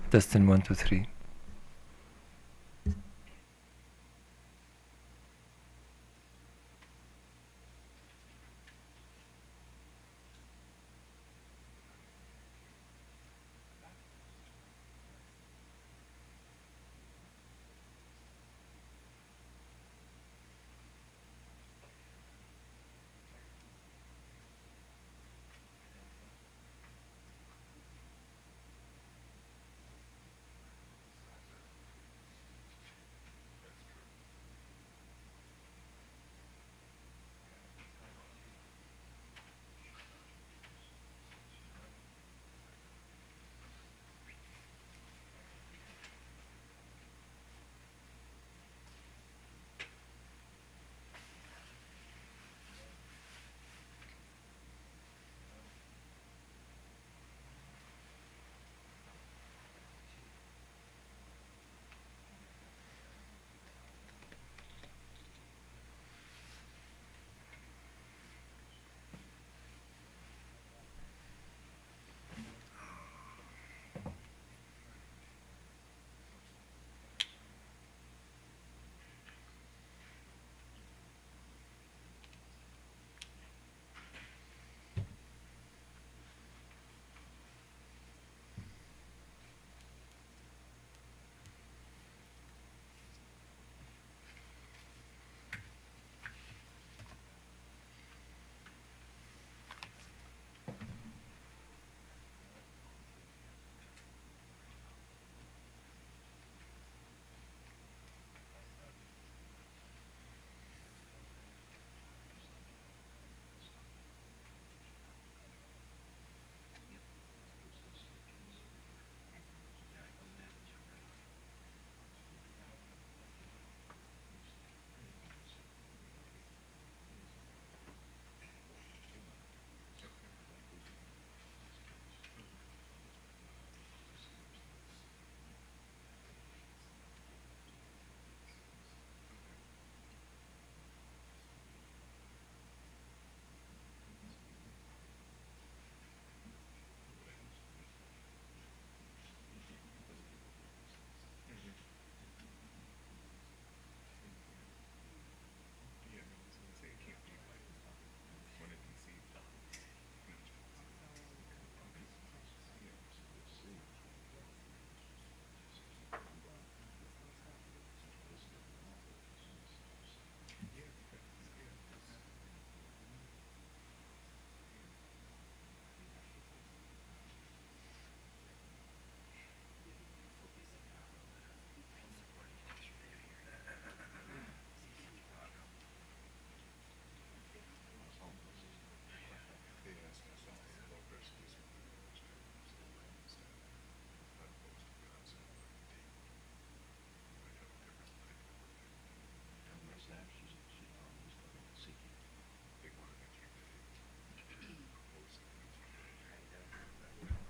Testing 1, 2, 3.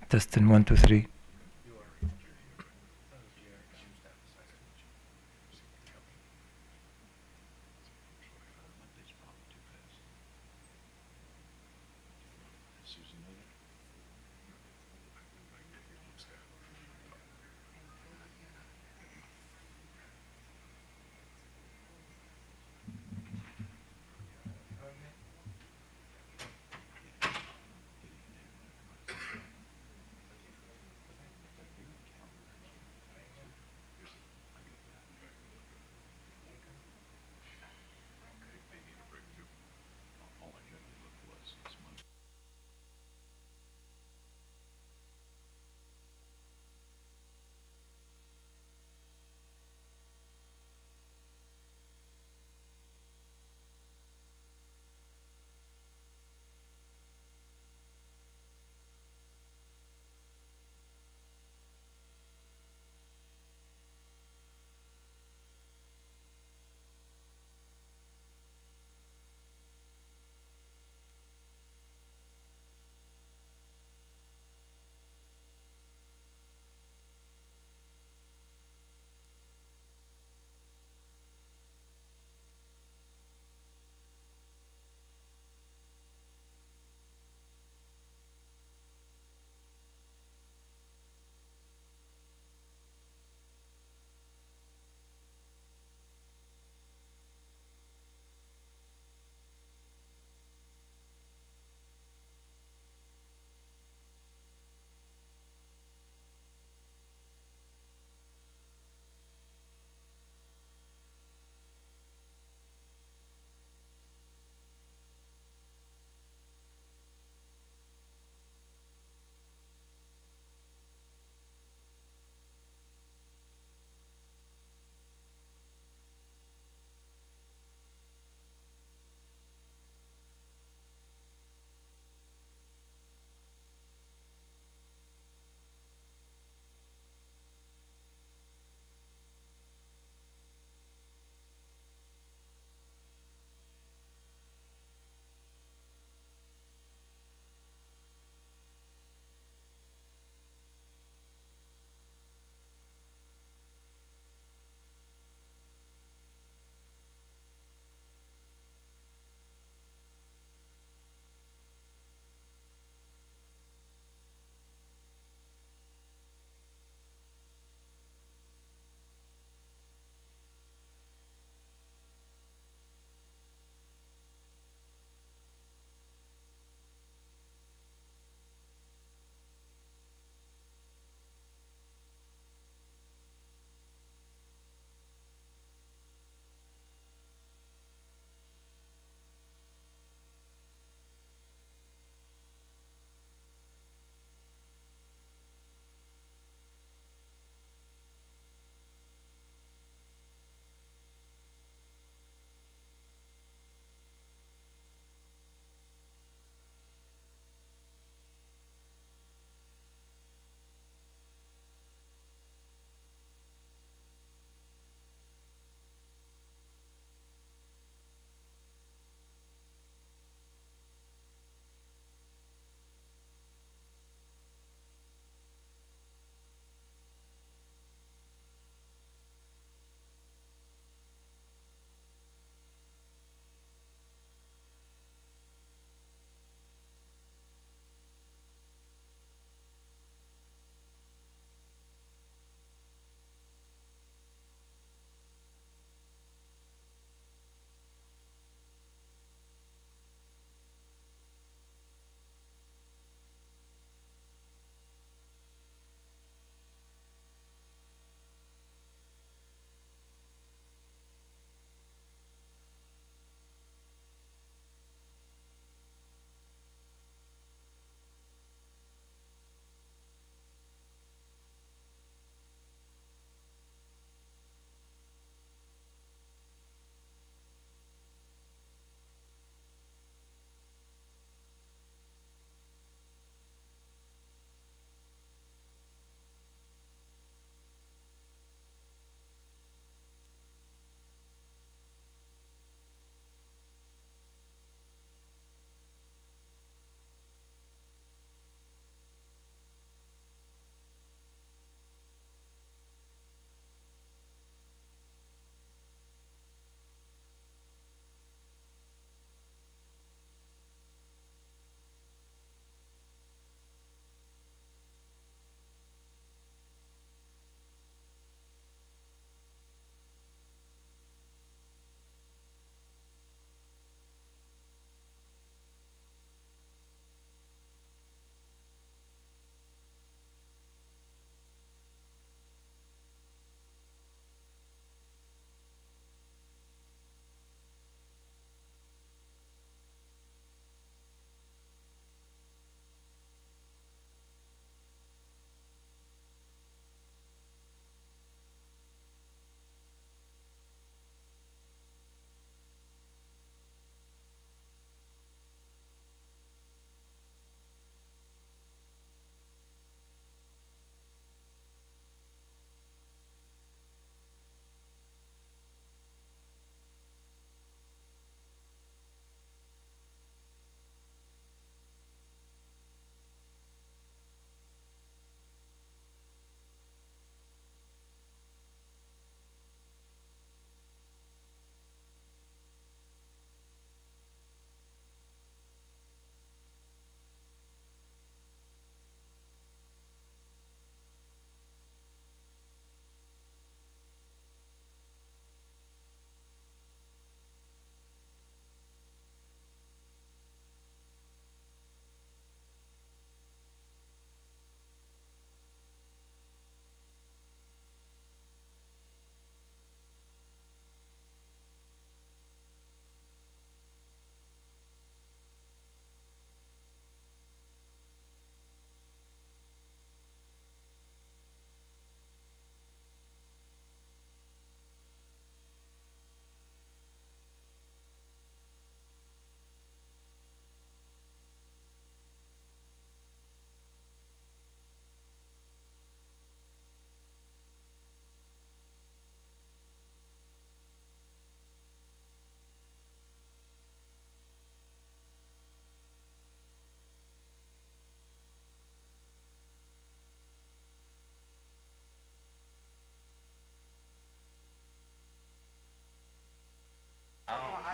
Testing 1, 2, 3.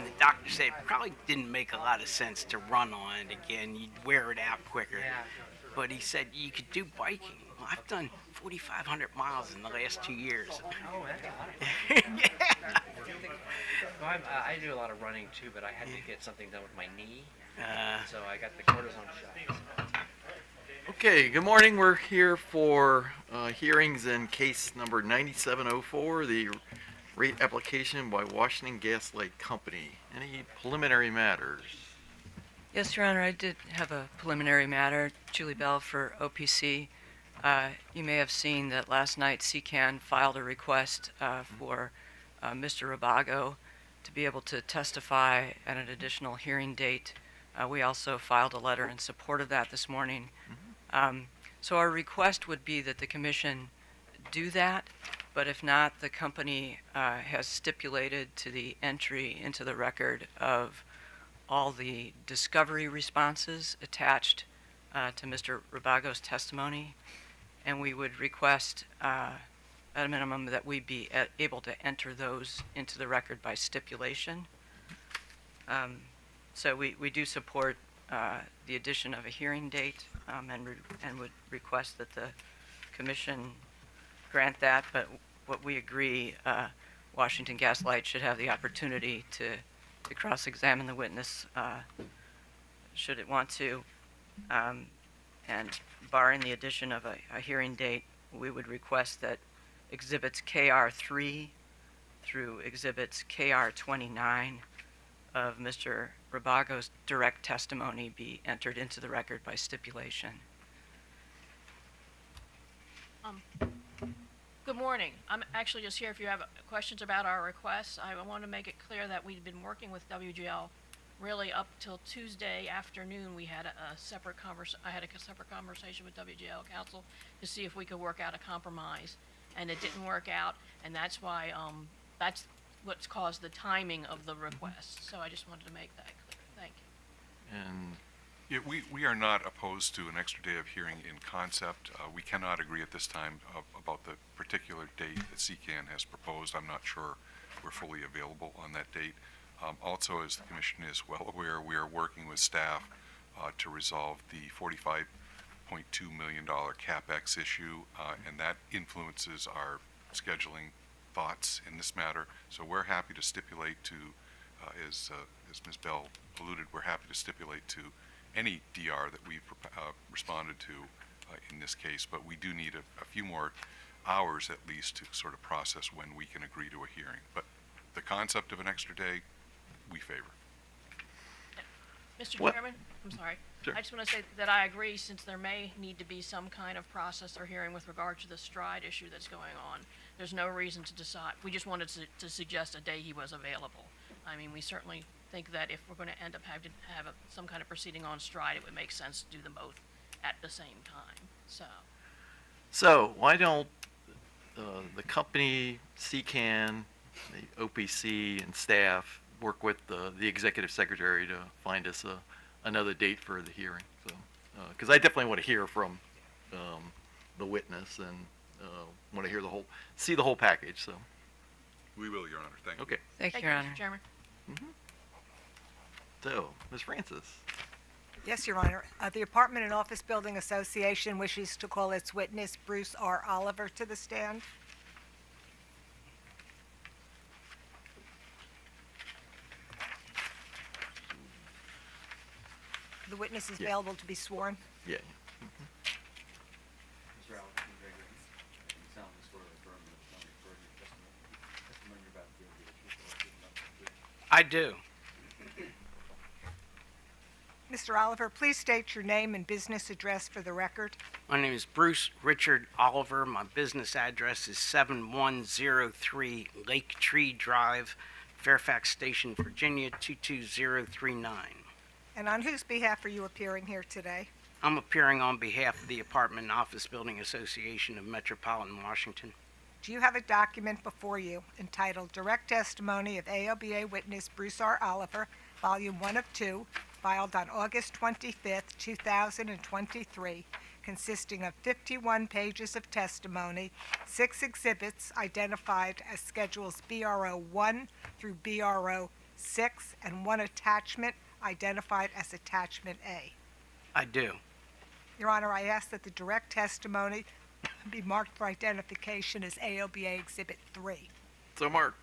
And the doctor said it probably didn't make a lot of sense to run on it again. You'd wear it out quicker. But he said you could do biking. Well, I've done 4,500 miles in the last 2 years. Oh, that's a lot of Yeah. Well, I do a lot of running too, but I had to get something done with my knee, so I got the cortisone shot. Okay, good morning. We're here for hearings in case number 9704, the rate application by Washington Gas Light Company. Any preliminary matters? Yes, Your Honor, I did have a preliminary matter. Julie Bell for OPC. You may have seen that last night CCAN filed a request for Mr. Rabago to be able to testify at an additional hearing date. We also filed a letter in support of that this morning. So our request would be that the Commission do that, but if not, the company has stipulated to the entry into the record of all the discovery responses attached to Mr. Rabago's testimony, and we would request at a minimum that we be able to enter those into the record by stipulation. So we do support the addition of a hearing date and would request that the Commission grant that, but what we agree, Washington Gas Light should have the opportunity to cross-examine the witness should it want to, and barring the addition of a hearing date, we would request that exhibits KR3 through exhibits KR29 of Mr. Rabago's direct testimony be entered into the record by stipulation. Good morning. I'm actually just here if you have questions about our requests. I want to make it clear that we've been working with WGL really up till Tuesday afternoon. We had I had a separate conversation with WGL counsel to see if we could work out a compromise, and it didn't work out, and that's why that's what's caused the timing of the request. So I just wanted to make that clear. Thank you. And Yeah, we are not opposed to an extra day of hearing in concept. We cannot agree at this time about the particular date that CCAN has proposed. I'm not sure we're fully available on that date. Also, as the Commission is well aware, we are working with staff to resolve the $45.2 million CapEx issue, and that influences our scheduling thoughts in this matter. So we're happy to stipulate to, as Ms. Bell alluded, we're happy to stipulate to any DR that we've responded to in this case, but we do need a few more hours at least to sort of process when we can agree to a hearing. But the concept of an extra day, we favor. Mr. What- Chairman, I'm sorry. Sure. I just want to say that I agree, since there may need to be some kind of process or hearing with regard to the stride issue that's going on. There's no reason to decide. We just wanted to suggest a day he was available. I mean, we certainly think that if we're going to end up having to have some kind of proceeding on stride, it would make sense to do them both at the same time. so why don't the company, CCAN, the OPC, and staff work with the executive secretary to find us another date for the hearing? So, because I definitely want to hear from the witness and want to hear see the whole package. So, We will, Your Honor. Thank you. okay. Thank you, Your Honor. Mr. Chairman. So, Ms. Francis. Yes, Your Honor. The Apartment and Office Building Association wishes to call its witness, Bruce R. Oliver, to the stand. The witness is Yeah. available to be sworn. Yeah. Mr. Allen, you solemnly swear or affirm that the testimony you're about to give will be the truth, the whole truth, and nothing but the truth. I do. Mr. Oliver, please state your name and business address for the record. My name is Bruce Richard Oliver. My business address is 7103 Lake Tree Drive, Fairfax Station, Virginia 22039. And on whose behalf are you appearing here today? I'm appearing on behalf of the Apartment and Office Building Association of Metropolitan Washington. Do you have a document before you entitled Direct Testimony of AOBA Witness Bruce R. Oliver, Volume 1 of 2, filed on August 25th, 2023, consisting of 51 pages of testimony, 6 exhibits identified as Schedules BRO 1 through BRO 6, and one attachment identified as Attachment A. I do. Your Honor, I ask that the direct testimony be marked for identification as AOBA Exhibit 3. So marked.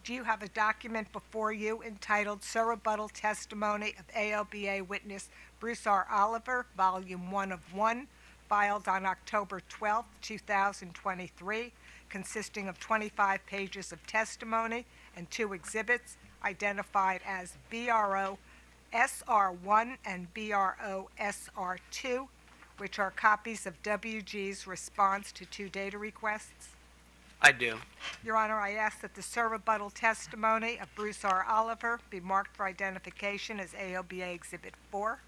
Do you have a document before you entitled Surrebuttal Testimony of AOBA Witness Bruce R. Oliver, Volume 1 of 1, filed on October 12, 2023, consisting of 25 pages of testimony and 2 exhibits identified as BRO SR1 and BRO SR2, which are copies of WG's response to 2 data requests? I do. Your Honor, I ask that the surrebuttal testimony of Bruce R. Oliver be marked for identification as AOBA Exhibit 4.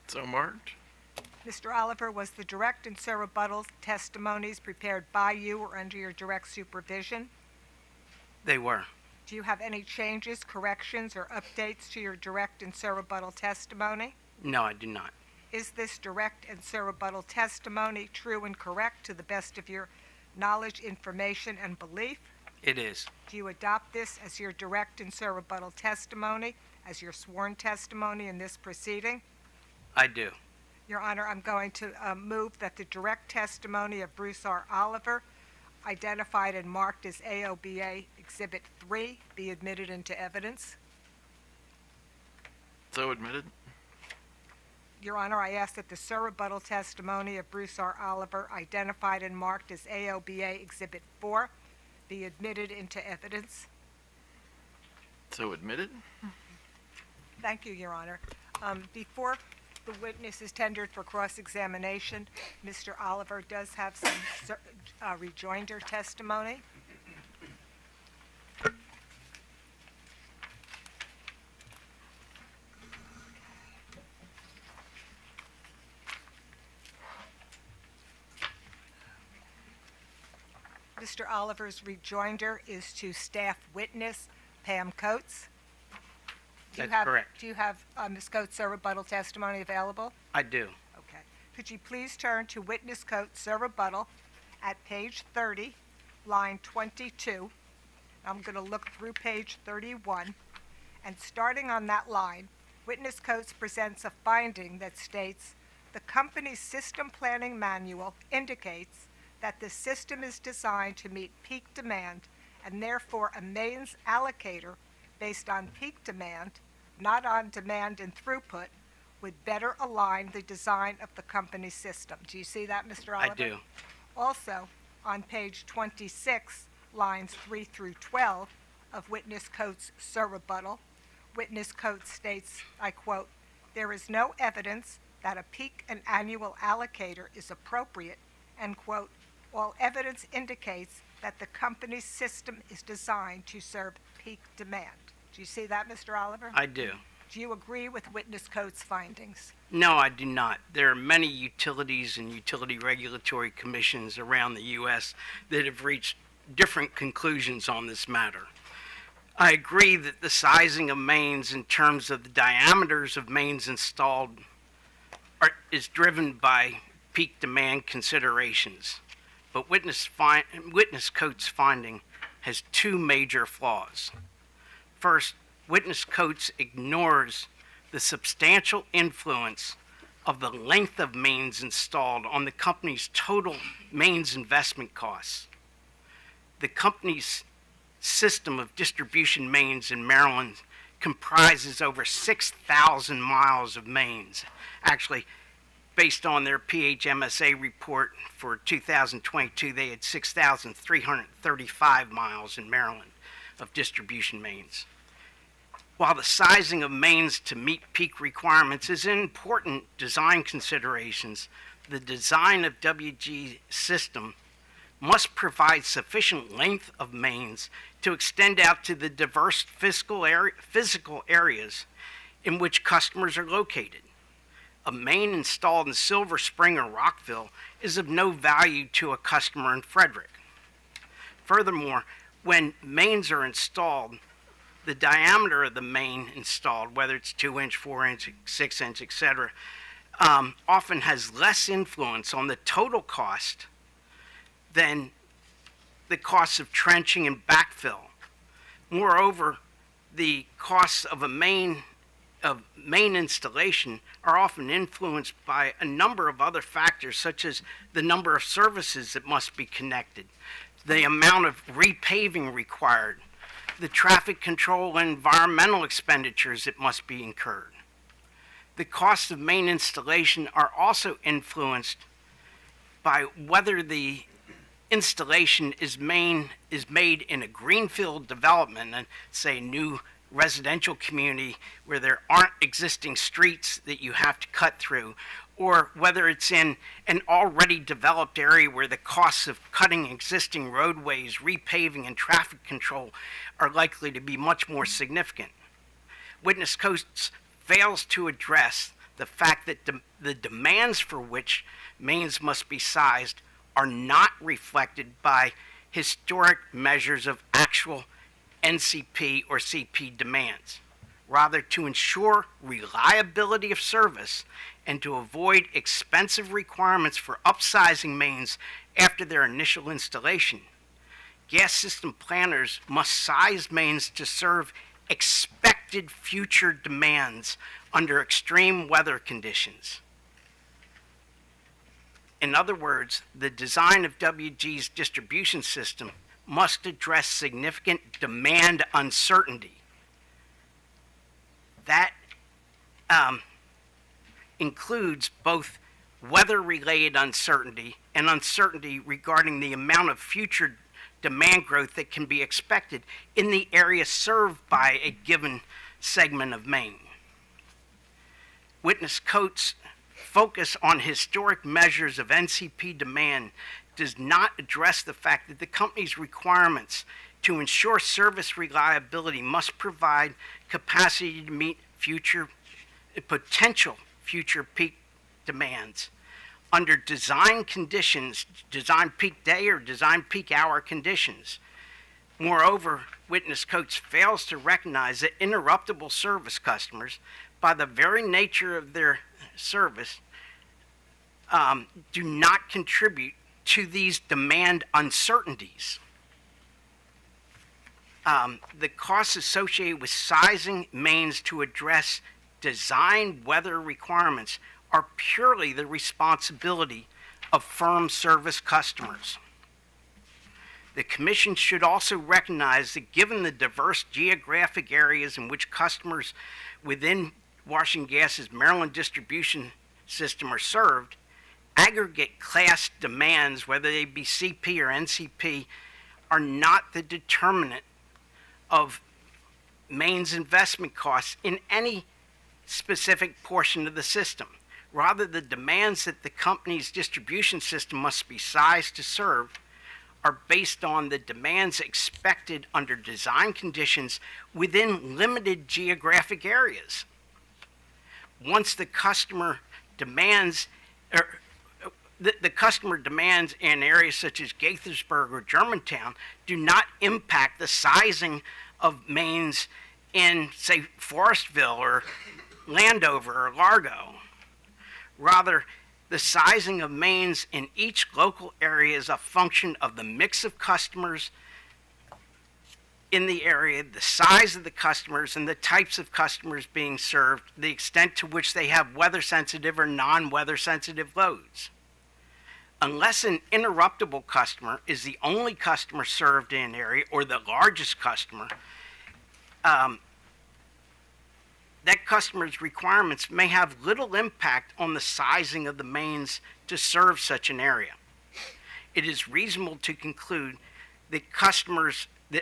So marked. Mr. Oliver, was the direct and surrebuttal testimonies prepared by you or under your direct supervision? They were. Do you have any changes, corrections, or updates to your direct and surrebuttal testimony? No, I do not. Is this direct and surrebuttal testimony true and correct to the best of your knowledge, information, and belief? It is. Do you adopt this as your direct and surrebuttal testimony, as your sworn testimony in this proceeding? I do. Your Honor, I'm going to move that the direct testimony of Bruce R. Oliver, identified and marked as AOBA Exhibit 3, be admitted into evidence. So admitted. Your Honor, I ask that the surrebuttal testimony of Bruce R. Oliver, identified and marked as AOBA Exhibit 4, be admitted into evidence. So admitted. Thank you, Your Honor. Before the witness is tendered for cross-examination, Mr. Oliver does have some rejoinder testimony. Mr. Oliver's rejoinder is to staff witness Pam Coates. That's correct. Do you have Ms. Coates' rebuttal testimony available? I do. Okay. Could you please turn to witness Coates' rebuttal at page 30, line 22. I'm going to look through page 31, and starting on that line, witness Coates presents a finding that states, "The company's system planning manual indicates that the system is designed to meet peak demand and therefore a mains allocator based on peak demand, not on demand and throughput, would better align the design of the company's system." Do you see that, Mr. Oliver? I do. Also, on page 26, lines 3 through 12 of witness Coates' rebuttal, witness Coates states, I quote, "There is no evidence that a peak and annual allocator is appropriate," end quote. "All evidence indicates that the company's system is designed to serve peak demand." Do you see that, Mr. Oliver? I do. Do you agree with witness Coates' findings? No, I do not. There are many utilities and utility regulatory commissions around the U.S. that have reached different conclusions on this matter. I agree that the sizing of mains in terms of the diameters of mains installed is driven by peak demand considerations. But witness Coates' finding has 2 major flaws. First, witness Coates ignores the substantial influence of the length of mains installed on the company's total mains investment costs. The company's system of distribution mains in Maryland comprises over 6,000 miles of mains. Actually, based on their PHMSA report for 2022, they had 6,335 miles in Maryland of distribution mains. While the sizing of mains to meet peak requirements is an important design considerations, the design of WG system must provide sufficient length of mains to extend out to the diverse physical areas in which customers are located. A main installed in Silver Spring or Rockville is of no value to a customer in Frederick. Furthermore, when mains are installed, the diameter of the main installed, whether it's 2-inch, 4-inch, 6-inch, etc., often has less influence on the total cost than the costs of trenching and backfill. Moreover, the costs of main installation are often influenced by a number of other factors, such as the number of services that must be connected, the amount of repaving required, the traffic control and environmental expenditures that must be incurred. The costs of main installation are also influenced by whether the installation is made in a greenfield development, and say new residential community where there aren't existing streets that you have to cut through, or whether it's in an already developed area where the costs of cutting existing roadways, repaving, and traffic control are likely to be much more significant. Witness Coates fails to address the fact that the demands for which mains must be sized are not reflected by historic measures of actual NCP or CP demands. Rather, to ensure reliability of service and to avoid expensive requirements for upsizing mains after their initial installation, gas system planners must size mains to serve expected future demands under extreme weather conditions. In other words, the design of WG's distribution system must address significant demand uncertainty. That includes both weather-related uncertainty and uncertainty regarding the amount of future demand growth that can be expected in the area served by a given segment of Maine. Witness Coates' focus on historic measures of NCP demand does not address the fact that the company's requirements to ensure service reliability must provide capacity to meet potential future peak demands under design conditions, design peak day or design peak hour conditions. Moreover, Witness Coates fails to recognize that interruptible service customers, by the very nature of their service, do not contribute to these demand uncertainties. The costs associated with sizing mains to address design weather requirements are purely the responsibility of firm service customers. The Commission should also recognize that given the diverse geographic areas in which customers within Washington Gas's Maryland distribution system are served, aggregate class demands, whether they be CP or NCP, are not the determinant of mains investment costs in any specific portion of the system. Rather, the demands that the company's distribution system must be sized to serve are based on the demands expected under design conditions within limited geographic areas. Once the customer demands, the customer demands in areas such as Gaithersburg or Germantown do not impact the sizing of mains in, say, Forestville or Landover or Largo. Rather, the sizing of mains in each local area is a function of the mix of customers in the area, the size of the customers, and the types of customers being served, the extent to which they have weather-sensitive or non-weather-sensitive loads. Unless an interruptible customer is the only customer served in an area or the largest customer, that customer's requirements may have little impact on the sizing of the mains to serve such an area. It is reasonable to conclude that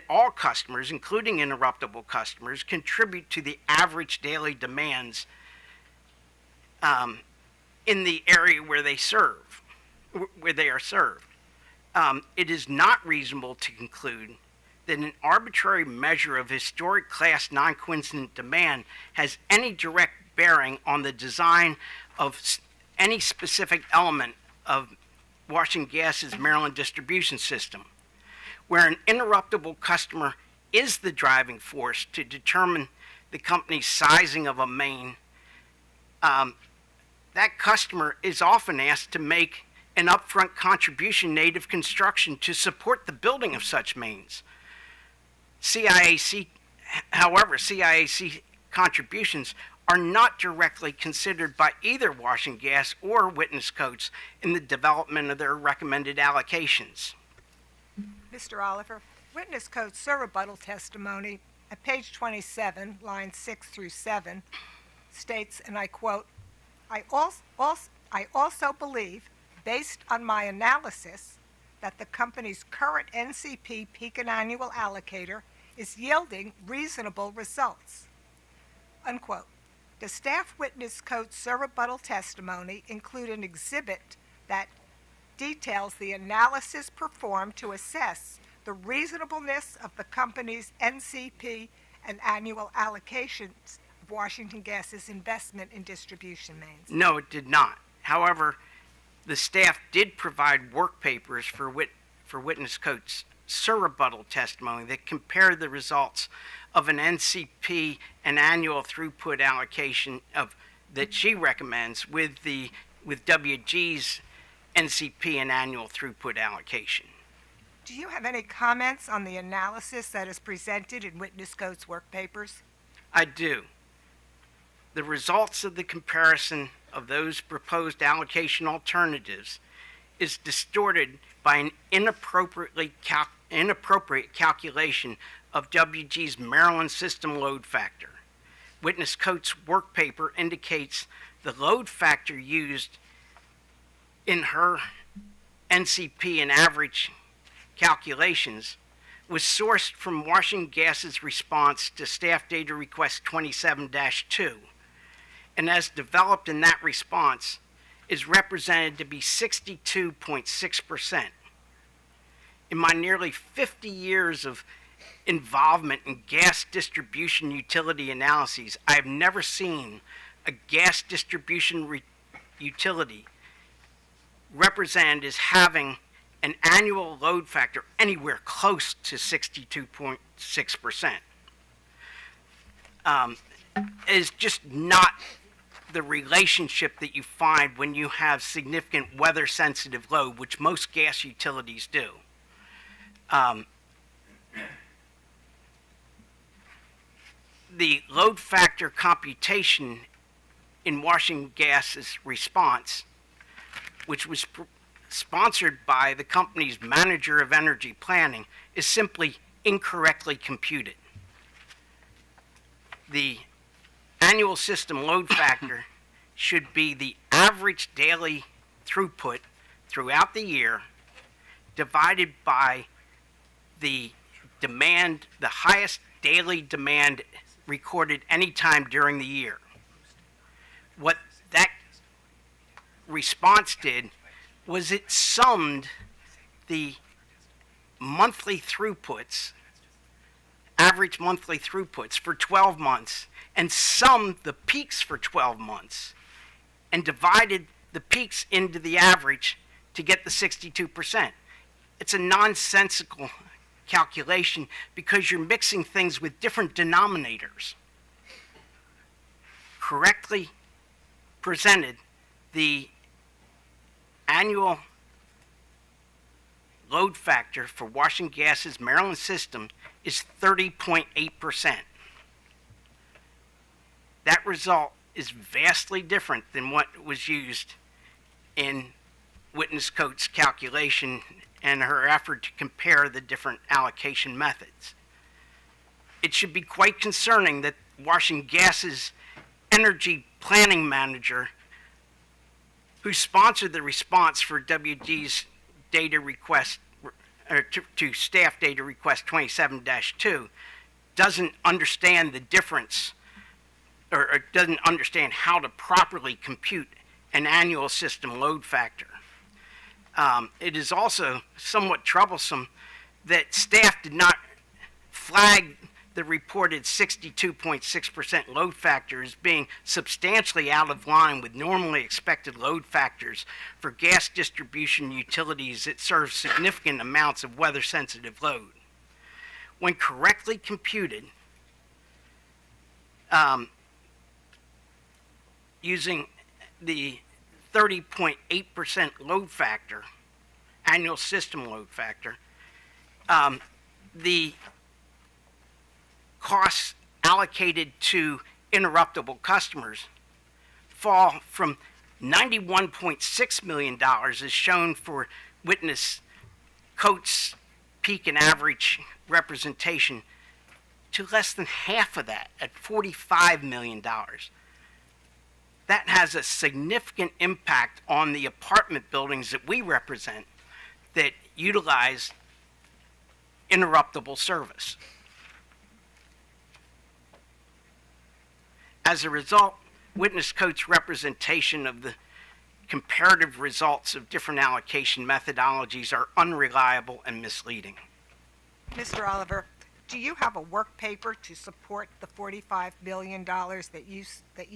all customers, including interruptible customers, contribute to the average daily demands in the area where they are served. It is not reasonable to conclude that an arbitrary measure of historic class non-coincident demand has any direct bearing on the design of any specific element of Washington Gas's Maryland distribution system. Where an interruptible customer is the driving force to determine the company's sizing of a main, that customer is often asked to make an upfront contribution native construction to support the building of such mains. CIAC However, CIAC contributions are not directly considered by either Washington Gas or Witness Coates in the development of their recommended allocations. Mr. Oliver, witness Coates' rebuttal testimony at page 27, lines 6 through 7, states, and I quote, I also believe, based on my analysis, that the company's current NCP peak and annual allocator is yielding reasonable results. Unquote. The staff witness Coates' rebuttal testimony include an exhibit that details the analysis performed to assess the reasonableness of the company's NCP and annual allocations of Washington Gas's investment in distribution mains. No, it did not. However, the staff did provide work papers for Witness Coates' rebuttal testimony that compared the results of an NCP and annual throughput allocation that she recommends with WG's NCP and annual throughput allocation. Do you have any comments on the analysis that is presented in witness Coates' work papers? I do. The results of the comparison of those proposed allocation alternatives is distorted by an inappropriate calculation of WG's Maryland system load factor. Witness Coates' work paper indicates the load factor used in her NCP and average calculations was sourced from Washington Gas's response to Staff Data Request 27-2, and as developed in that response, is represented to be 62.6%. In my nearly 50 years of involvement in gas distribution utility analyses, I have never seen a gas distribution utility represented as having an annual load factor anywhere close to 62.6%. Is just not the relationship that you find when you have significant weather-sensitive load, which most gas utilities do. The load factor computation in Washington Gas's response, which was sponsored by the company's manager of energy planning, is simply incorrectly computed. The annual system load factor should be the average daily throughput throughout the year divided by the demand, the highest daily demand recorded any time during the year. What that response did was it summed the monthly throughputs, average monthly throughputs for 12 months, and summed the peaks for 12 months, and divided the peaks into the average to get the 62%. It's a nonsensical calculation because you're mixing things with different denominators. Correctly presented, the annual load factor for Washington Gas's Maryland system is 30.8%. That result is vastly different than what was used in Witness Coates' calculation and her effort to compare the different allocation methods. It should be quite concerning that Washington Gas's energy planning manager, who sponsored the response for WG's data request, to staff data request 27-2, doesn't understand the difference or doesn't understand how to properly compute an annual system load factor. It is also somewhat troublesome that staff did not flag the reported 62.6% load factor as being substantially out of line with normally expected load factors for gas distribution utilities that serve significant amounts of weather-sensitive load. When correctly computed, using the 30.8% load factor, annual system load factor, the costs allocated to interruptible customers fall from $91.6 million as shown for witness Coates' peak and average representation to less than half of that at $45 million. That has a significant impact on the apartment buildings that we represent that utilize interruptible service. As a result, witness Coates' representation of the comparative results of different allocation methodologies are unreliable and misleading. Mr. Oliver, do you have a work paper to support the $45 million that you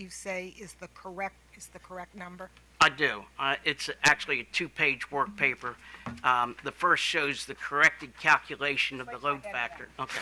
say is the correct number? I do. It's actually a two-page work paper. The first shows the corrected calculation of the load factor. Okay.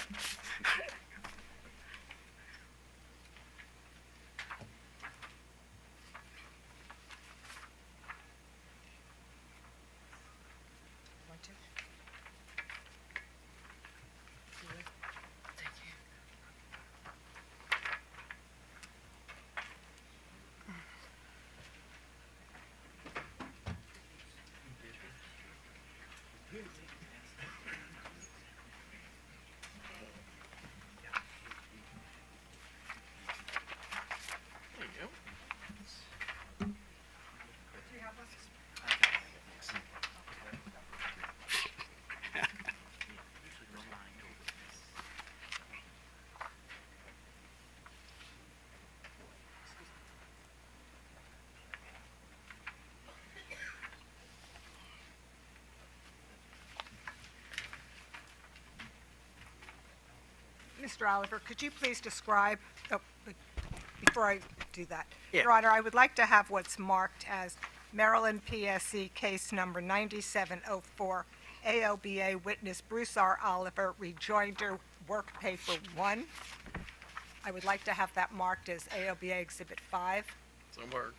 There you go. Mr. Oliver, could you please describe, before I do that. Yeah. Your Honor, I would like to have what's marked as Maryland PSC case number 9704, AOBA witness Bruce R. Oliver, rejoinder work paper 1. I would like to have that marked as AOBA Exhibit 5. So work.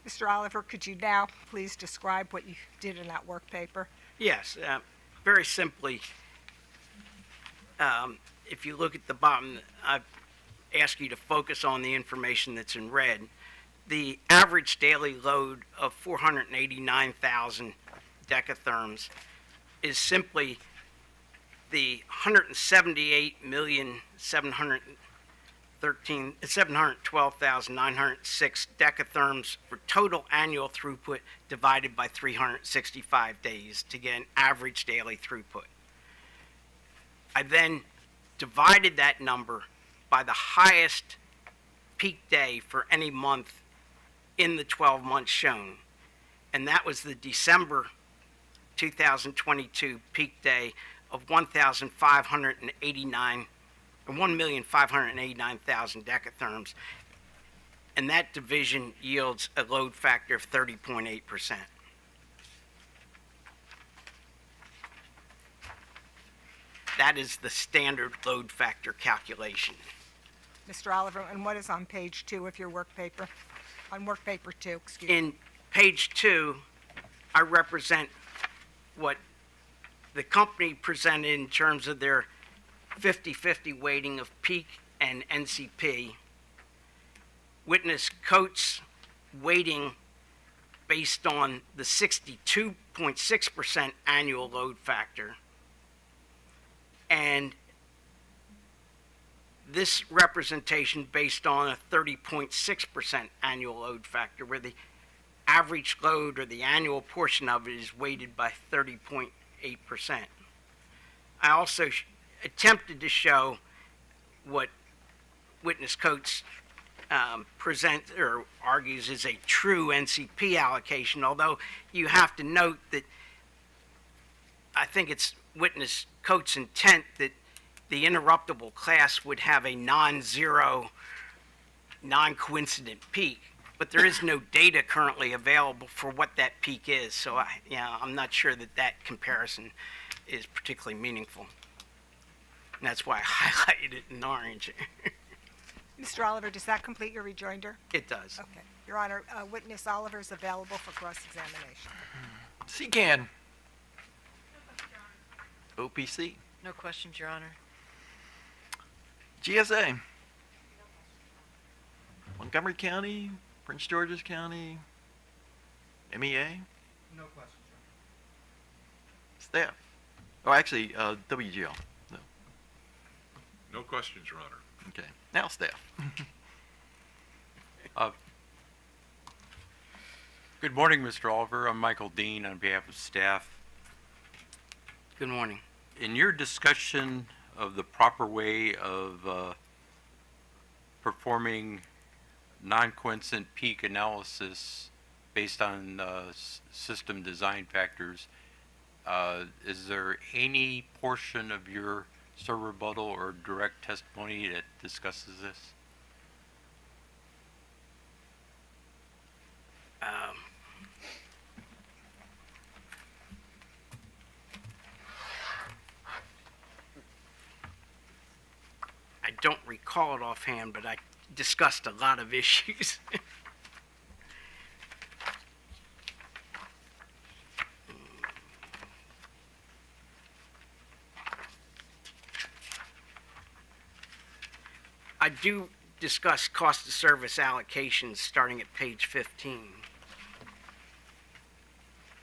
Mr. Oliver, could you now please describe what you did in that work paper? Yes, very simply, if you look at the bottom, I ask you to focus on the information that's in red. The average daily load of 489,000 decatherms is simply the 712,906 decatherms for total annual throughput divided by 365 days to get an average daily throughput. I then divided that number by the highest peak day for any month in the 12 months shown, and that was the December 2022 peak day of 1,589,000 decatherms, and that division yields a load factor of 30.8%. That is the standard load factor calculation. Mr. Oliver, and what is on page 2 of your work paper? On work paper 2, excuse me. In page 2, I represent what the company presented in terms of their 50-50 weighting of peak and NCP. Witness Coates' weighting based on the 62.6% annual load factor. And this representation based on a 30.6% annual load factor, where the average load or the annual portion of it is weighted by 30.8%. I also attempted to show what witness Coates presents or argues is a true NCP allocation, although you have to note that I think it's witness Coates' intent that the interruptible class would have a non-zero, non-coincident peak, but there is no data currently available for what that peak is, so I'm not sure that that comparison is particularly meaningful. And that's why I highlighted it in orange. Mr. Oliver, does that complete your rejoinder? It does. Okay. Your Honor, witness Oliver is available for cross-examination. CCAN. OPC. No questions, Your Honor. GSA. Montgomery County, Prince George's County, MEA, No questions, Your staff. Oh, actually, WGL. No. No questions, Your Honor. Okay. Now staff. Good morning, Mr. Oliver. I'm Michael Dean on behalf of staff. Good morning. In your discussion of the proper way of performing non-coincident peak analysis based on system design factors, is there any portion of your rebuttal or direct testimony that discusses this? I don't recall it offhand, but I discussed a lot of issues. I do discuss cost of service allocations starting at page 15.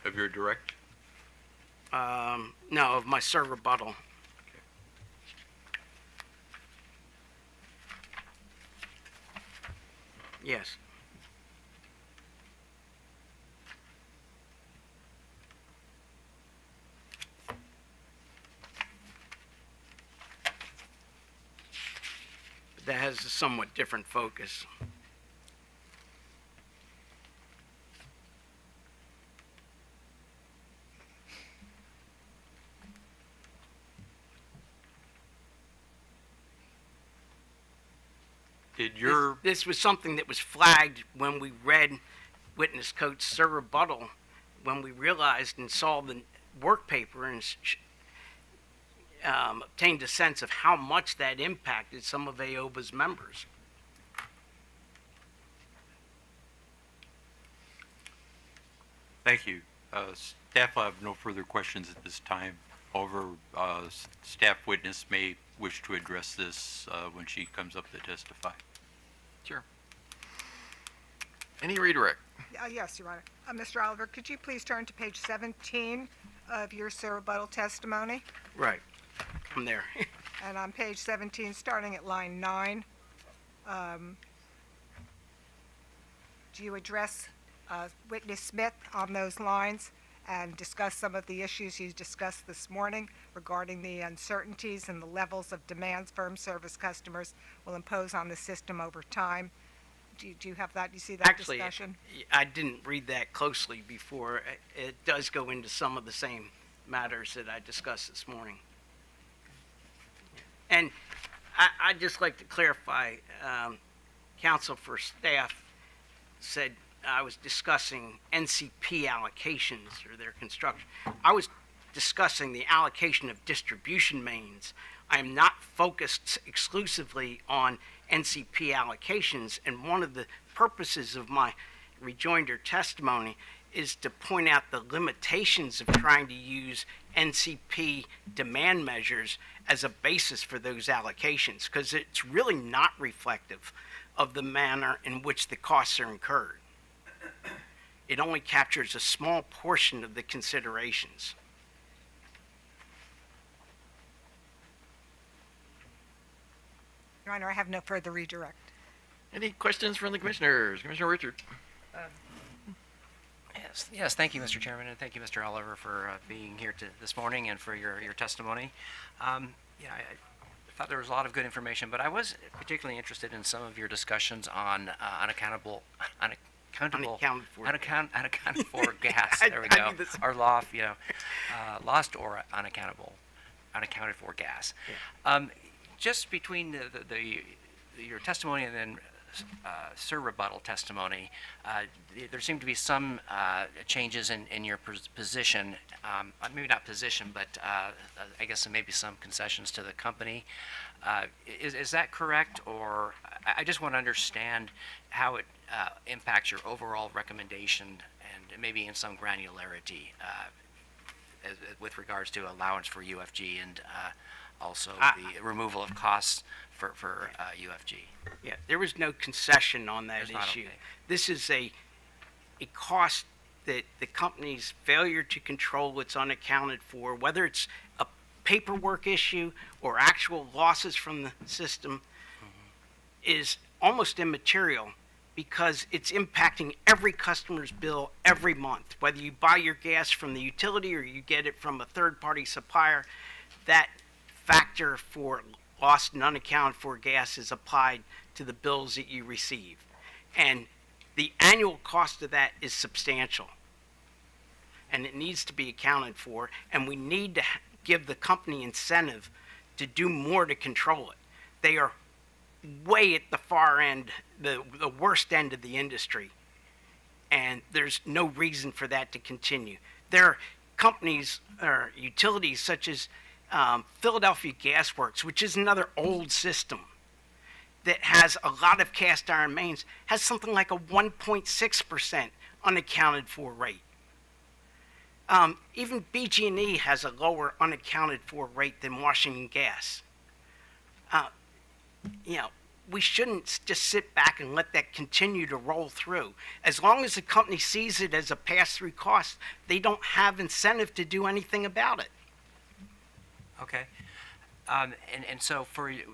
Of your direct? No, of my rebuttal. Yes. But that has a somewhat different focus. Did your This was something that was flagged when we read witness coach's rebuttal, when we realized and saw the work paper and obtained a sense of how much that impacted some of AOBA's members. Thank you. Staff will have no further questions at this time. However, staff witness may wish to address this when she comes up to testify. Sure. Any redirect? Yes, Your Honor. Mr. Oliver, could you please turn to page 17 of your rebuttal testimony? Right. I'm there. And on page 17, starting at line 9, do you address witness Smith on those lines and discuss some of the issues you discussed this morning regarding the uncertainties and the levels of demands firm service customers will impose on the system over time? Do you have that? You see that Actually, discussion? I didn't read that closely before. It does go into some of the same matters that I discussed this morning. And I'd just like to clarify, counsel for staff said I was discussing NCP allocations or their construction. I was discussing the allocation of distribution mains. I am not focused exclusively on NCP allocations, and one of the purposes of my rejoinder testimony is to point out the limitations of trying to use NCP demand measures as a basis for those allocations, because it's really not reflective of the manner in which the costs are incurred. It only captures a small portion of the considerations. Your Honor, I have no further redirect. Any questions from the commissioners? Commissioner Richard? Yes, thank you, Mr. Chairman, and thank you, Mr. Oliver, for being here this morning and for your testimony. I thought there was a lot of good information, but I was particularly interested in some of your discussions on unaccounted for gas. There we go. Or lost or unaccounted for gas. Yeah. Just between your testimony and then rebuttal testimony, there seemed to be some changes in your position, maybe not position, but I guess maybe some concessions to the company. Is that correct? Or I just want to understand how it impacts your overall recommendation and maybe in some granularity with regards to allowance for UFG and also I- the removal of costs for UFG. Yeah, there was no concession on that There's not, issue. okay. This is a cost that the company's failure to control what's unaccounted for, whether it's a paperwork issue or actual losses from the system, is almost immaterial because it's impacting every customer's bill every month. Whether you buy your gas from the utility or you get it from a third-party supplier, that factor for lost and unaccounted for gas is applied to the bills that you receive. And the annual cost of that is substantial. And it needs to be accounted for, and we need to give the company incentive to do more to control it. They are way at the far end, the worst end of the industry, and there's no reason for that to continue. There are companies or utilities such as Philadelphia Gas Works, which is another old system that has a lot of cast iron mains, has something like a 1.6% unaccounted for rate. Even BG&E has a lower unaccounted for rate than Washington Gas. We shouldn't just sit back and let that continue to roll through. As long as the company sees it as a pass-through cost, they don't have incentive to do anything about it. Okay. And so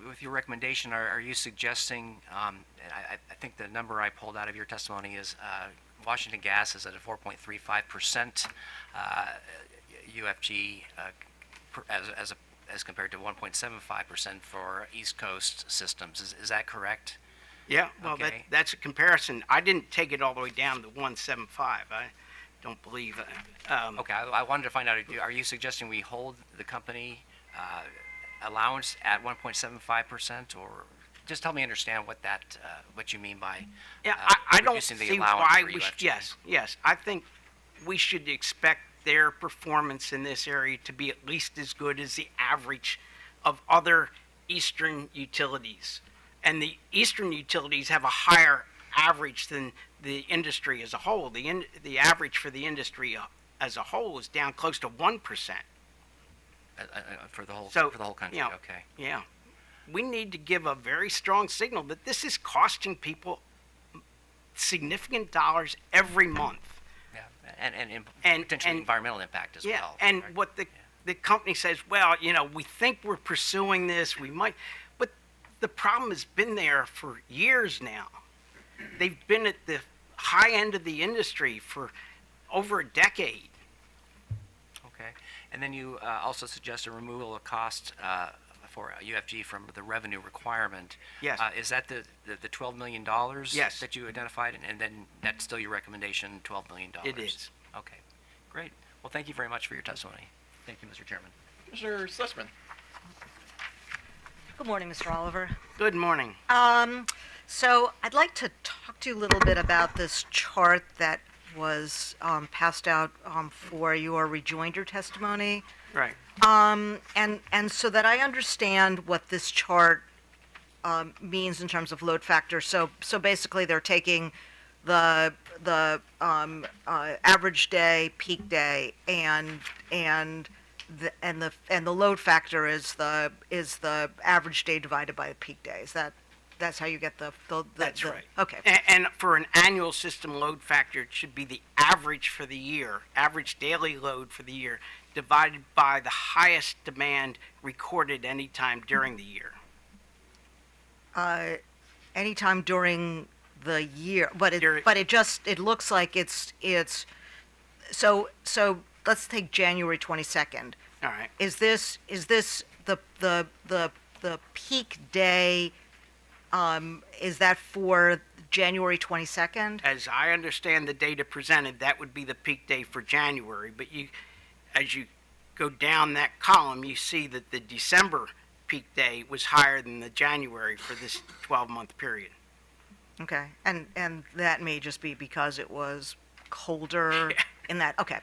with your recommendation, are you suggesting, and I think the number I pulled out of your testimony is Washington Gas is at a 4.35% UFG as compared to 1.75% for East Coast systems. Is that correct? Yeah, well, Okay. that's a comparison. I didn't take it all the way down to 175. I don't believe. Okay, I wanted to find out, are you suggesting we hold the company allowance at 1.75%, or just help me understand what you mean by Yeah, I don't reducing the see allowance why for we UFG? yes. I think we should expect their performance in this area to be at least as good as the average of other eastern utilities. And the eastern utilities have a higher average than the industry as a whole. The average for the industry as a whole is down close to 1%. For the whole So, for the whole country, you know, okay. Yeah. We need to give a very strong signal that this is costing people significant dollars every month. Yeah, and And- potentially and- environmental impact as Yeah, well. and correct? what the company says, well, we think we're pursuing this, we might, but the problem has been there for years now. They've been at the high end of the industry for over a decade. Okay, and then you also suggest a removal of cost for UFG from the revenue requirement. Yes. Is that the $12 million? Yes. That you identified, and then that's still your recommendation, $12 million? It is. Okay, great. Well, thank you very much for your testimony. Thank you, Mr. Chairman. Mr. Sussman. Good morning, Mr. Oliver. Good morning. So I'd like to talk to you a little bit about this chart that was passed out for your rejoinder testimony. Right. And so that I understand what this chart means in terms of load factor. So basically, they're taking the average day, peak day, and the load factor is the average day divided by the peak day. That's how you get That's right. Okay. And for an annual system load factor, it should be the average for the year, average daily load for the year, divided by the highest demand recorded anytime during the year. Anytime during the year, but During- it looks like it's so let's take January 22nd. All right. Is this the peak day? Is that for January 22nd? As I understand the data presented, that would be the peak day for January. But as you go down that column, you see that the December peak day was higher than the January for this 12-month period. Okay, and that may just be because it was colder in that. Okay,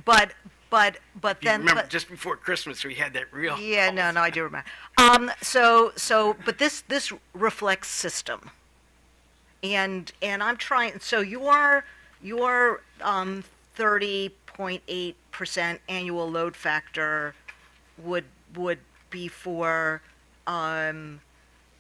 but You then remember, but- just before Christmas, we had that real. Yeah, no, I do remember. But this reflects system, and I'm trying. So your 30.8% annual load factor would be for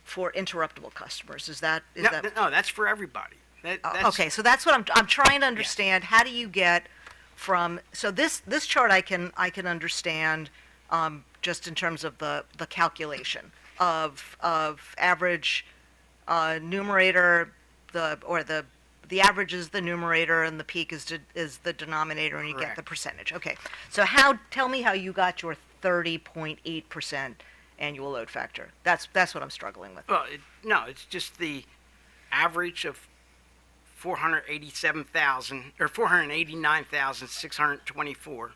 interruptible customers. Is that No, that's for everybody. That's, okay? So that's what I'm trying to understand. How do you get from, so this chart I can understand, just in terms of the calculation of average numerator, the average is the numerator and the peak is the denominator, and you get the Correct. percentage. Okay, so tell me how you got your 30.8% annual load factor. That's what I'm struggling with. Well, no, it's just the average of 487,000 or 489,624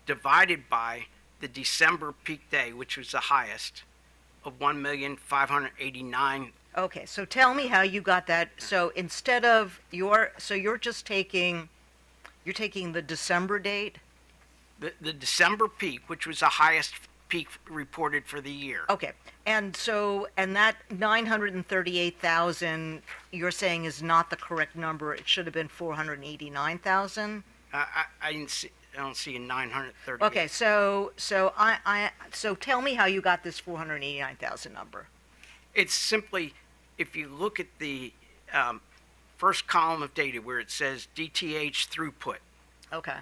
divided by the December peak day, which was the highest, of 1,589,000. Okay, so tell me how you got that. So instead of you're just taking the December date. The December peak, which was the highest peak reported for the year. Okay, and that 938,000 you're saying is not the correct number. It should have been 489,000. I didn't see. I don't see a 930. Okay, so tell me how you got this 489,000 number. It's simply, if you look at the first column of data where it says DTH throughput, Okay.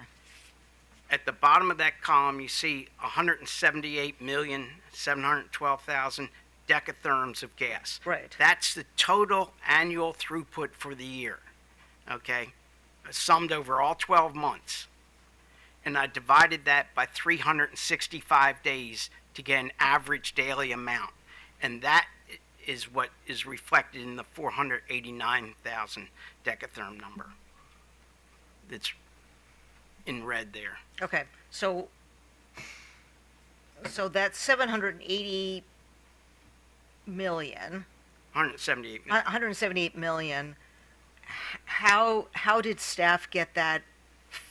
at the bottom of that column you see 178,712,000 decatherms of gas. Right. That's the total annual throughput for the year, okay? Summed over all 12 months. And I divided that by 365 days to get an average daily amount. And that is what is reflected in the 489,000 decatherm number that's in red there. Okay, so that's 780 million. 178 million. 178 million. How did staff get that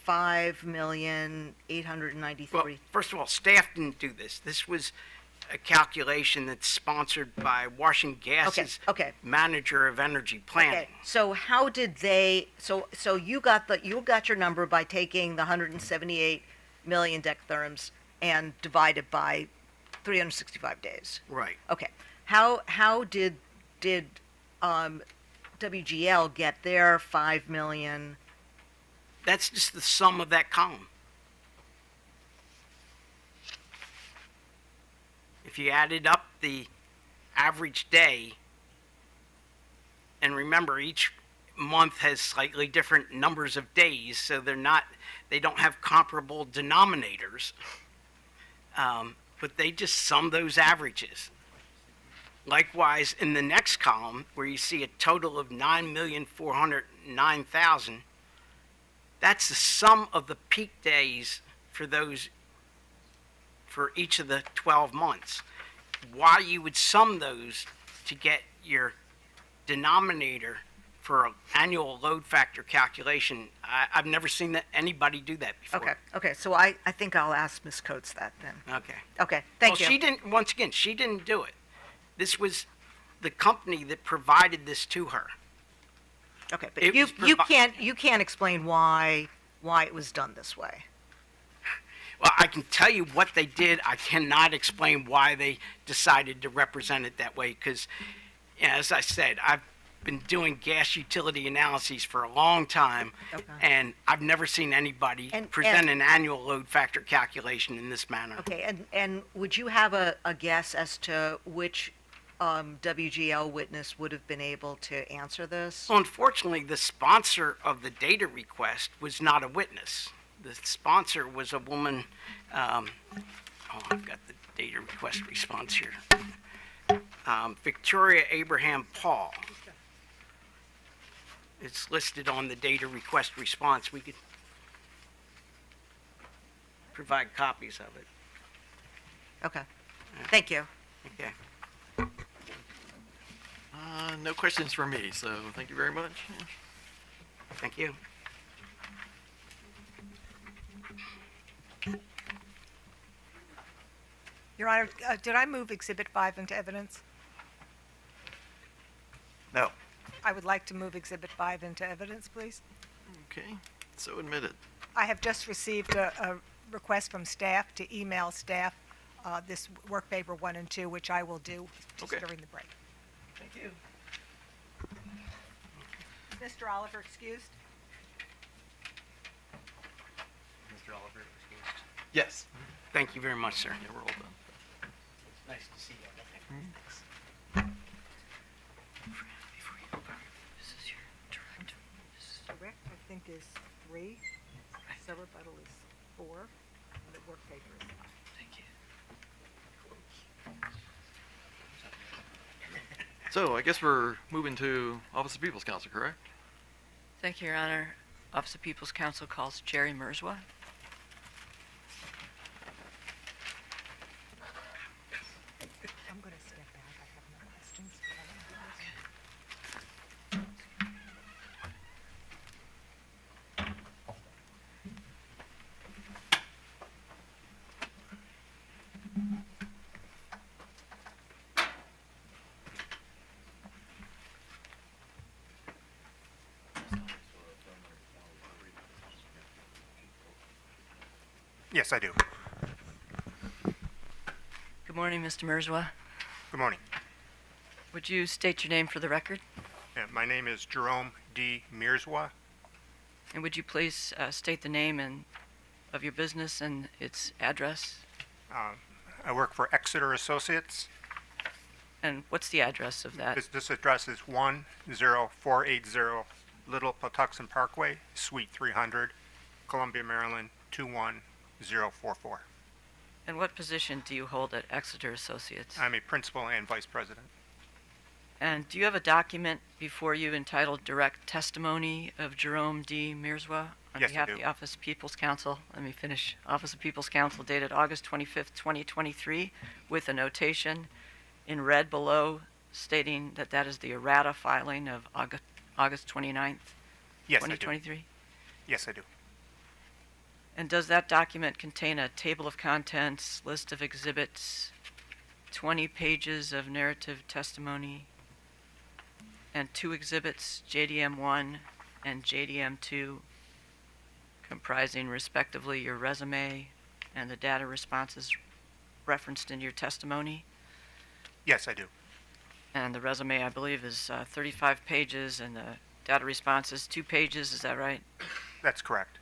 5,893,000? Well, first of all, staff didn't do this. This was a calculation that's sponsored by Washington Gas's Okay. manager of energy planning. Okay, so how did they? So you got your number by taking the 178 million decatherms and divided by 365 days. Right. Okay, how did WGL get their 5 million? That's just the sum of that column. If you added up the average day, and remember each month has slightly different numbers of days, so they don't have comparable denominators, but they just sum those averages. Likewise, in the next column, where you see a total of 9,409,000, that's the sum of the peak days for each of the 12 months. Why you would sum those to get your denominator for an annual load factor calculation, I've never seen anybody do that before. Okay, so I think I'll ask Ms. Coates that then. Okay, thank you. She didn't do it. This was the company that provided this to her. Okay, but It you was can't explain why it was done this way. Well, I can tell you what they did. I cannot explain why they decided to represent it that way because, as I said, I've been doing gas utility analyses for a long time, and I've never seen anybody present an annual load factor calculation in this manner. Okay, and would you have a guess as to which WGL witness would have been able to answer this? Well, unfortunately, the sponsor of the data request was not a witness. The sponsor was a woman. I've got the data request response here. Victoria Abraham Paul. It's listed on the data request response. We could provide copies of it. Okay, thank you. Okay. No questions from me, so thank you very much. Thank you. Your Honor, did I move Exhibit 5 into evidence? No. I would like to move Exhibit 5 into evidence, please. Okay, so admitted. I have just received a request from staff to email staff this work paper 1 and 2, which I will do just Okay. during the break. Thank you. Mr. Oliver excused? Mr. Oliver, excused. Yes. Thank you very much, sir. Yeah, we're all done. Nice to see you. Direct, I think, is 3. Rebuttal is 4. And the work paper is 5. So I guess we're moving to Office of People's Counsel, correct? Thank you, Your Honor. Office of People's Counsel calls Jerry Merzwa. I'm going to step back. I have no questions. Yes, I do. Good morning, Mr. Merzwa. Good morning. Would you state your name for the record? My name is Jerome D. Mirzwa. And would you please state the name of your business and its address? I work for Exeter Associates. And what's the address of that? This address is 10480 Little Patuxent Parkway, Suite 300, Columbia, Maryland 21044. And what position do you hold at Exeter Associates? I'm a principal and vice president. And do you have a document before you entitled Direct Testimony of Jerome D. Merzwa on Yes, I behalf do. of the Office of People's Counsel? Let me finish. Office of People's Counsel dated August 25th, 2023, with a notation in red below stating that that is the errata filing of August 29th, Yes, I do. 2023? Yes, I do. And does that document contain a table of contents, list of exhibits, 20 pages of narrative testimony, and 2 exhibits, JDM 1 and JDM 2, comprising respectively your resume and the data responses referenced in your testimony? Yes, I do. And the resume, I believe, is 35 pages, and the data responses 2 pages. Is that right? That's correct.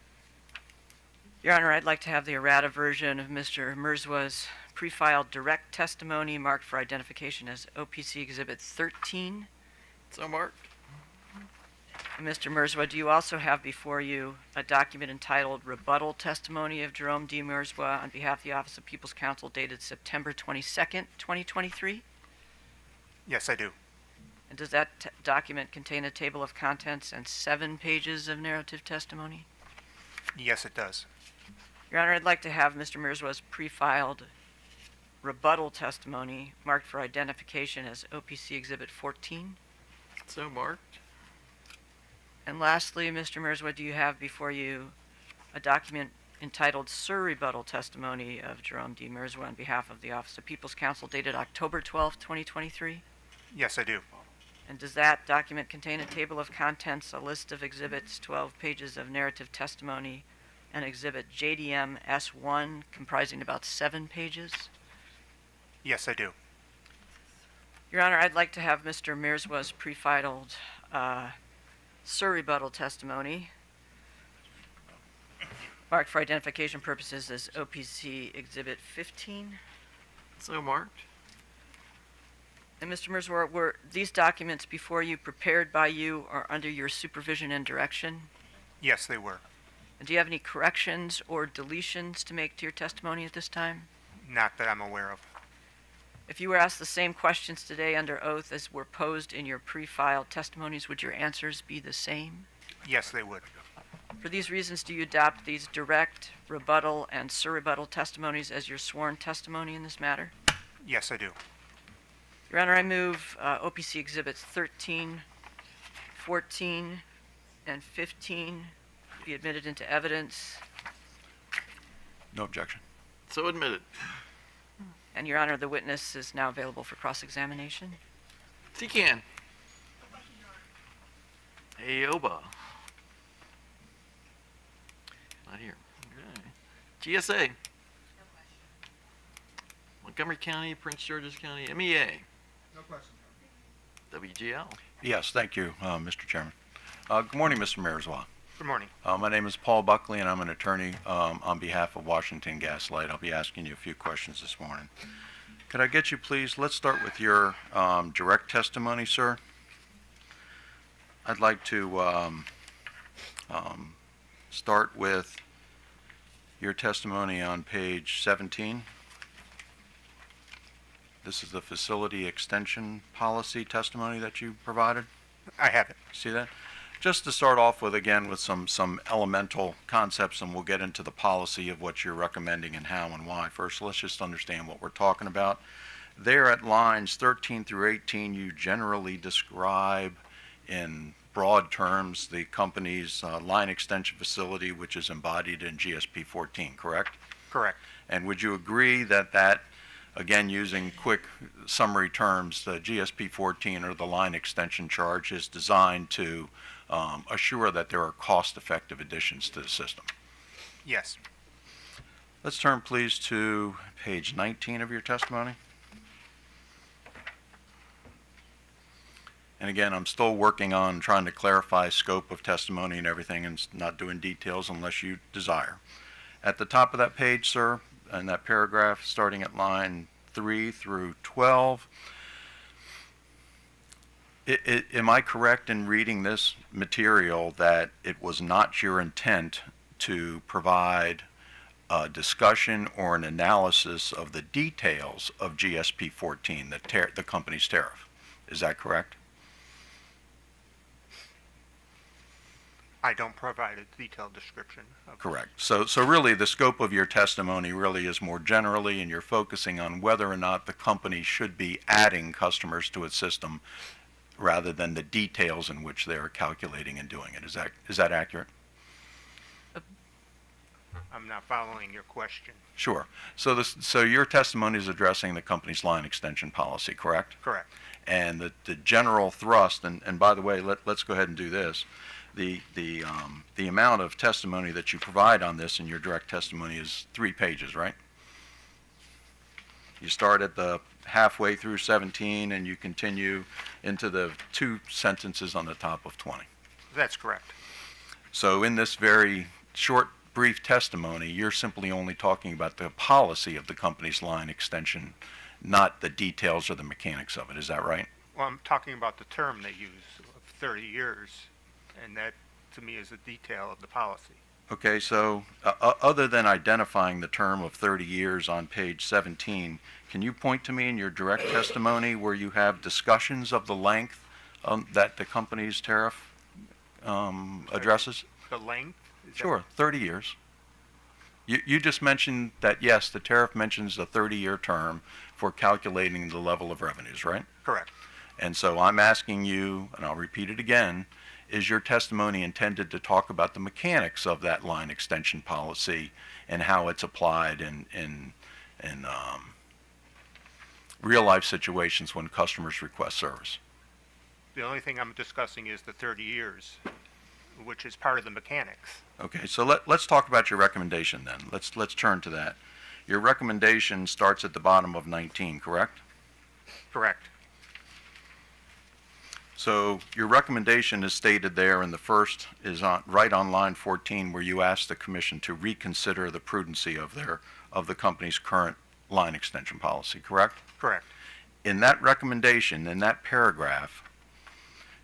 Your Honor, I'd like to have the errata version of Mr. Merzwa's pre-filed direct testimony marked for identification as OPC Exhibit 13. So marked. And Mr. Merzwa, do you also have before you a document entitled Rebuttal Testimony of Jerome D. Merzwa on behalf of the Office of People's Counsel dated September 22nd, 2023? Yes, I do. And does that document contain a table of contents and 7 pages of narrative testimony? Yes, it does. Your Honor, I'd like to have Mr. Merzwa's pre-filed rebuttal testimony marked for identification as OPC Exhibit 14. So marked. And lastly, Mr. Merzwa, do you have before you a document entitled Sir Rebuttal Testimony of Jerome D. Merzwa on behalf of the Office of People's Counsel dated October 12th, 2023? Yes, I do. And does that document contain a table of contents, a list of exhibits, 12 pages of narrative testimony, and exhibit JDM S1 comprising about 7 pages? Yes, I do. Your Honor, I'd like to have Mr. Merzwa's pre-filed Sir Rebuttal Testimony marked for identification purposes as OPC Exhibit 15. So marked. And Mr. Merzwa, were these documents before you prepared by you or under your supervision and direction? Yes, they were. And do you have any corrections or deletions to make to your testimony at this time? Not that I'm aware of. If you were asked the same questions today under oath as were posed in your pre-filed testimonies, would your answers be the same? Yes, they would. For these reasons, do you adopt these direct, rebuttal, and surrebuttal testimonies as your sworn testimony in this matter? Yes, I do. Your Honor, I move OPC Exhibits 13, 14, and 15 be admitted into evidence. No objection. So admitted. And Your Honor, the witness is now available for cross-examination. Secan. Aoba. Not here. Okay. GSA. Montgomery County, Prince George's County, MEA, No question. WGL. Yes, thank you, Mr. Chairman. Good morning, Mr. Mayerswaw. Good morning. My name is Paul Buckley, and I'm an attorney on behalf of Washington Gas Light. I'll be asking you a few questions this morning. Could I get you, please, let's start with your direct testimony, sir. I'd like to start with your testimony on page 17. This is the facility extension policy testimony that you provided. I have it. See that? Just to start off with, again, with some elemental concepts, and we'll get into the policy of what you're recommending and how and why. First, let's just understand what we're talking about. There at lines 13 through 18, you generally describe in broad terms the company's line extension facility, which is embodied in GSP 14, correct? Correct. And would you agree that, again, using quick summary terms, the GSP 14 or the line extension charge is designed to assure that there are cost-effective additions to the system? Yes. Let's turn, please, to page 19 of your testimony. And again, I'm still working on trying to clarify scope of testimony and everything, and not doing details unless you desire. At the top of that page, sir, in that paragraph, starting at line 3 through 12, am I correct in reading this material that it was not your intent to provide a discussion or an analysis of the details of GSP 14, the company's tariff? Is that correct? I don't provide a detailed description of. Correct. So really, the scope of your testimony really is more generally, and you're focusing on whether or not the company should be adding customers to its system rather than the details in which they're calculating and doing it. Is that accurate? I'm not following your question. Sure. So your testimony is addressing the company's line extension policy, correct? Correct. And the general thrust, and by the way, let's go ahead and do this. The amount of testimony that you provide on this in your direct testimony is 3 pages, right? You start at the halfway through 17 and you continue into the 2 sentences on the top of 20. That's correct. So in this very short, brief testimony, you're simply only talking about the policy of the company's line extension, not the details or the mechanics of it. Is that right? Well, I'm talking about the term they use of 30 years, and that to me is a detail of the policy. Okay, so other than identifying the term of 30 years on page 17, can you point to me in your direct testimony where you have discussions of the length that the company's tariff addresses? The length? Is that- Sure, 30 years. You just mentioned that, yes, the tariff mentions a 30-year term for calculating the level of revenues, right? Correct. And so I'm asking you, and I'll repeat it again, is your testimony intended to talk about the mechanics of that line extension policy and how it's applied in real-life situations when customers request service? The only thing I'm discussing is the 30 years, which is part of the mechanics. Okay, so let's talk about your recommendation then. Let's turn to that. Your recommendation starts at the bottom of 19, correct? Correct. So your recommendation is stated there, and the first is right on line 14, where you ask the commission to reconsider the prudency of the company's current line extension policy, correct? Correct. In that recommendation, in that paragraph,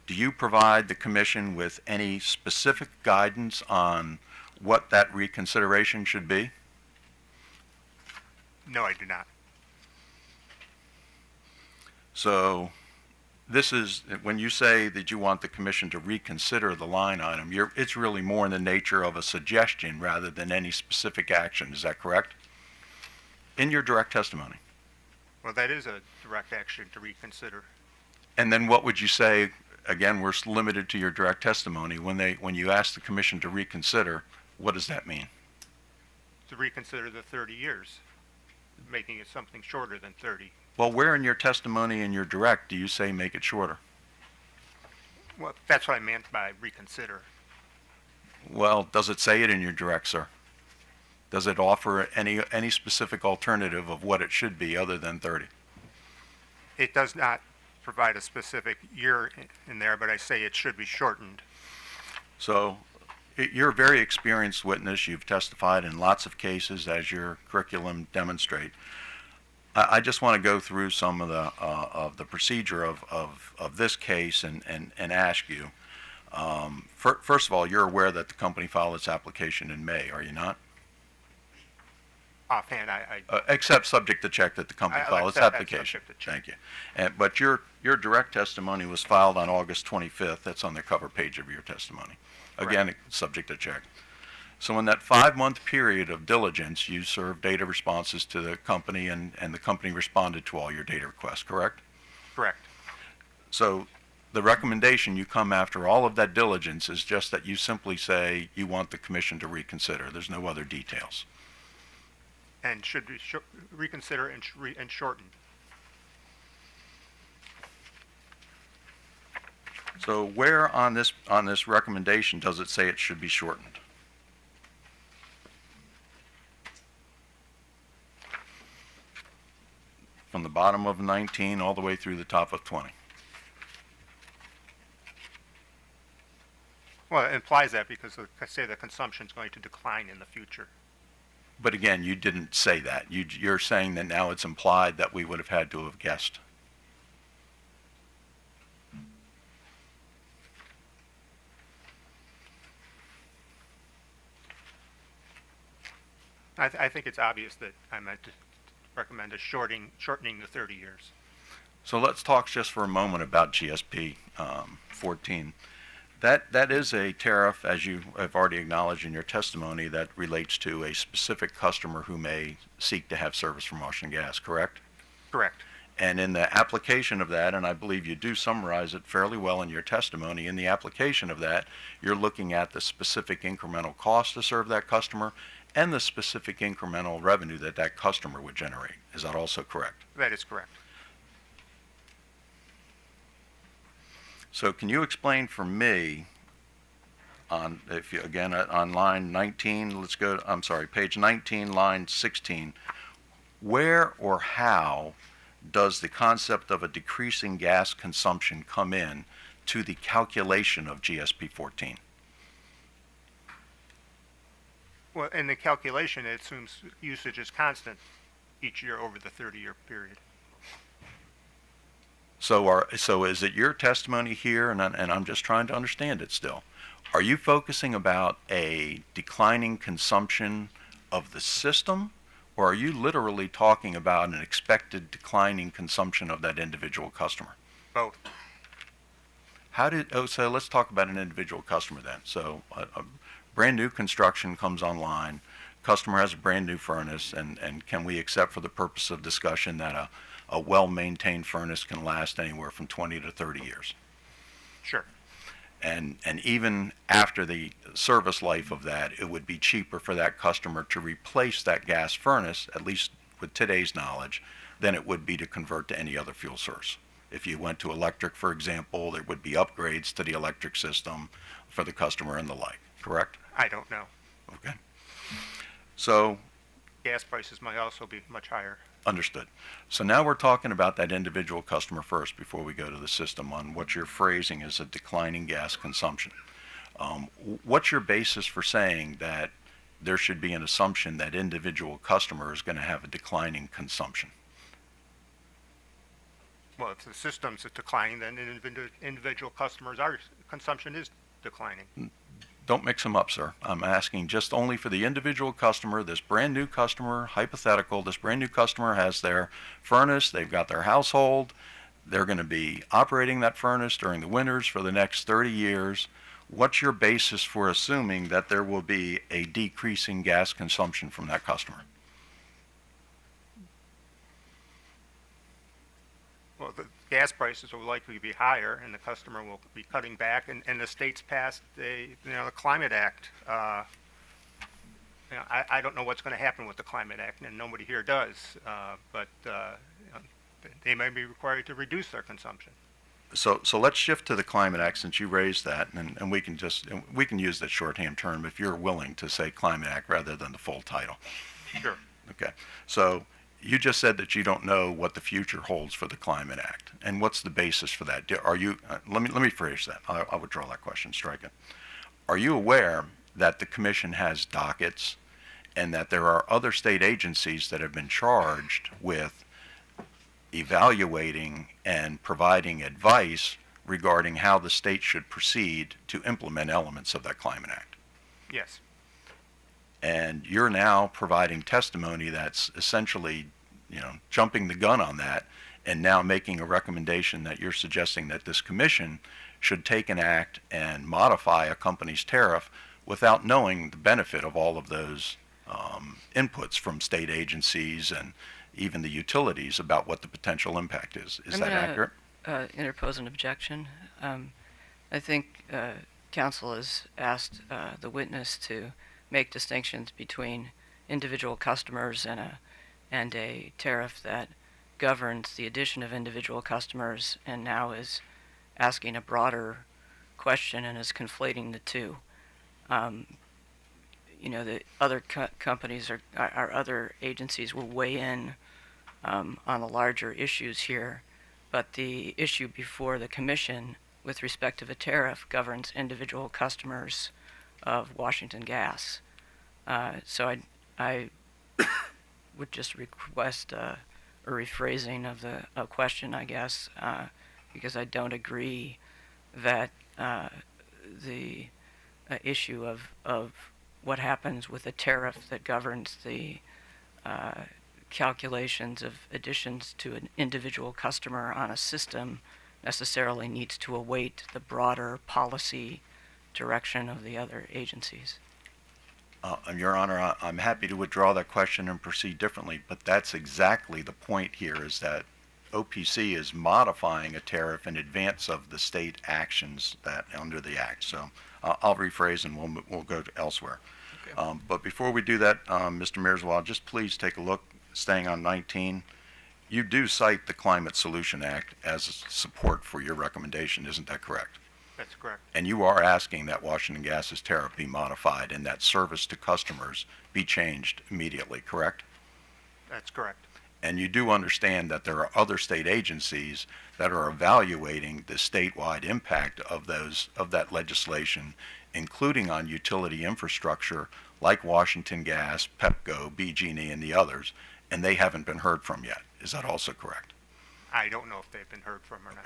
do you provide the commission with any specific guidance on what that reconsideration should be? No, I do not. So this is, when you say that you want the commission to reconsider the line item, it's really more in the nature of a suggestion rather than any specific action. Is that correct? In your direct testimony. Well, that is a direct action to reconsider. And then what would you say, again, we're limited to your direct testimony, when you ask the commission to reconsider, what does that mean? To reconsider the 30 years, making it something shorter than 30. Well, where in your testimony and your direct do you say make it shorter? Well, that's what I meant by reconsider. Well, does it say it in your direct, sir? Does it offer any specific alternative of what it should be other than 30? It does not provide a specific year in there, but I say it should be shortened. So you're a very experienced witness. You've testified in lots of cases, as your curriculum demonstrate. I just want to go through some of the procedure of this case and ask you. First of all, you're aware that the company filed its application in May, are you not? Offhand, Except subject to check that the company I'll filed its accept that application. subject to check. Thank you. But your direct testimony was filed on August 25th. That's on the cover page of your testimony. Again, subject to check. So in that 5-month period of diligence, you served data responses to the company, and the company responded to all your data requests, correct? correct. So the recommendation you come after all of that diligence is just that you simply say you want the commission to reconsider. There's no other details. And should be reconsider and shorten. So where on this recommendation does it say it should be shortened? From the bottom of 19 all the way through the top of 20. Well, it implies that because I say the consumption is going to decline in the future. But again, you didn't say that. You're saying that now it's implied that we would have had to have guessed. I think it's obvious that I meant to recommend shortening the 30 years. So let's talk just for a moment about GSP 14. That is a tariff, as you have already acknowledged in your testimony, that relates to a specific customer who may seek to have service from Washington Gas, correct? Correct. And in the application of that, and I believe you do summarize it fairly well in your testimony, in the application of that, you're looking at the specific incremental cost to serve that customer and the specific incremental revenue that that customer would generate. Is that also correct? That is correct. So can you explain for me on, if you, again, on line 19, let's go, I'm sorry, page 19, line 16, where or how does the concept of a decreasing gas consumption come in to the calculation of GSP 14? Well, in the calculation, it assumes usage is constant each year over the 30-year period. So is it your testimony here, and I'm just trying to understand it still, are you focusing about a declining consumption of the system, or are you literally talking about an expected declining consumption of that individual customer? Both. So let's talk about an individual customer then. So a brand new construction comes online, customer has a brand new furnace, and can we accept for the purpose of discussion that a well-maintained furnace can last anywhere from 20 to 30 years? Sure. And even after the service life of that, it would be cheaper for that customer to replace that gas furnace, at least with today's knowledge, than it would be to convert to any other fuel source. If you went to electric, for example, there would be upgrades to the electric system for the customer and the like, correct? I don't know. Okay. So, Gas prices might also be much higher. understood. So now we're talking about that individual customer first before we go to the system on what you're phrasing as a declining gas consumption. What's your basis for saying that there should be an assumption that individual customer is going to have a declining consumption? Well, if the system's declining, then individual consumption is declining. Don't mix them up, sir. I'm asking just only for the individual customer, this brand new customer, hypothetical, this brand new customer has their furnace, they've got their household, they're going to be operating that furnace during the winters for the next 30 years. What's your basis for assuming that there will be a decreasing gas consumption from that customer? Well, the gas prices will likely be higher, and the customer will be cutting back. And the state's passed the Climate Act. I don't know what's going to happen with the Climate Act, and nobody here does. But they may be required to reduce their consumption. So let's shift to the Climate Act since you raised that, and we can use that shorthand term if you're willing to say Climate Act rather than the full title. Sure. Okay. So you just said that you don't know what the future holds for the Climate Act, and what's the basis for that? Are you? Let me phrase that. I'll withdraw that question. Strike it. Are you aware that the Commission has dockets, and that there are other state agencies that have been charged with evaluating and providing advice regarding how the state should proceed to implement elements of that Climate Act? Yes. And you're now providing testimony that's essentially, jumping the gun on that, and now making a recommendation that you're suggesting that this commission should take an act and modify a company's tariff without knowing the benefit of all of those inputs from state agencies and even the utilities about what the potential impact is. Is that accurate? Interpose an objection. I think counsel has asked the witness to make distinctions between individual customers and a tariff that governs the addition of individual customers, and now is asking a broader question and is conflating the two. The other companies or our other agencies will weigh in on the larger issues here, but the issue before the commission with respect to the tariff governs individual customers of Washington Gas. So I would just request a rephrasing of the question, I guess, because I don't agree that the issue of what happens with a tariff that governs the calculations of additions to an individual customer on a system necessarily needs to await the broader policy direction of the other agencies. Your Honor, I'm happy to withdraw that question and proceed differently, but that's exactly the point here, is that OPC is modifying a tariff in advance of the state actions that under the Act. So I'll rephrase and we'll go to elsewhere. Okay. But before we do that, Mr. Mearswald, just please take a look, staying on 19. You do cite the Climate Solution Act as support for your recommendation, isn't that correct? That's correct. And you are asking that Washington Gas's tariff be modified and that service to customers be changed immediately, correct? That's correct. And you do understand that there are other state agencies that are evaluating the statewide impact of that legislation, including on utility infrastructure like Washington Gas, Pepco, BG&E, and the others, and they haven't been heard from yet. Is that also correct? I don't know if they've been heard from or not.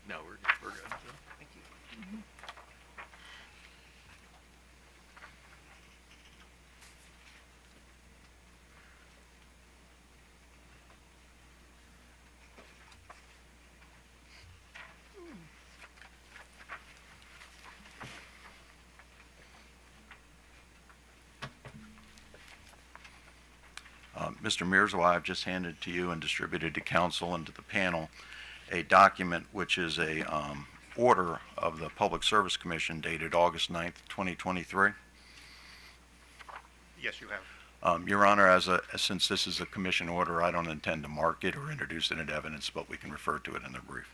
No, we're good. Thank you. Mr. Mearswald, I've just handed to you and distributed to council and to the panel a document which is a order of the Public Service Commission dated August 9th, 2023. Yes, you have. Your Honor, since this is a commission order, I don't intend to mark it or introduce it into evidence, but we can refer to it in the brief.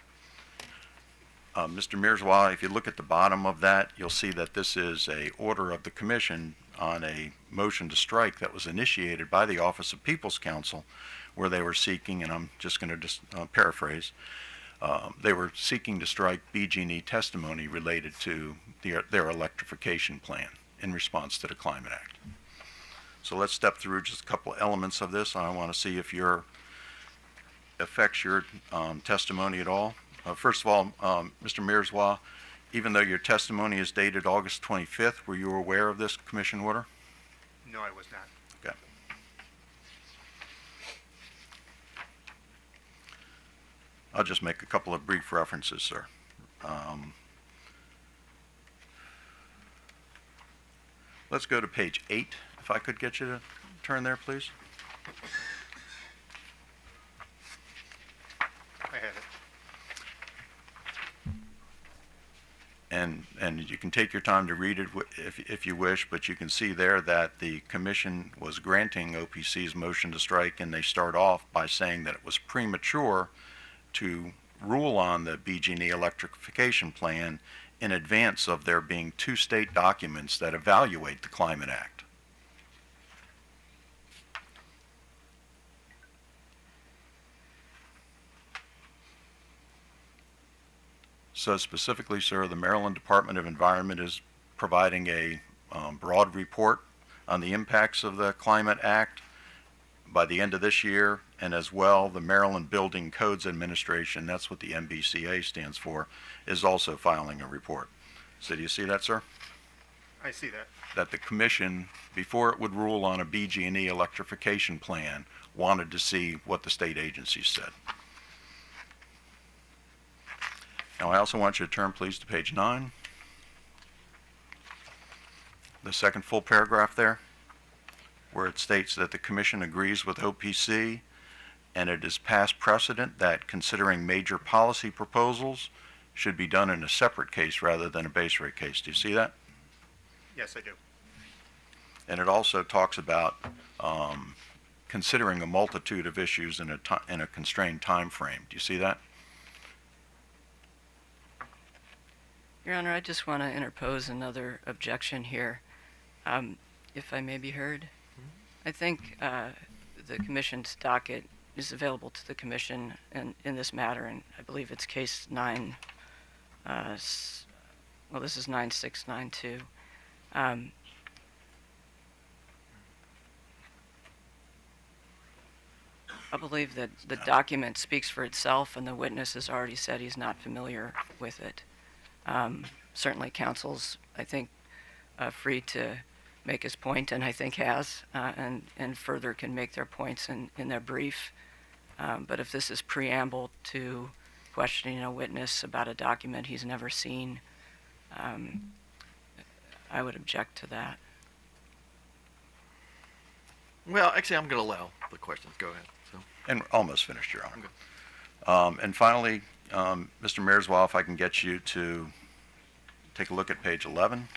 Mr. Mearswald, if you look at the bottom of that, you'll see that this is a order of the commission on a motion to strike that was initiated by the Office of People's Counsel, where they were seeking, and I'm just going to paraphrase, they were seeking to strike BG&E testimony related to their electrification plan in response to the Climate Act. So let's step through just a couple elements of this. I want to see if affects your testimony at all. First of all, Mr. Mearswald, even though your testimony is dated August 25th, were you aware of this commission order? No, I was not. Okay. I'll just make a couple of brief references, sir. Let's go to page 8, if I could get you to turn there, please. I have it. And you can take your time to read it if you wish, but you can see there that the commission was granting OPC's motion to strike, and they start off by saying that it was premature to rule on the BG&E electrification plan in advance of there being 2 state documents that evaluate the Climate Act. So specifically, sir, the Maryland Department of Environment is providing a broad report on the impacts of the Climate Act by the end of this year, and as well, the Maryland Building Codes Administration, that's what the MBCA stands for, is also filing a report. So do you see that, sir? I see that. That the commission, before it would rule on a BG&E electrification plan, wanted to see what the state agencies said. Now, I also want you to turn, please, to page 9. The second full paragraph there, where it states that the commission agrees with OPC, and it is past precedent that considering major policy proposals should be done in a separate case rather than a base rate case. Do you see that? Yes, I do. And it also talks about considering a multitude of issues in a constrained time frame. Do you see that? Your Honor, I just want to interpose another objection here, if I may be heard. I think the commission's docket is available to the commission in this matter, and I believe it's case 9, well, this is 9692. I believe that the document speaks for itself, and the witness has already said he's not familiar with it. Certainly, counsel's, I think, free to make his point, and I think has, and further can make their points in their brief. But if this is preamble to questioning a witness about a document he's never seen, I would object to that. Well, actually, I'm going to allow the questions. Go ahead. So. And almost finished, Your Honor. And finally, Mr. Mearswell, if I can get you to take a look at page 11.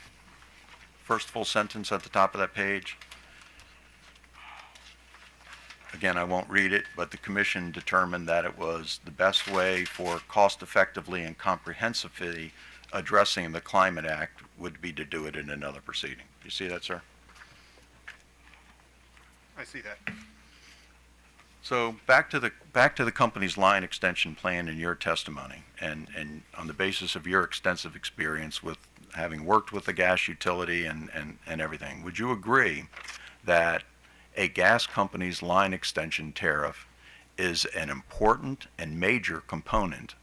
First full sentence at the top of that page. Again, I won't read it, but the commission determined that it was the best way for cost-effectively and comprehensively addressing the Climate Act would be to do it in another proceeding. Do you see that, sir? I see that. So back to the company's line extension plan in your testimony, and on the basis of your extensive experience with having worked with the gas utility and everything, would you agree that a gas company's line extension tariff is an important and major component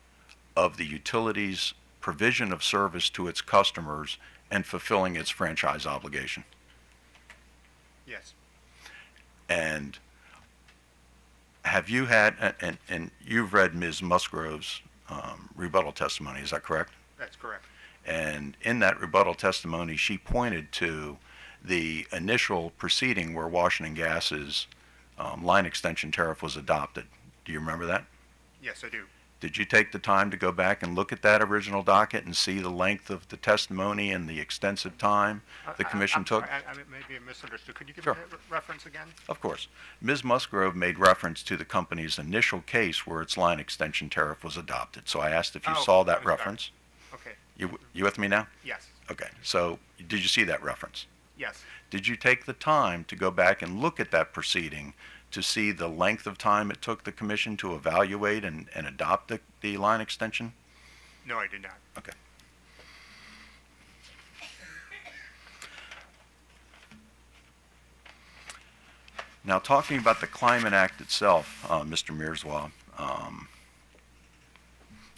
of the utility's provision of service to its customers and fulfilling its franchise obligation? Yes. And have you had, and you've read Ms. Musgrove's rebuttal testimony, is that correct? That's correct. And in that rebuttal testimony, she pointed to the initial proceeding where Washington Gas's line extension tariff was adopted. Do you remember that? Yes, I do. Did you take the time to go back and look at that original docket and see the length of the testimony and the extensive time the commission took? I maybe I misunderstood. Could you give Sure. me that reference again? Of course. Ms. Musgrove made reference to the company's initial case where its line extension tariff was adopted. So I asked if you Oh, saw that okay. reference. Okay. You with me now? Yes. Okay. So did you see that reference? Yes. Did you take the time to go back and look at that proceeding to see the length of time it took the commission to evaluate and adopt the line extension? No, I did not. Okay. Now, talking about the Climate Act itself, Mr. Mearswell,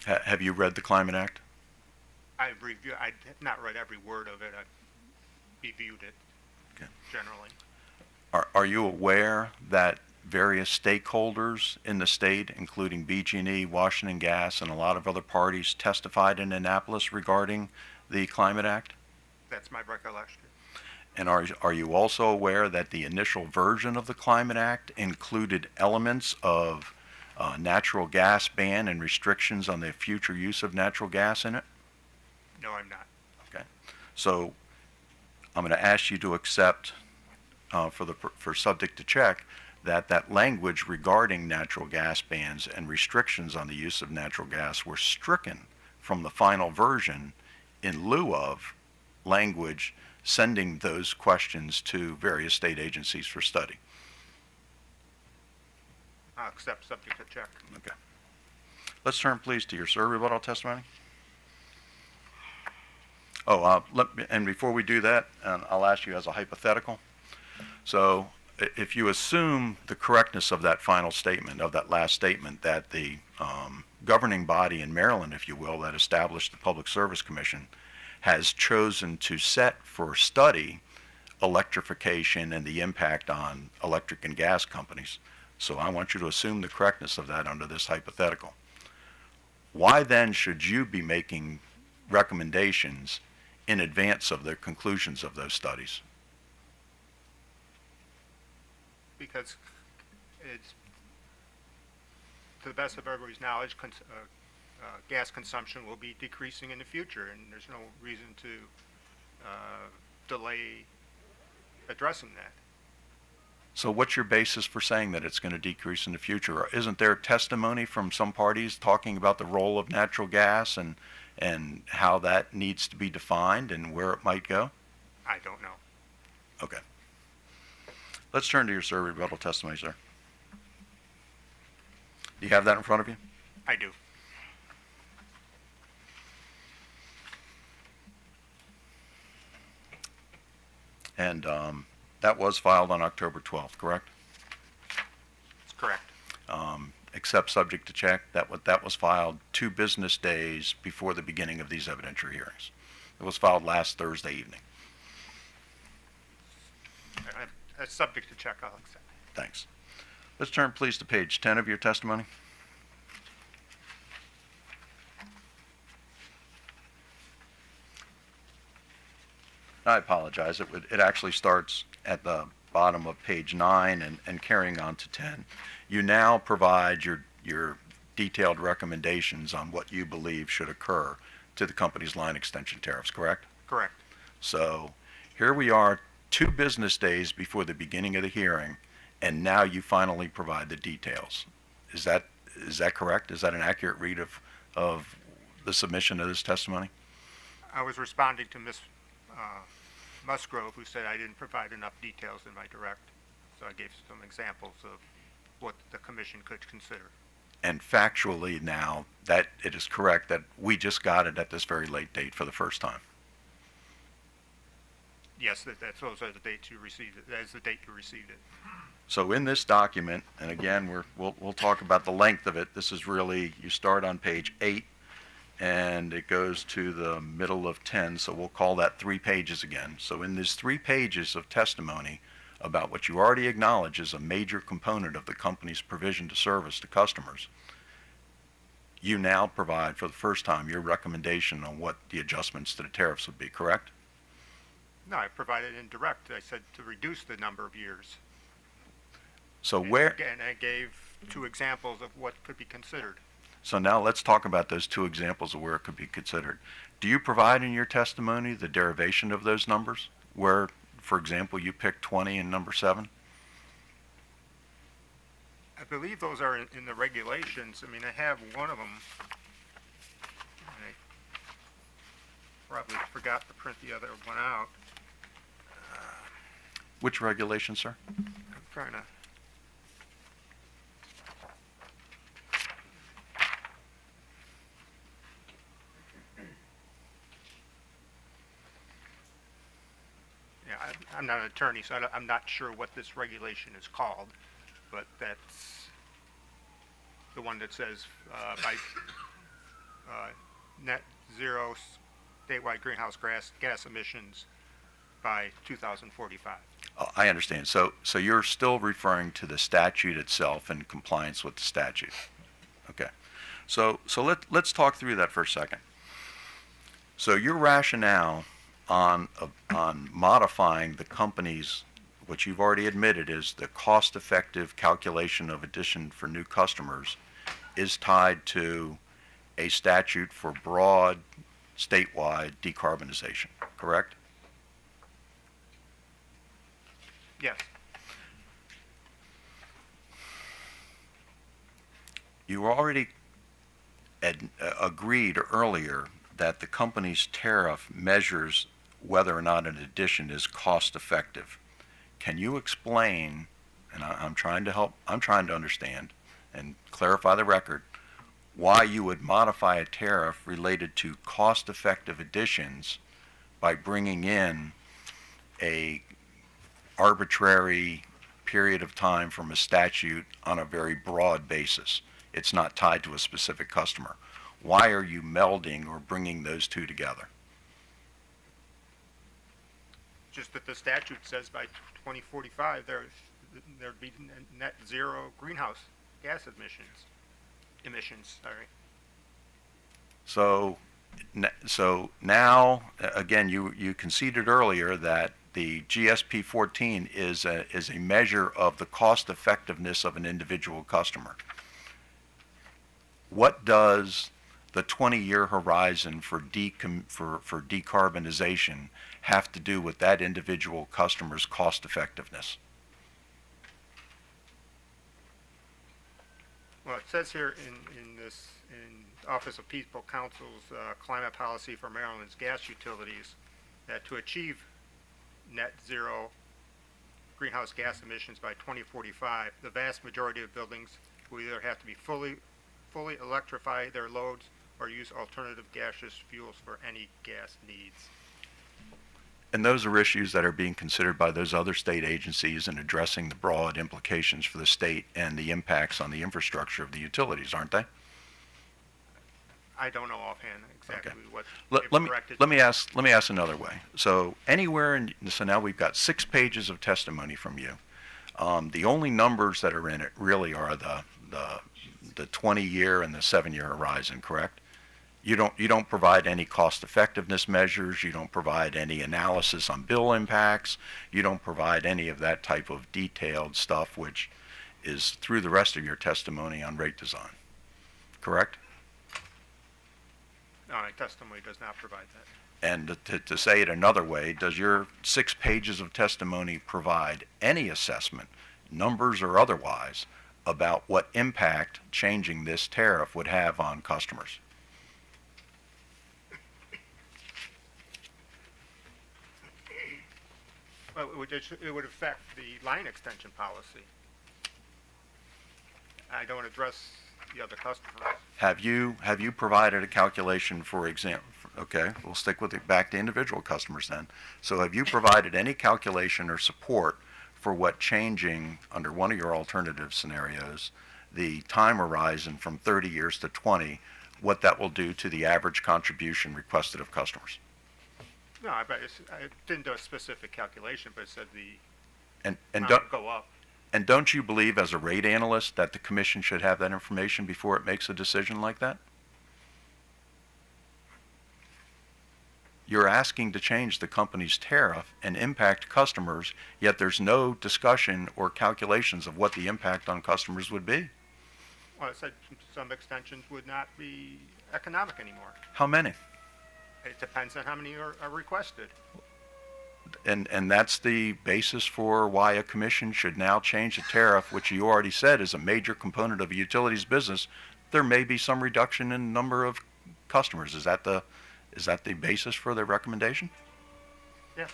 have you read the Climate Act? I've not read every word of it. I've reviewed it Okay. generally. Are you aware that various stakeholders in the state, including BG&E, Washington Gas, and a lot of other parties testified in Annapolis regarding the Climate Act? That's my recollection. And are you also aware that the initial version of the Climate Act included elements of natural gas ban and restrictions on the future use of natural gas in it? No, I'm not. Okay. So I'm going to ask you to accept for subject to check that language regarding natural gas bans and restrictions on the use of natural gas were stricken from the final version in lieu of language sending those questions to various state agencies for study. I'll accept subject to check. Okay. Let's turn, please, to your rebuttal testimony. Oh, and before we do that, I'll ask you as a hypothetical. So if you assume the correctness of that final statement, of that last statement, that the governing body in Maryland, if you will, that established the Public Service Commission, has chosen to set for study electrification and the impact on electric and gas companies. So I want you to assume the correctness of that under this hypothetical. Why then should you be making recommendations in advance of the conclusions of those studies? Because it's, to the best of everybody's knowledge, gas consumption will be decreasing in the future, and there's no reason to delay addressing that. So what's your basis for saying that it's going to decrease in the future? Isn't there testimony from some parties talking about the role of natural gas and how that needs to be defined and where it might go? I don't know. Okay. Let's turn to your rebuttal testimony, sir. Do you have that in front of you? I do. And that was filed on October 12th, correct? That's correct. Except subject to check, that was filed 2 business days before the beginning of these evidentiary hearings. It was filed last Thursday evening. That's subject to check. I'll accept. Thanks. Let's turn, please, to page 10 of your testimony. I apologize. It actually starts at the bottom of page 9 and carrying on to 10. You now provide your detailed recommendations on what you believe should occur to the company's line extension tariffs, correct? Correct. So here we are 2 business days before the beginning of the hearing, and now you finally provide the details. Is that correct? Is that an accurate read of the submission of this testimony? I was responding to Ms. Musgrove, who said I didn't provide enough details in my direct, so I gave some examples of what the commission could consider. And factually now, that it is correct that we just got it at this very late date for the first time. Yes, those are the dates you received it. That is the date you received it. So in this document, and again, we'll talk about the length of it. This is really, you start on page 8, and it goes to the middle of 10, so we'll call that 3 pages again. So in these 3 pages of testimony about what you already acknowledge is a major component of the company's provision to service to customers, you now provide for the first time your recommendation on what the adjustments to the tariffs would be, correct? No, I provided in direct. I said to reduce the number of years. So where? And I gave 2 examples of what could be considered. So now let's talk about those 2 examples of where it could be considered. Do you provide in your testimony the derivation of those numbers? Where, for example, you picked 20 and number 7? I believe those are in the regulations. I mean, I have one of them. I probably forgot to print the other one out. Which regulation, sir? I'm trying to. Yeah, I'm not an attorney, so I'm not sure what this regulation is called, but that's the one that says by net zero statewide greenhouse gas emissions by 2045. I understand. So you're still referring to the statute itself in compliance with the statute. Okay. So let's talk through that for a second. So your rationale on modifying the company's, what you've already admitted is the cost-effective calculation of addition for new customers, is tied to a statute for broad statewide decarbonization, correct? Yes. You already agreed earlier that the company's tariff measures whether or not an addition is cost effective. Can you explain, and I'm trying to help, I'm trying to understand and clarify the record, why you would modify a tariff related to cost effective additions by bringing in a arbitrary period of time from a statute on a very broad basis? It's not tied to a specific customer. Why are you melding or bringing those two together? Just that the statute says by 2045 there'd be net zero greenhouse gas emissions. Sorry. So now, again, you conceded earlier that the GSP 14 is a measure of the cost effectiveness of an individual customer. What does the 20-year horizon for decarbonization have to do with that individual customer's cost effectiveness? Well, it says here in Office of People Counsel's Climate Policy for Maryland's gas utilities that to achieve net zero greenhouse gas emissions by 2045, the vast majority of buildings will either have to be fully electrify their loads or use alternative gaseous fuels for any gas needs. And those are issues that are being considered by those other state agencies in addressing the broad implications for the state and the impacts on the infrastructure of the utilities, aren't they? I don't know offhand exactly what Let me ask another way. So so now we've got 6 pages of testimony from you. The only numbers that are in it really are the 20-year and the 7-year horizon, correct? You don't provide any cost effectiveness measures, you don't provide any analysis on bill impacts, you don't provide any of that type of detailed stuff which is through the rest of your testimony on rate design, correct? No, my testimony does not provide that. And to say it another way, does your 6 pages of testimony provide any assessment, numbers or otherwise, about what impact changing this tariff would have on customers? Well, it would affect the line extension policy. I don't address the other customers. Have you provided a calculation, for example? Okay, we'll stick with it back to individual customers then. So have you provided any calculation or support for what changing under one of your alternative scenarios, the time horizon from 30 years to 20, what that will do to the average contribution requested of customers? No, I didn't do a specific calculation, but it said the And amount don't, would go up. and don't you believe as a rate analyst that the commission should have that information before it makes a decision like that? You're asking to change the company's tariff and impact customers, yet there's no discussion or calculations of what the impact on customers would be. Well, it said some extensions would not be economic anymore. How many? It depends on how many are requested. And that's the basis for why a commission should now change the tariff, which you already said is a major component of a utilities business. There may be some reduction in number of customers. Is that the basis for their recommendation? Yeah.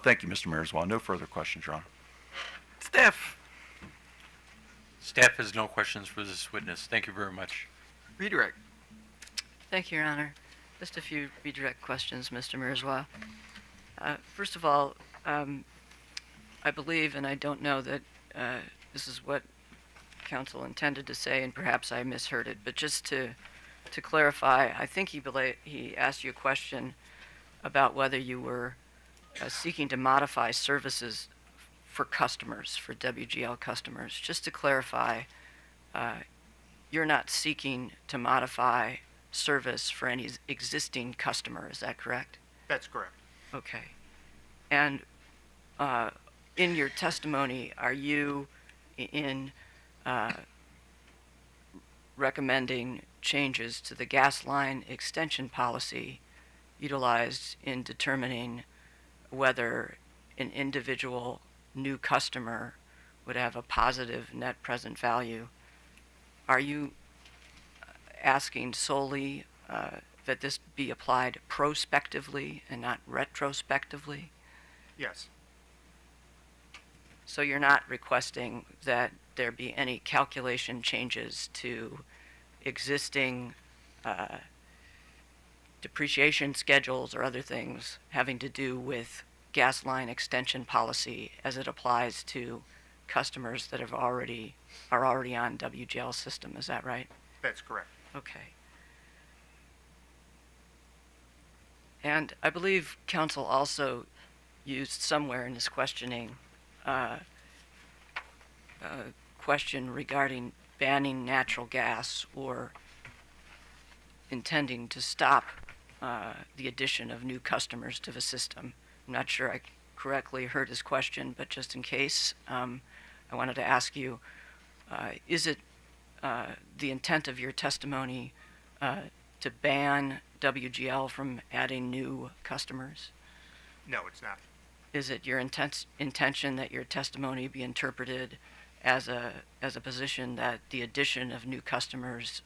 Thank you, Mr. Mearswell. No further questions, Your Honor. Staff, Staff has no questions for this witness. Thank you very much. redirect. Thank you, Your Honor. Just a few redirect questions, Mr. Mirzwa. First of all, I believe, and I don't know that this is what counsel intended to say, and perhaps I misheard it, but just to clarify, I think he asked you a question about whether you were seeking to modify services for customers, for WGL customers. Just to clarify, you're not seeking to modify service for any existing customer, is that correct? That's correct. Okay. And in your testimony, are you in recommending changes to the gas line extension policy utilized in determining whether an individual new customer would have a positive net present value? Are you asking solely that this be applied prospectively and not retrospectively? Yes. So you're not requesting that there be any calculation changes to existing depreciation schedules or other things having to do with gas line extension policy as it applies to customers that are already on WGL system, is that right? That's correct. Okay. And I believe counsel also used somewhere in his questioning a question regarding banning natural gas or intending to stop the addition of new customers to the system. I'm not sure I correctly heard his question, but just in case, I wanted to ask you, is it the intent of your testimony to ban WGL from adding new customers? No, it's not. Is it your intention that your testimony be interpreted as a position that the addition of new customers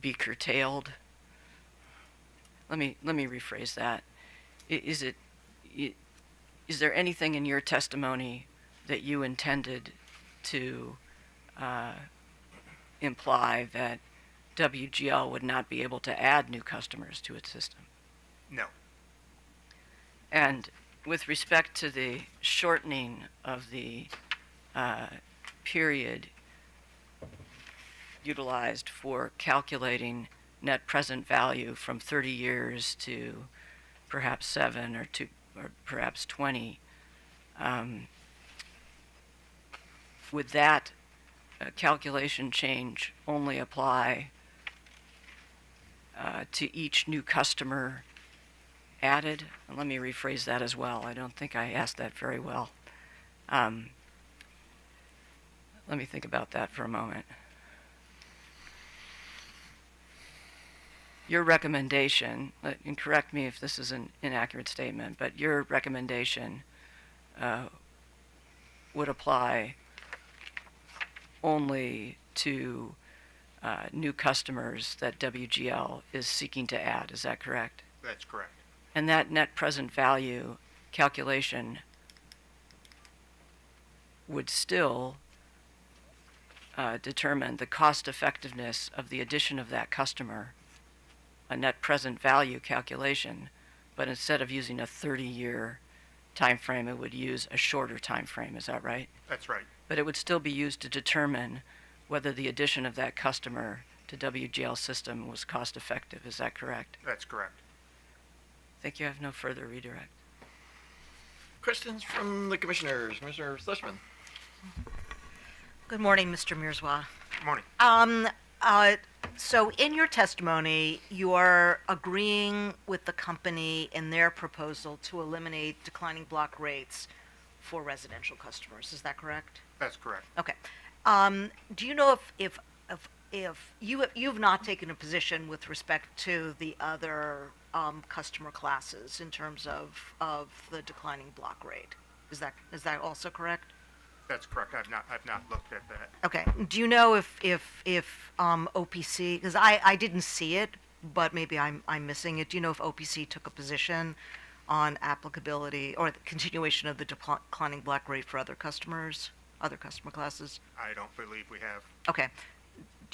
be curtailed? Let me rephrase that. Is there anything in your testimony that you intended to imply that WGL would not be able to add new customers to its system? No. And with respect to the shortening of the period utilized for calculating net present value from 30 years to perhaps 7 or perhaps 20, would that calculation change only apply to each new customer added? And let me rephrase that as well. I don't think I asked that very well. Let me think about that for a moment. Your recommendation, and correct me if this is an inaccurate statement, but your recommendation would apply only to new customers that WGL is seeking to add. Is that correct? That's correct. And that net present value calculation would still determine the cost effectiveness of the addition of that customer, a net present value calculation, but instead of using a 30-year time frame, it would use a shorter time frame. Is that right? That's right. But it would still be used to determine whether the addition of that customer to WGL system was cost effective. Is that correct? That's correct. I think you have no further redirect. Questions from the commissioners? Commissioner Schlesman. Good morning, Mr. Mirzwa. Good morning. So in your testimony, you are agreeing with the company in their proposal to eliminate declining block rates for residential customers. Is that correct? That's correct. Okay. Do you know if you've not taken a position with respect to the other customer classes in terms of the declining block rate? Is that also correct? That's correct. I've not looked at that. Okay. Do you know if OPC, because I didn't see it, but maybe I'm missing it. Do you know if OPC took a position on applicability or the continuation of the declining block rate for other customer classes? I don't believe we have. Okay.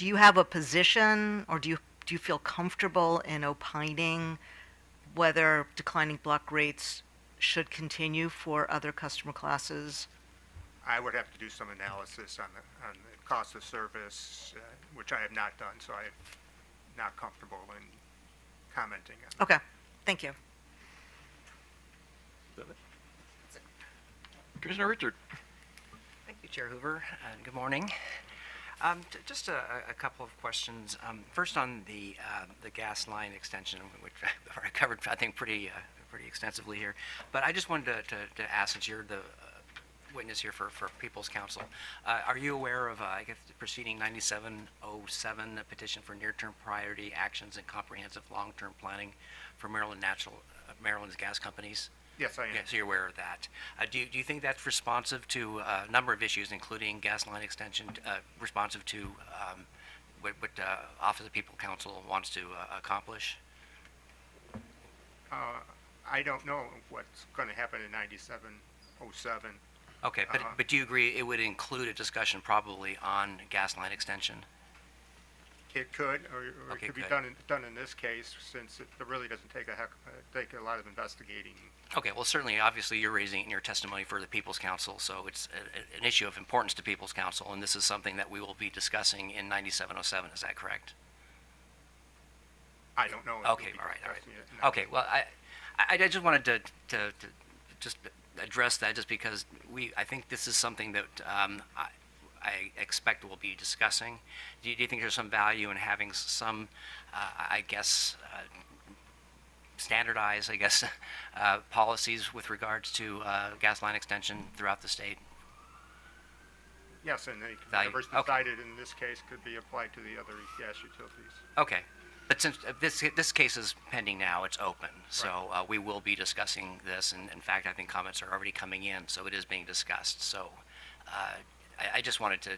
do you have a position, or do you feel comfortable in opining whether declining block rates should continue for other customer classes? I would have to do some analysis on the cost of service, which I have not done, so I'm not comfortable in commenting on that. Okay, thank you. Commissioner Richard. Thank you, Chair Hoover. Good morning. Just a couple of questions. First on the gas line extension, which I covered, I think, pretty extensively here. But I just wanted to ask, since you're the witness here for People's Council, are you aware of, I guess, proceeding 9707, a petition for near-term priority actions and comprehensive long-term planning for Maryland's gas companies? Yes, I am. Yeah, so you're aware of that. Do you think that's responsive to a number of issues, including gas line extension, responsive to what Office of People Counsel wants to accomplish? I don't know what's going to happen in 9707. Okay, but do you agree it would include a discussion probably on gas line extension? It could, or it Okay, could be good. done in this case, since it really doesn't take a lot of investigating. Okay, well, certainly, obviously, you're raising it in your testimony for the People's Council, so it's an issue of importance to People's Council, and this is something that we will be discussing in 9707, is that correct? I don't know. if Okay, we'll be all right. discussing it. No. Okay, well, I just wanted to just address that, just because I think this is something that I expect we'll be discussing. Do you think there's some value in having some, I guess, standardized, I guess, policies with regards to gas line extension throughout the state? Yes, and Value. whatever's Okay. decided in this case could be applied to the other gas utilities. Okay, but since this case is pending now, it's open, so we will be discussing this, and in fact, I think comments are already coming in, so it is being discussed. So I just wanted to,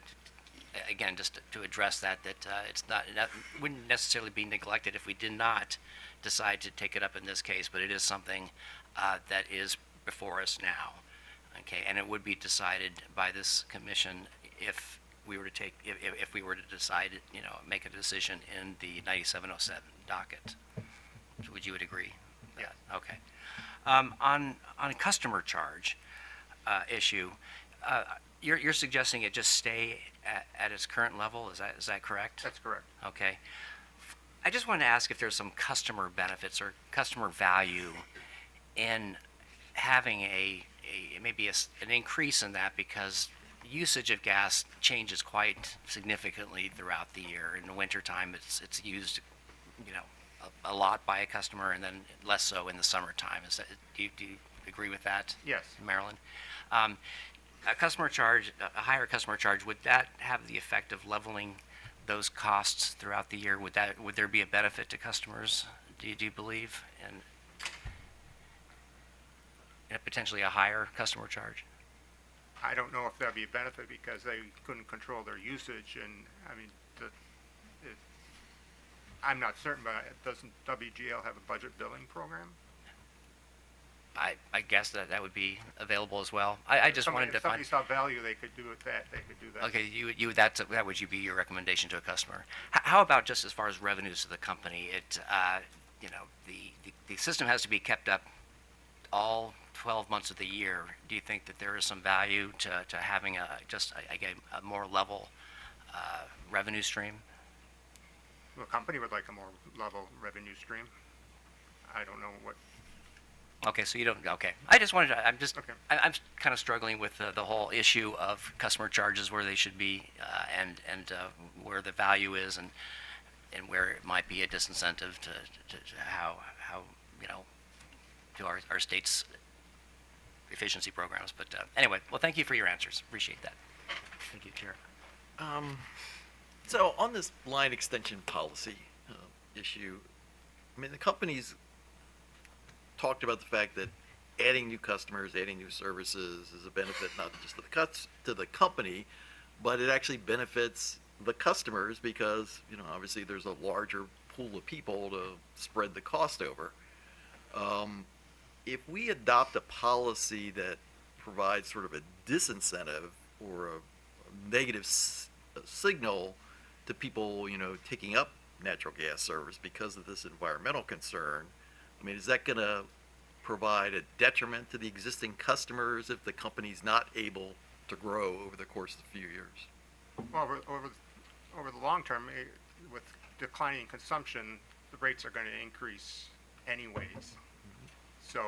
again, just to address that it's not, that wouldn't necessarily be neglected if we did not decide to take it up in this case, but it is something that is before us now. Okay, and it would be decided by this commission if we were to if we were to decide, make a decision in the 9707 docket. Would you agree? Yeah. Okay. On a customer charge issue, you're suggesting it just stay at its current level. Is that correct? That's correct. Okay. I just wanted to ask if there's some customer benefits or customer value in having maybe an increase in that, because usage of gas changes quite significantly throughout the year. In the wintertime, it's used, a lot by a customer, and then less so in the summertime. Do you agree with that? Yes. Maryland? A higher customer charge, would that have the effect of leveling those costs throughout the year? Would there be a benefit to customers, do you believe, in potentially a higher customer charge? I don't know if that'd be a benefit because they couldn't control their usage, and I mean, I'm not certain, but doesn't WGL have a budget billing program? I guess that would be available as well. I just wanted to If somebody find. saw value, they could do it that, they could do that. Okay, that would be your recommendation to a customer. How about just as far as revenues to the company? The system has to be kept up all 12 months of the year. Do you think that there is some value to having a more level revenue stream? The company would like a more level revenue stream. I don't know what. Okay, so you don't. Okay, I just wanted to. Okay. I'm kind of struggling with the whole issue of customer charges, where they should be, and where the value is, and where it might be a disincentive to how to our state's efficiency programs. But anyway, well, thank you for your answers. Appreciate that. Thank you, Chair. So on this line extension policy issue, I mean, the companies talked about the fact that adding new customers, adding new services is a benefit not just to the company, but it actually benefits the customers because, obviously there's a larger pool of people to spread the cost over. If we adopt a policy that provides sort of a disincentive or a negative signal to people, taking up natural gas service because of this environmental concern, I mean, is that going to provide a detriment to the existing customers if the company's not able to grow over the course of a few years? Well, over the long term, with declining consumption, the rates are going to increase anyways. So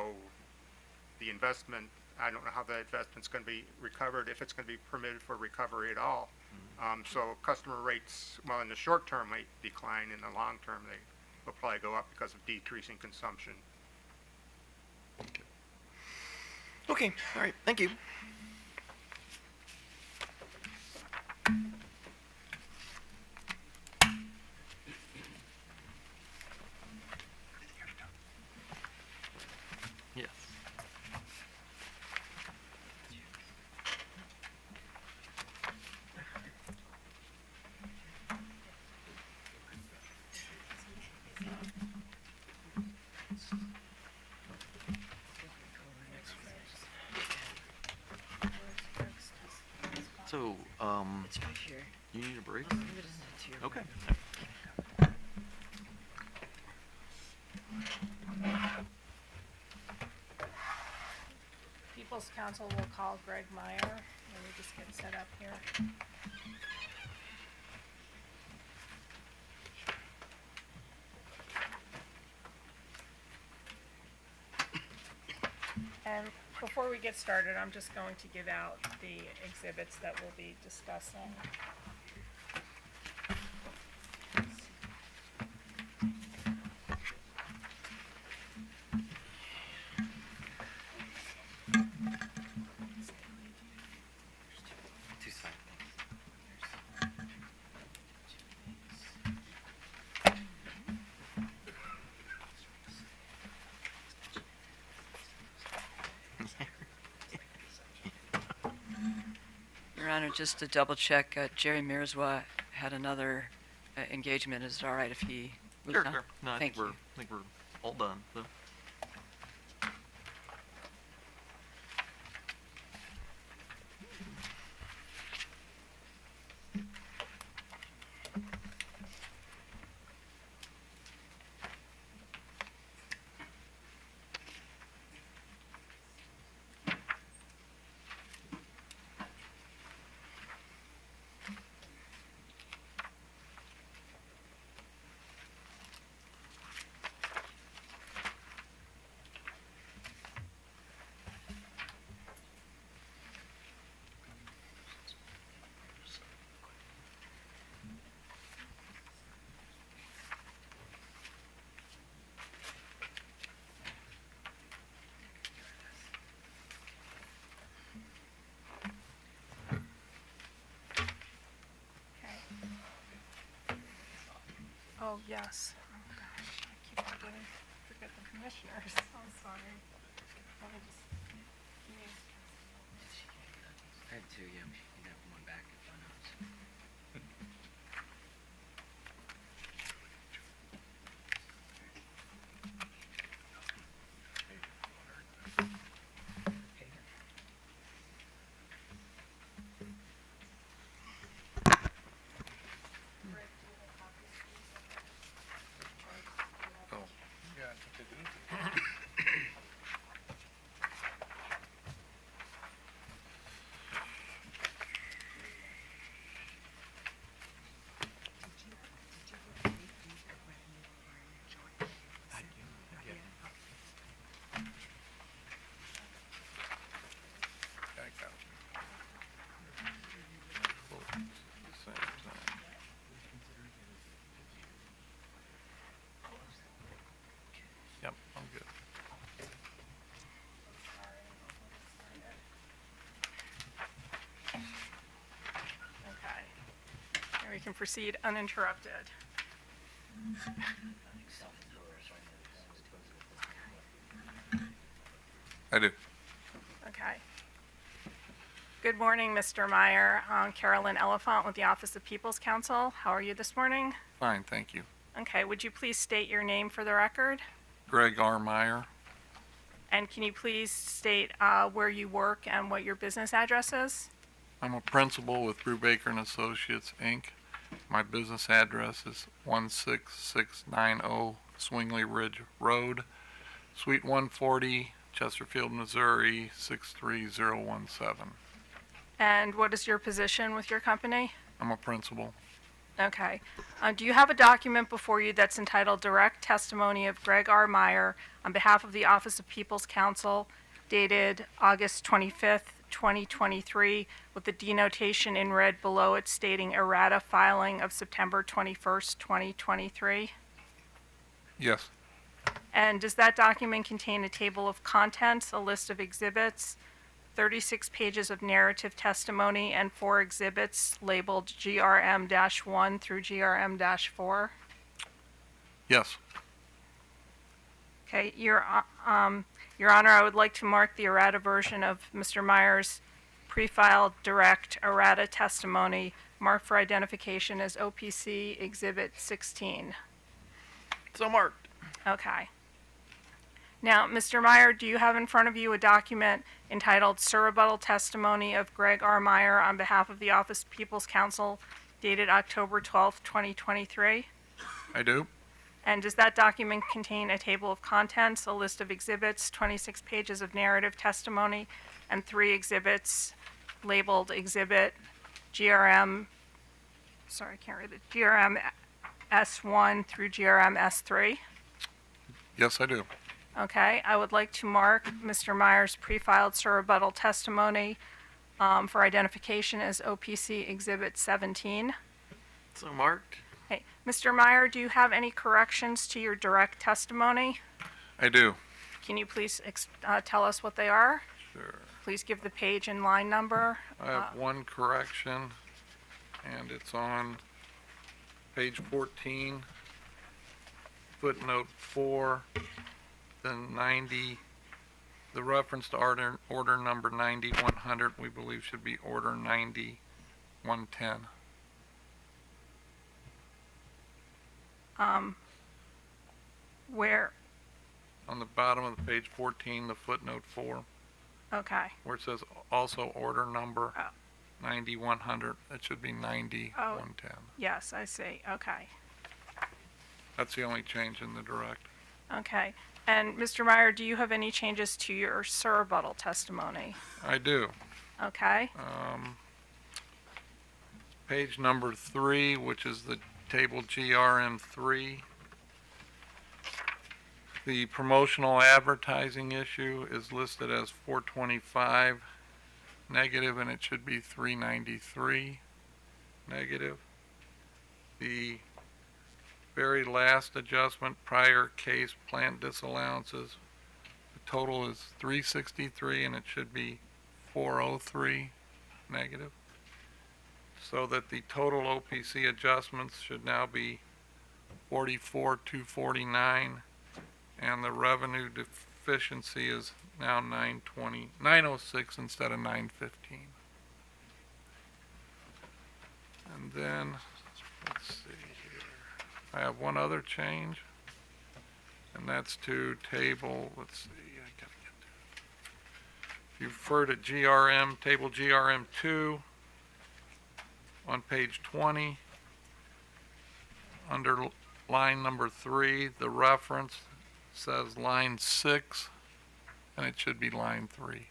the investment, I don't know how the investment's going to be recovered, if it's going to be permitted for recovery at all. So customer rates, well, in the short term might decline. In the long term, they will probably go up because of decreasing consumption. Okay, all right, thank you. Yes. So, It's right here. you need a break? I'll leave it in the tier. Okay. People's Council will call Greg Meyer. Let me just get set up here. And before we get started, I'm just going to give out the exhibits that we'll be discussing. Your Honor, just to double check, Jerry Mirzwa had another engagement. Is it all right if he moves Sure, on? sure. No, I Thank think you. we're all done, so. Oh, yes. Oh, gosh, I keep forget the commissioners. I'm sorry. Let me just, give me I had two, yeah. You can have one back if I know. Yep, I'm good. Okay. And we can proceed uninterrupted. I do. Okay. Good morning, Mr. Meyer. I'm Carolyn Elephant with the Office of People's Council. How are you this morning? Fine, thank you. Okay, would you please state your name for the record? Greg R. Meyer, And can you please state where you work and what your business address is? I'm a principal with Brubaker and Associates, Inc., My business address is 16690 Swingley Ridge Road, Suite 140, Chesterfield, Missouri 63017. And what is your position with your company? I'm a principal. Okay. Do you have a document before you that's entitled Direct Testimony of Greg R. Meyer on behalf of the Office of People's Counsel, dated August 25th, 2023, with the denotation in red below it stating errata filing of September 21st, 2023? Yes, And does that document contain a table of contents, a list of exhibits, 36 pages of narrative testimony, and 4 exhibits labeled GRM-1 through GRM-4? yes, Okay, Your Honor, I would like to mark the errata version of Mr. Meyer's pre-filed direct errata testimony marked for identification as OPC Exhibit 16. So marked. Okay. Now, Mr. Meyer, do you have in front of you a document entitled Surrebuttal Testimony of Greg R. Meyer on behalf of the Office of People's Counsel, dated October 12th, 2023? I do. And does that document contain a table of contents, a list of exhibits, 26 pages of narrative testimony, and 3 exhibits labeled Exhibit GRM, sorry, I can't read it, GRM S1 through GRM S3? Yes, I do. Okay, I would like to mark Mr. Meyer's pre-filed surrebuttal testimony for identification as OPC Exhibit 17. So marked. Okay, Mr. Meyer, do you have any corrections to your direct testimony? I do. Can you please tell us what they are? Sure. Please give the page and line number. I have one correction, and it's on page 14, footnote 4, then 90. The reference to order number 9100, we believe should be order 9110. Where, On the bottom of the page 14, the footnote 4, okay. where it says also order number Oh. 9100, it should be 9110. Yes, I see, okay. That's the only change in the direct. Okay, and Mr. Meyer, do you have any changes to your surrebuttal testimony? I do. Okay, Page number 3, which is the table GRM3. The promotional advertising issue is listed as 425 negative, and it should be 393 negative. The very last adjustment, prior case plant disallowances, the total is 363, and it should be 403 negative. So that the total OPC adjustments should now be 44,249, and the revenue deficiency is now 906 instead of 915. And then, let's see here, I have one other change, and that's to table, let's see, I gotta get to it. If you refer to GRM, table GRM2, on page 20, under line number 3, the reference says line 6, and it should be line 3.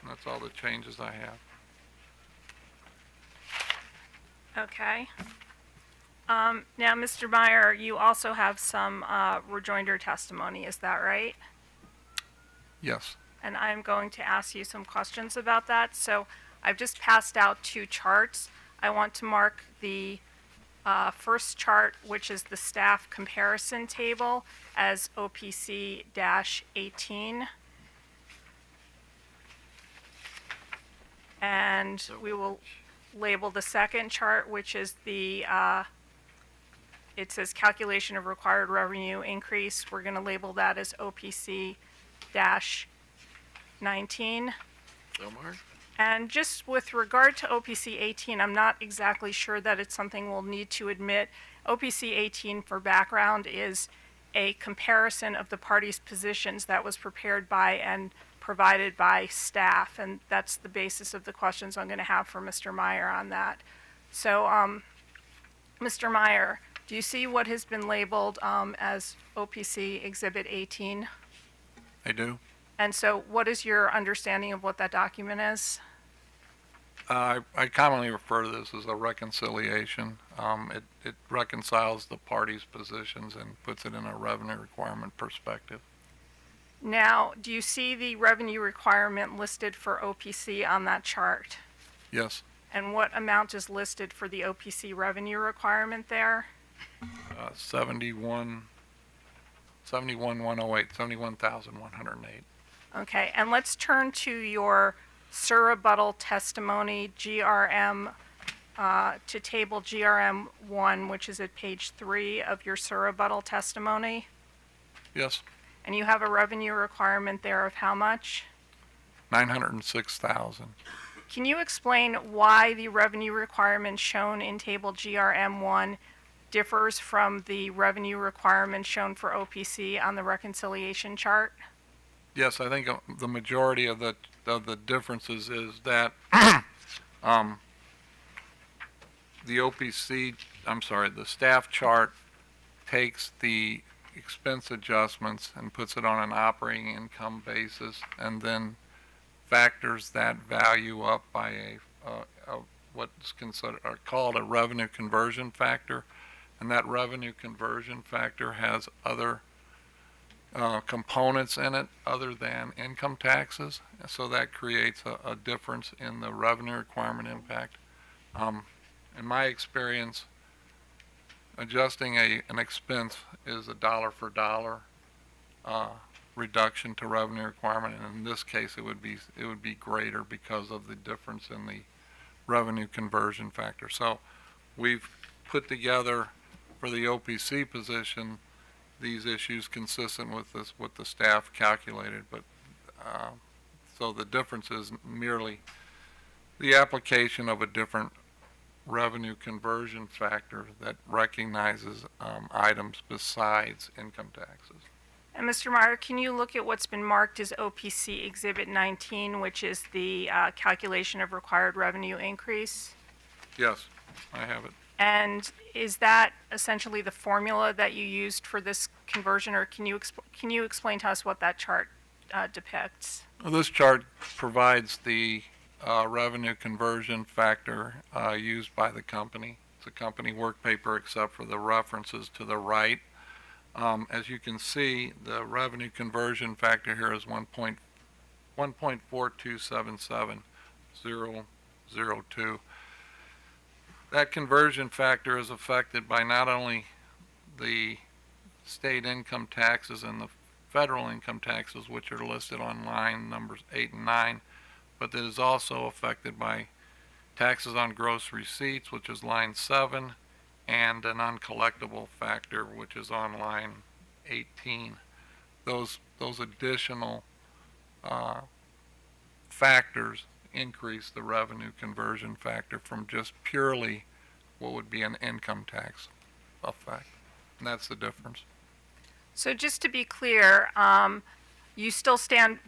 And that's all the changes I have. okay. Now, Mr. Meyer, you also have some rejoinder testimony, is that right? Yes. And I'm going to ask you some questions about that. So I've just passed out 2 charts. I want to mark the first chart, which is the staff comparison table, as OPC-18. And we will label the second chart, which is the, it says calculation of required revenue increase. We're going to label that as OPC-19. So marked. And just with regard to OPC 18, I'm not exactly sure that it's something we'll need to admit. OPC 18, for background, is a comparison of the parties' positions that was prepared by and provided by staff, and that's the basis of the questions I'm going to have for Mr. Meyer on that. So, Mr. Meyer, do you see what has been labeled as OPC Exhibit 18? I do. And so what is your understanding of what that document is? I commonly refer to this as a reconciliation. It reconciles the parties' positions and puts it in a revenue requirement perspective. Now, do you see the revenue requirement listed for OPC on that chart? Yes, And what amount is listed for the OPC revenue requirement there? 71,108, 71,108. Okay, and let's turn to your surrebuttal testimony, GRM, to table GRM 1, which is at page 3 of your surrebuttal testimony. Yes, And you have a revenue requirement there of how much? 906,000. Can you explain why the revenue requirement shown in table GRM 1 differs from the revenue requirement shown for OPC on the reconciliation chart? Yes, I think the majority of the differences is that the OPC, the staff chart takes the expense adjustments and puts it on an operating income basis, and then factors that value up by what's considered or called a revenue conversion factor, and that revenue conversion factor has other components in it other than income taxes, so that creates a difference in the revenue requirement impact. In my experience, adjusting an expense is a dollar for dollar reduction to revenue requirement, and in this case it would be greater because of the difference in the revenue conversion factor. So we've put together for the OPC position these issues consistent with what the staff calculated, but so the difference is merely the application of a different revenue conversion factor that recognizes items besides income taxes. And Mr. Meyer, can you look at what's been marked as OPC Exhibit 19, which is the calculation of required revenue increase? Yes, I have it. And is that essentially the formula that you used for this conversion, or can you explain to us what that chart depicts? Well, this chart provides the revenue conversion factor used by the company. It's a company work paper except for the references to the right. As you can see, the revenue conversion factor here is 1.4277002. That conversion factor is affected by not only the state income taxes and the federal income taxes, which are listed on line numbers 8 and 9, but it is also affected by taxes on gross receipts, which is line 7, and an uncollectible factor, which is on line 18. Those additional factors increase the revenue conversion factor from just purely what would be an income tax effect. And that's the difference. So just to be clear, do you still stand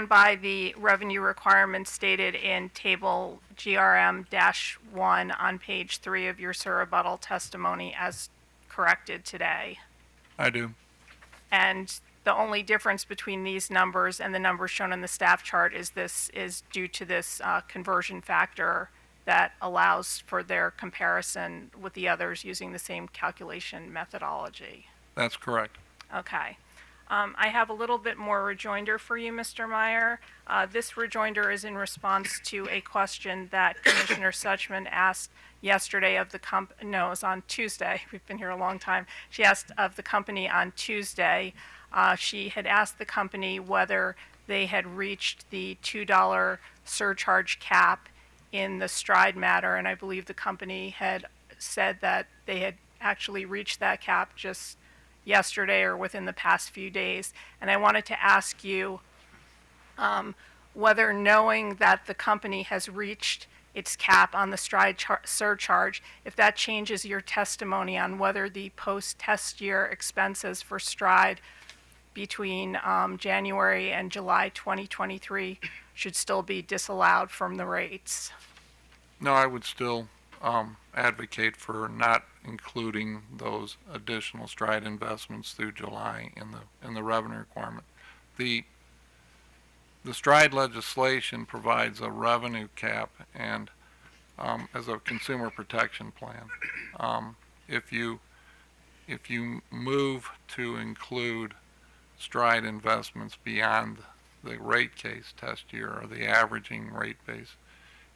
by the revenue requirements stated in table GRM-1 on page 3 of your surrebuttal testimony as corrected today? I do. And the only difference between these numbers and the numbers shown in the staff chart is due to this conversion factor that allows for their comparison with the others using the same calculation methodology. That's correct. Okay. I have a little bit more rejoinder for you, Mr. Meyer. This rejoinder is in response to a question that Commissioner Suchman asked yesterday of the no, it was on Tuesday. We've been here a long time. She asked of the company on Tuesday. She had asked the company whether they had reached the $2 surcharge cap in the Stride matter, and I believe the company had said that they had actually reached that cap just yesterday or within the past few days. And I wanted to ask you whether, knowing that the company has reached its cap on the Stride surcharge, if that changes your testimony on whether the post-test year expenses for Stride between January and July 2023 should still be disallowed from the rates. No, I would still advocate for not including those additional stride investments through July in the revenue requirement. The stride legislation provides a revenue cap and as a consumer protection plan. If you move to include stride investments beyond the rate case test year or the averaging rate base,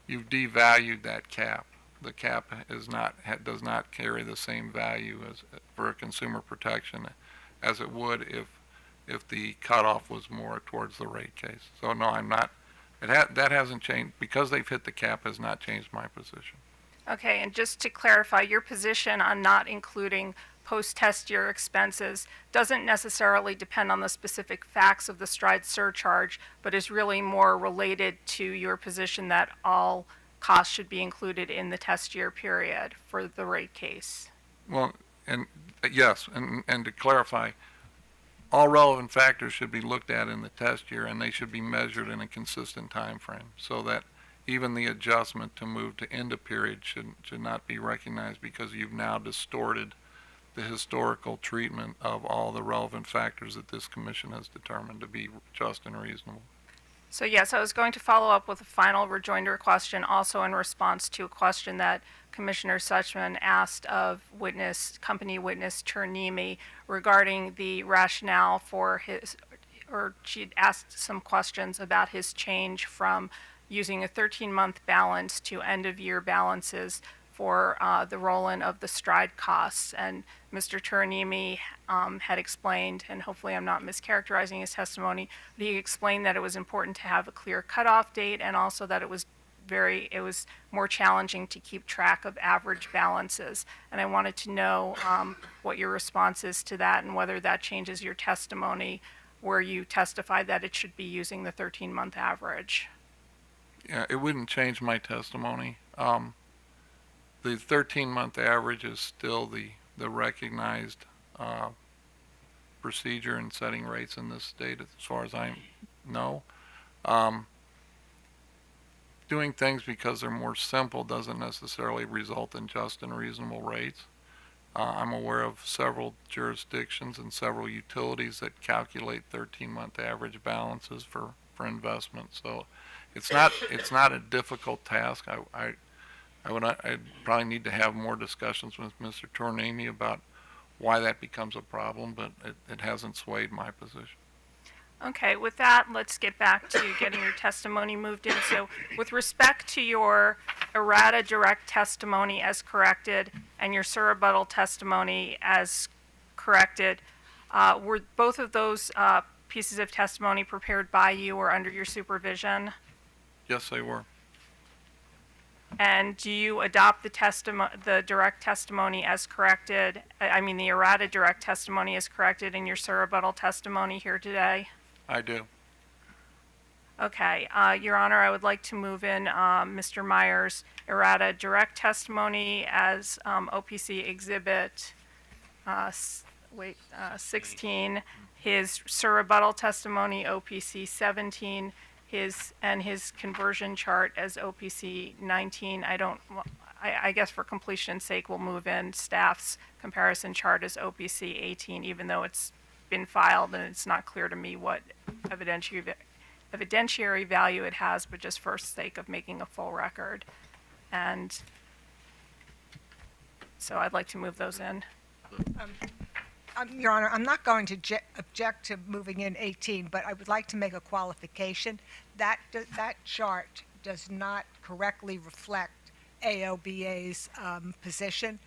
you've devalued that cap. The cap does not carry the same value as for a consumer protection as it would if the cutoff was more towards the rate case. So no, I'm not. That hasn't changed because they've hit the cap. Has not changed my position. Okay, and just to clarify, your position on not including post-test year expenses doesn't necessarily depend on the specific facts of the stride surcharge, but is really more related to your position that all costs should be included in the test year period for the rate case. Well, and yes, and to clarify, all relevant factors should be looked at in the test year, and they should be measured in a consistent time frame, so that even the adjustment to move to end of period should not be recognized because you've now distorted the historical treatment of all the relevant factors that this commission has determined to be just and reasonable. So yes, I was going to follow up with a final rejoinder question, also in response to a question that Commissioner Suchman asked of company witness Turnimi regarding the rationale for she'd asked some questions about his change from using a 13-month balance to end-of-year balances for the roll-in of the stride costs. And Mr. Turnimi had explained, and hopefully I'm not mischaracterizing his testimony, but he explained that it was important to have a clear cutoff date and also that it was more challenging to keep track of average balances. And I wanted to know what your response is to that and whether that changes your testimony where you testified that it should be using the 13-month average. Yeah, it wouldn't change my testimony. The 13-month average is still the recognized procedure in setting rates in this state, as far as I know. Doing things because they're more simple doesn't necessarily result in just and reasonable rates. I'm aware of several jurisdictions and several utilities that calculate 13-month average balances for investment. So it's not a difficult task. I'd probably need to have more discussions with Mr. Tornami about why that becomes a problem, but it hasn't swayed my position. Okay, with that, let's get back to getting your testimony moved in. So with respect to your errata direct testimony as corrected and your surrebuttal testimony as corrected, were both of those pieces of testimony prepared by you or under your supervision? Yes, they were. And do you adopt the direct testimony as corrected, the errata direct testimony as corrected in your surrebuttal testimony here today? I do. Okay, Your Honor, I would like to move in Mr. Meyer's errata direct testimony as OPC Exhibit 16, his surrebuttal testimony OPC 17, his conversion chart as OPC 19. I guess for completion's sake, we'll move in staff's comparison chart as OPC 18, even though it's been filed and it's not clear to me what evidentiary value it has, but just for sake of making a full record. And so I'd like to move those in. Your Honor, I'm not going to object to moving in 18, but I would like to make a qualification. That chart does not correctly reflect AOBA's position.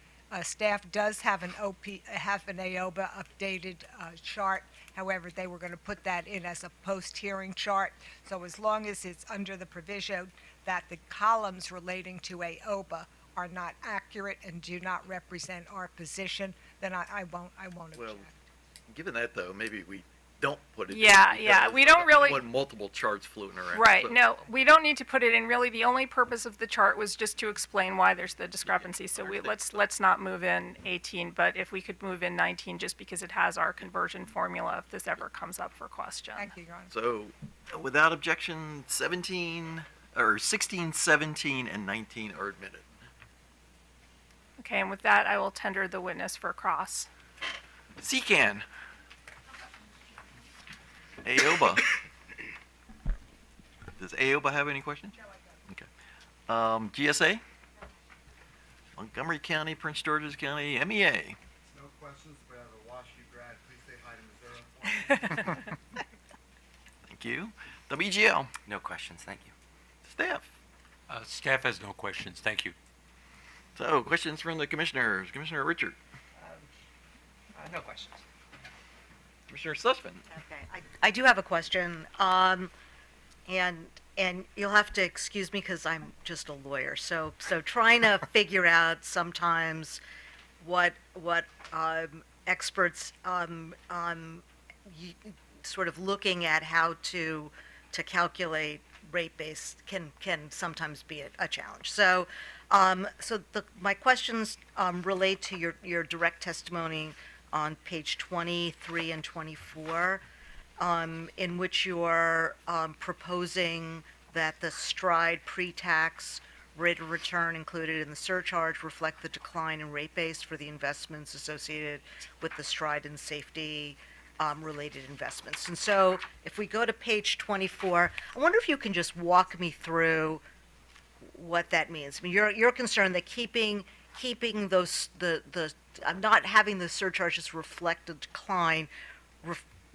Staff does have an AOBA updated chart. However, they were going to put that in as a post-hearing chart. So as long as it's under the provision that the columns relating to AOBA are not accurate and do not represent our position, then I won't object. Well, given that though, maybe we don't put it Yeah, in. yeah, because we don't I really- want multiple charts floating around. Right, but- no, we don't need to put it in. Really, the only purpose of the chart was just to explain why there's the discrepancy. So let's not move in 18, but if we could move in 19, just because it has our conversion formula, if this ever comes up for question. Thank you, Your Honor. So, without objection, 16, 17, and 19 are admitted. Okay, and with that, I will tender the witness for cross. CCAN. AOBA. Does AOBA have any questions? Okay. GSA? Montgomery County, Prince George's County, MEA. No questions, but I have a WashU grad. Please say hi to Missouri. Thank you. WGL. No questions, thank you. Staff. Staff has no questions. Thank you. So, questions from the commissioners. Commissioner Richard. No questions. Commissioner Sussman. Okay, I do have a question, and you'll have to excuse me because I'm just a lawyer. So trying to figure out sometimes what experts sort of looking at how to calculate rate base can sometimes be a challenge. So my questions relate to your direct testimony on page 23 and 24, in which you're proposing that the stride pre-tax rate of return included in the surcharge reflect the decline in rate base for the investments associated with the stride and safety related investments. And so if we go to page 24, I wonder if you can just walk me through what that means. I mean, you're concerned that keeping those not having the surcharges reflect the decline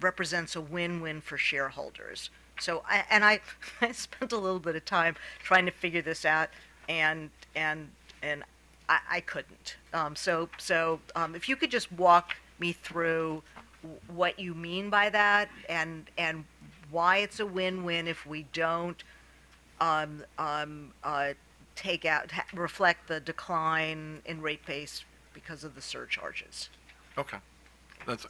represents a win-win for shareholders. So I spent a little bit of time trying to figure this out, and I couldn't. So if you could just walk me through what you mean by that, and why it's a win-win if we don't reflect the decline in rate base because of the surcharges. Okay. It's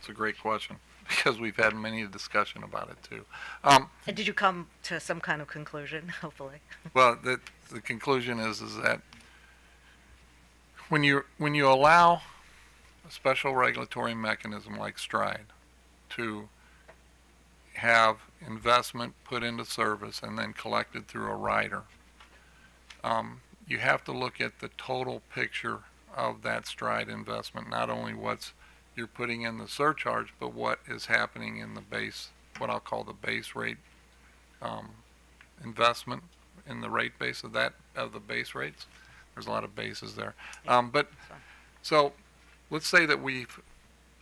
a great question because we've had many a discussion about it too. And did you come to some kind of conclusion, hopefully? Well, the conclusion is that when you allow a special regulatory mechanism like STRIDE to have investment put into service and then collected through a rider, you have to look at the total picture of that STRIDE investment, not only what's you're putting in the surcharge, but what is happening in the base, what I'll call the base rate investment in the rate base of the base rates. There's a lot of bases there. So let's say that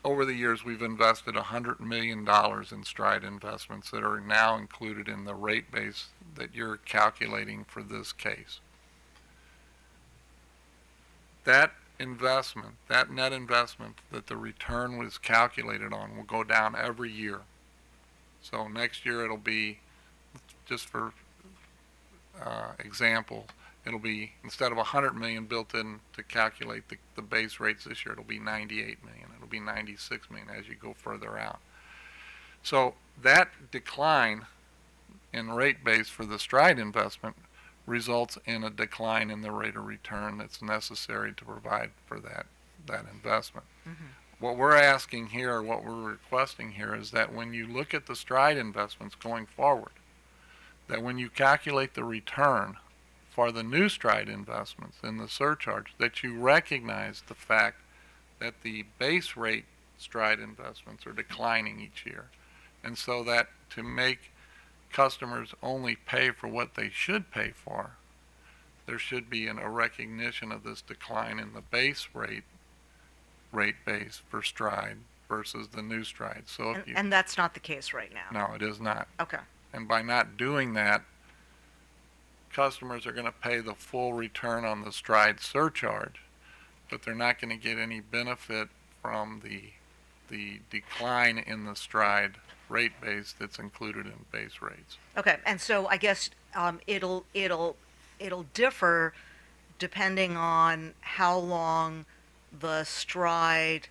over the years, we've invested $100 million in STRIDE investments that are now included in the rate base that you're calculating for this case. That investment, that net investment that the return was calculated on will go down every year. So next year it'll be, just for example, it'll be, instead of 100 million built in to calculate the base rates this year, it'll be 98 million, it'll be 96 million as you go further out. So that decline in rate base for the STRIDE investment results in a decline in the rate of return that's necessary to provide for that investment. Mm-hmm. What we're asking here, or what we're requesting here, is that when you look at the STRIDE investments going forward, that when you calculate the return for the new STRIDE investments in the surcharge, that you recognize the fact that the base rate STRIDE investments are declining each year. And so that to make customers only pay for what they should pay for, there should be a recognition of this decline in the base rate base for STRIDE versus the new STRIDE. So and that's not the case right now. No, it is not. Okay. And by not doing that, customers are going to pay the full return on the STRIDE surcharge, but they're not going to get any benefit from the decline in the STRIDE rate base that's included in base rates. Okay, and so I guess it'll differ depending on how long the STRIDE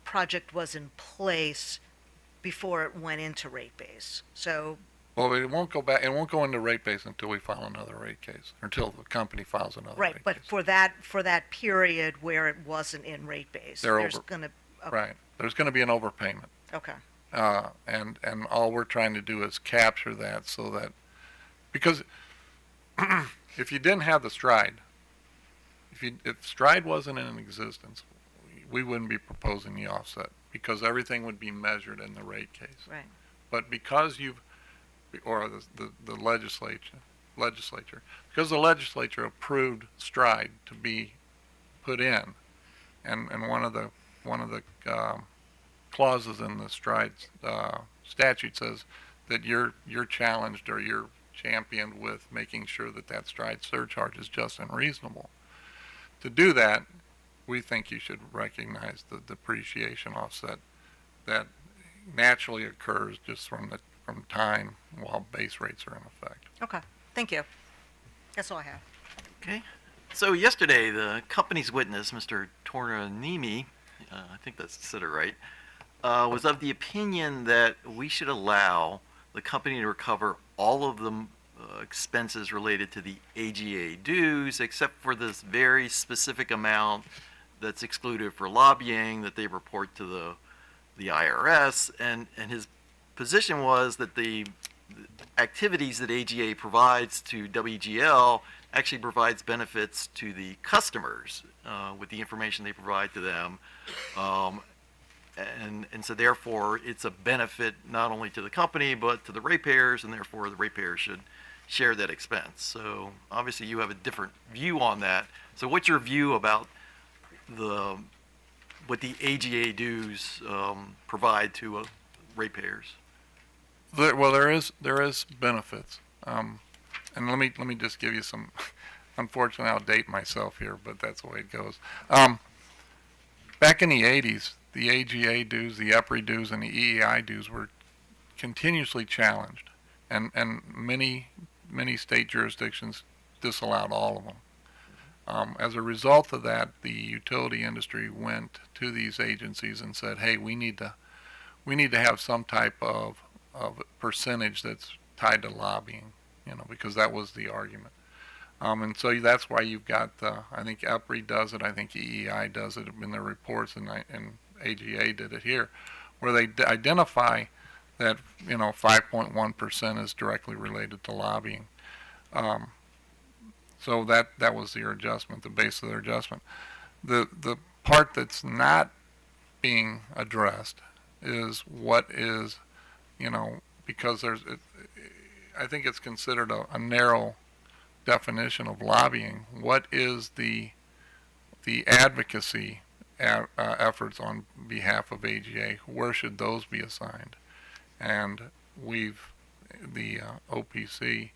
project was in place before it went into rate base. So. Well, it won't go back. It won't go into rate base until we file another rate case, or until the company files another rate case. Right, but for that period where it wasn't in rate base, there's going to. Okay. Right, there's going to be an overpayment. Okay. And all we're trying to do is capture that so that, because if you didn't have the STRIDE, if Stride wasn't in existence, we wouldn't be proposing the offset because everything would be measured in the rate case. Right. But because or the legislature, because the legislature approved Stride to be put in, and one of the clauses in the Stride statute says that you're challenged or you're championed with making sure that that Stride surcharge is just and reasonable. To do that, we think you should recognize the depreciation offset that naturally occurs just from time while base rates are in effect. Okay, thank you. That's all I have. Okay. So yesterday, the company's witness, Mr. Tornanimi, I think that's said it right, was of the opinion that we should allow the company to recover all of the expenses related to the AGA dues, except for this very specific amount that's excluded for lobbying that they report to the IRS. And his position was that the activities that AGA provides to WGL actually provides benefits to the customers with the information they provide to them. And so therefore it's a benefit not only to the company but to the ratepayers, and therefore the ratepayers should share that expense. So obviously you have a different view on that. So what's your view about what the AGA dues provide to ratepayers? Well, there is benefits, and let me just give you some. Unfortunately, I'll date myself here, but that's the way it goes. Back in the 80s, the AGA dues, the EPRI dues, and the EEI dues were continuously challenged, and many state jurisdictions disallowed all of them. As a result of that, the utility industry went to these agencies and said, "Hey, we need to have some type of percentage that's tied to lobbying," because that was the argument. And so that's why you've got, I think EPRI does it, I think EEI does it in their reports, and AGA did it here, where they identify that 5.1% is directly related to lobbying. So that was their adjustment, the base of their adjustment. The part that's not being addressed is what is, because I think it's considered a narrow definition of lobbying. What is the advocacy efforts on behalf of AGA? Where should those be assigned? And the OPC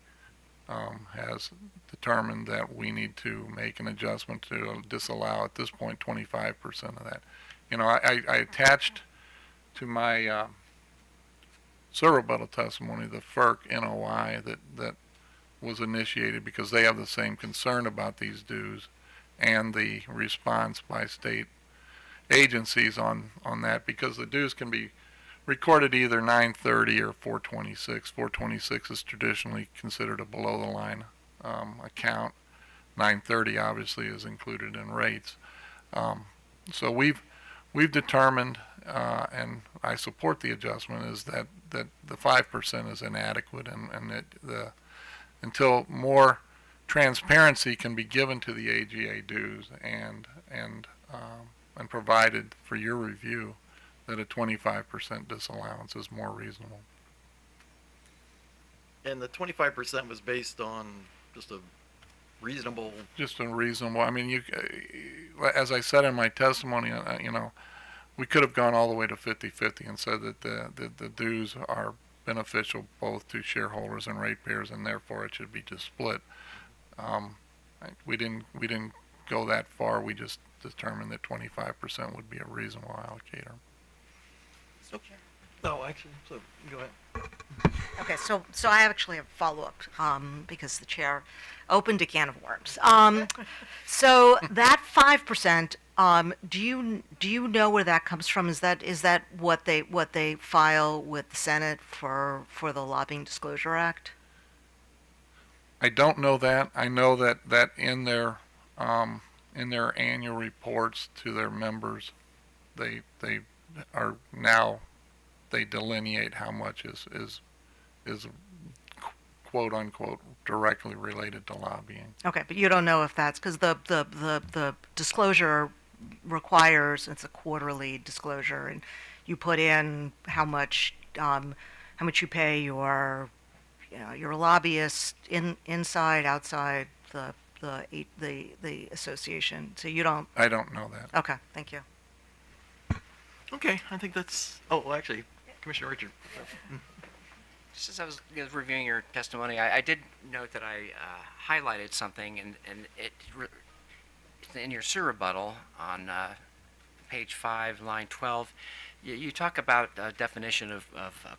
has determined that we need to make an adjustment to disallow at this point 25% of that. I attached to my rebuttal testimony the FERC NOI that was initiated because they have the same concern about these dues, and the response by state agencies on that, because the dues can be recorded either 930 or 426. 426 is traditionally considered a below the line account. 930 obviously is included in rates. So we've determined, and I support the adjustment, is that the 5% is inadequate, and until more transparency can be given to the AGA dues and provided for your review, that a 25% disallowance is more reasonable. And the 25% was based on just a reasonable. Just unreasonable. I mean, as I said in my testimony, we could have gone all the way to 50-50 and said that the dues are beneficial both to shareholders and ratepayers, and therefore it should be just split. We didn't go that far. We just determined that 25% would be a reasonable allocator. No, actually, so go ahead. Okay, so I actually have a follow-up, because the chair opened a can of worms. So that 5%, do you know where that comes from? Is that what they file with the Senate for the Lobbying Disclosure Act? I don't know that. I know that in their annual reports to their members, they delineate how much is quote quote-unquote directly related to lobbying. Okay, but you don't know if that's, because the disclosure requires, it's a quarterly disclosure, and you put in how much you pay your, your lobbyists inside, outside the association, so you don't, I don't know that. okay, thank you. Okay, I think that's, oh, well, actually, Commissioner Richard. Just as I was reviewing your testimony, I did note that I highlighted something, and in your SIR rebuttal on page 5, line 12, you talk about definition of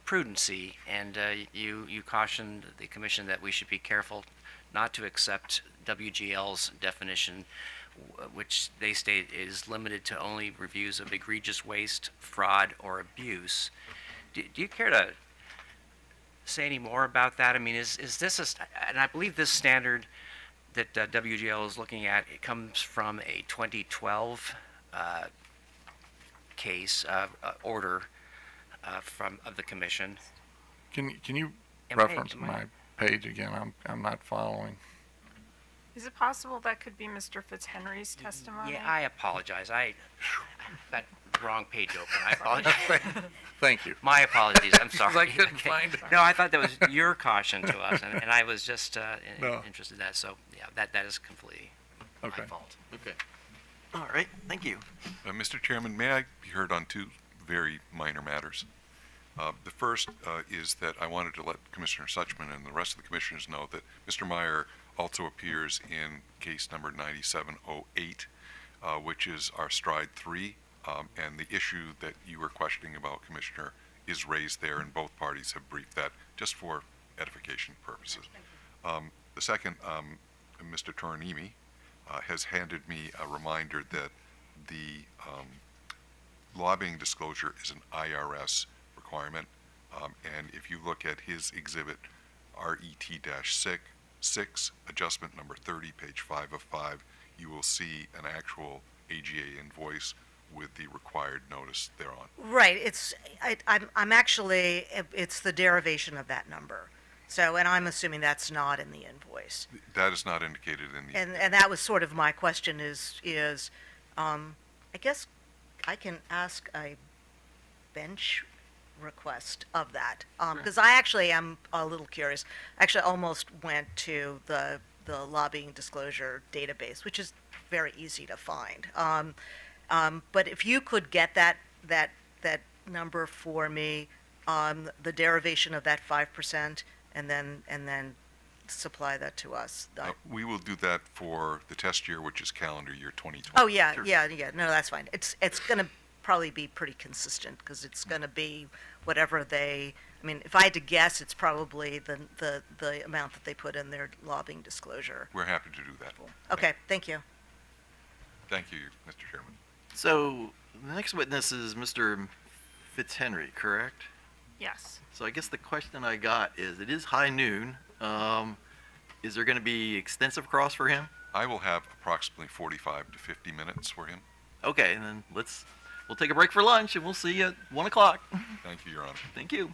prudency, and you cautioned the commission that we should be careful not to accept WGL's definition, which they state is limited to only reviews of egregious waste, fraud, or abuse. Do you care to say any more about that? I mean, is this and I believe this standard that WGL is looking at, it comes from a 2012 case order of the commission. Can you Am I- reference am I- my page again? I'm not following. Is it possible that could be Mr. Fitzhenry's testimony? Yeah, I apologize. I that wrong page open. I apologize. Thank you. My apologies. I'm sorry. I couldn't Okay. find it. No, I thought that was your caution to us, and I was just No. interested in that. So yeah, that is completely Okay. my fault. Okay. All right, thank you. Mr. Chairman, may I be heard on two very minor matters? The first is that I wanted to let Commissioner Suchman and the rest of the commissioners know that Mr. Meyer also appears in case number 9708, which is our stride 3, and the issue that you were questioning about, Commissioner, is raised there, and both parties have briefed that just for edification purposes. The second, Mr. Toronimi has handed me a reminder that the lobbying disclosure is an IRS requirement, and if you look at his exhibit RET-6, adjustment number 30, page 5 of 5, you will see an actual AGA invoice with the required notice thereon. Right, I'm actually, it's the derivation of that number. So, and I'm assuming that's not in the invoice. That is not indicated in the. And that was sort of my question is, I guess I can ask a bench request of that. Because I actually am a little curious. Actually, almost went to the lobbying disclosure database, which is very easy to find. But if you could get that number for me, the derivation of that 5%, and then supply that to us. We will do that for the test year, which is calendar year 2020. Oh, yeah. No, that's fine. It's going to probably be pretty consistent because it's going to be whatever I mean, if I had to guess, it's probably the amount that they put in their lobbying disclosure. We're happy to do that. Okay, thank you. Thank you, Mr. Chairman. So the next witness is Mr. Fitzhenry, correct? Yes. So I guess the question I got is, it is high noon. Is there going to be extensive cross for him? I will have approximately 45 to 50 minutes for him. Okay, and then we'll take a break for lunch, and we'll see you at 1 o'clock. Thank you, Your Honor. Thank you.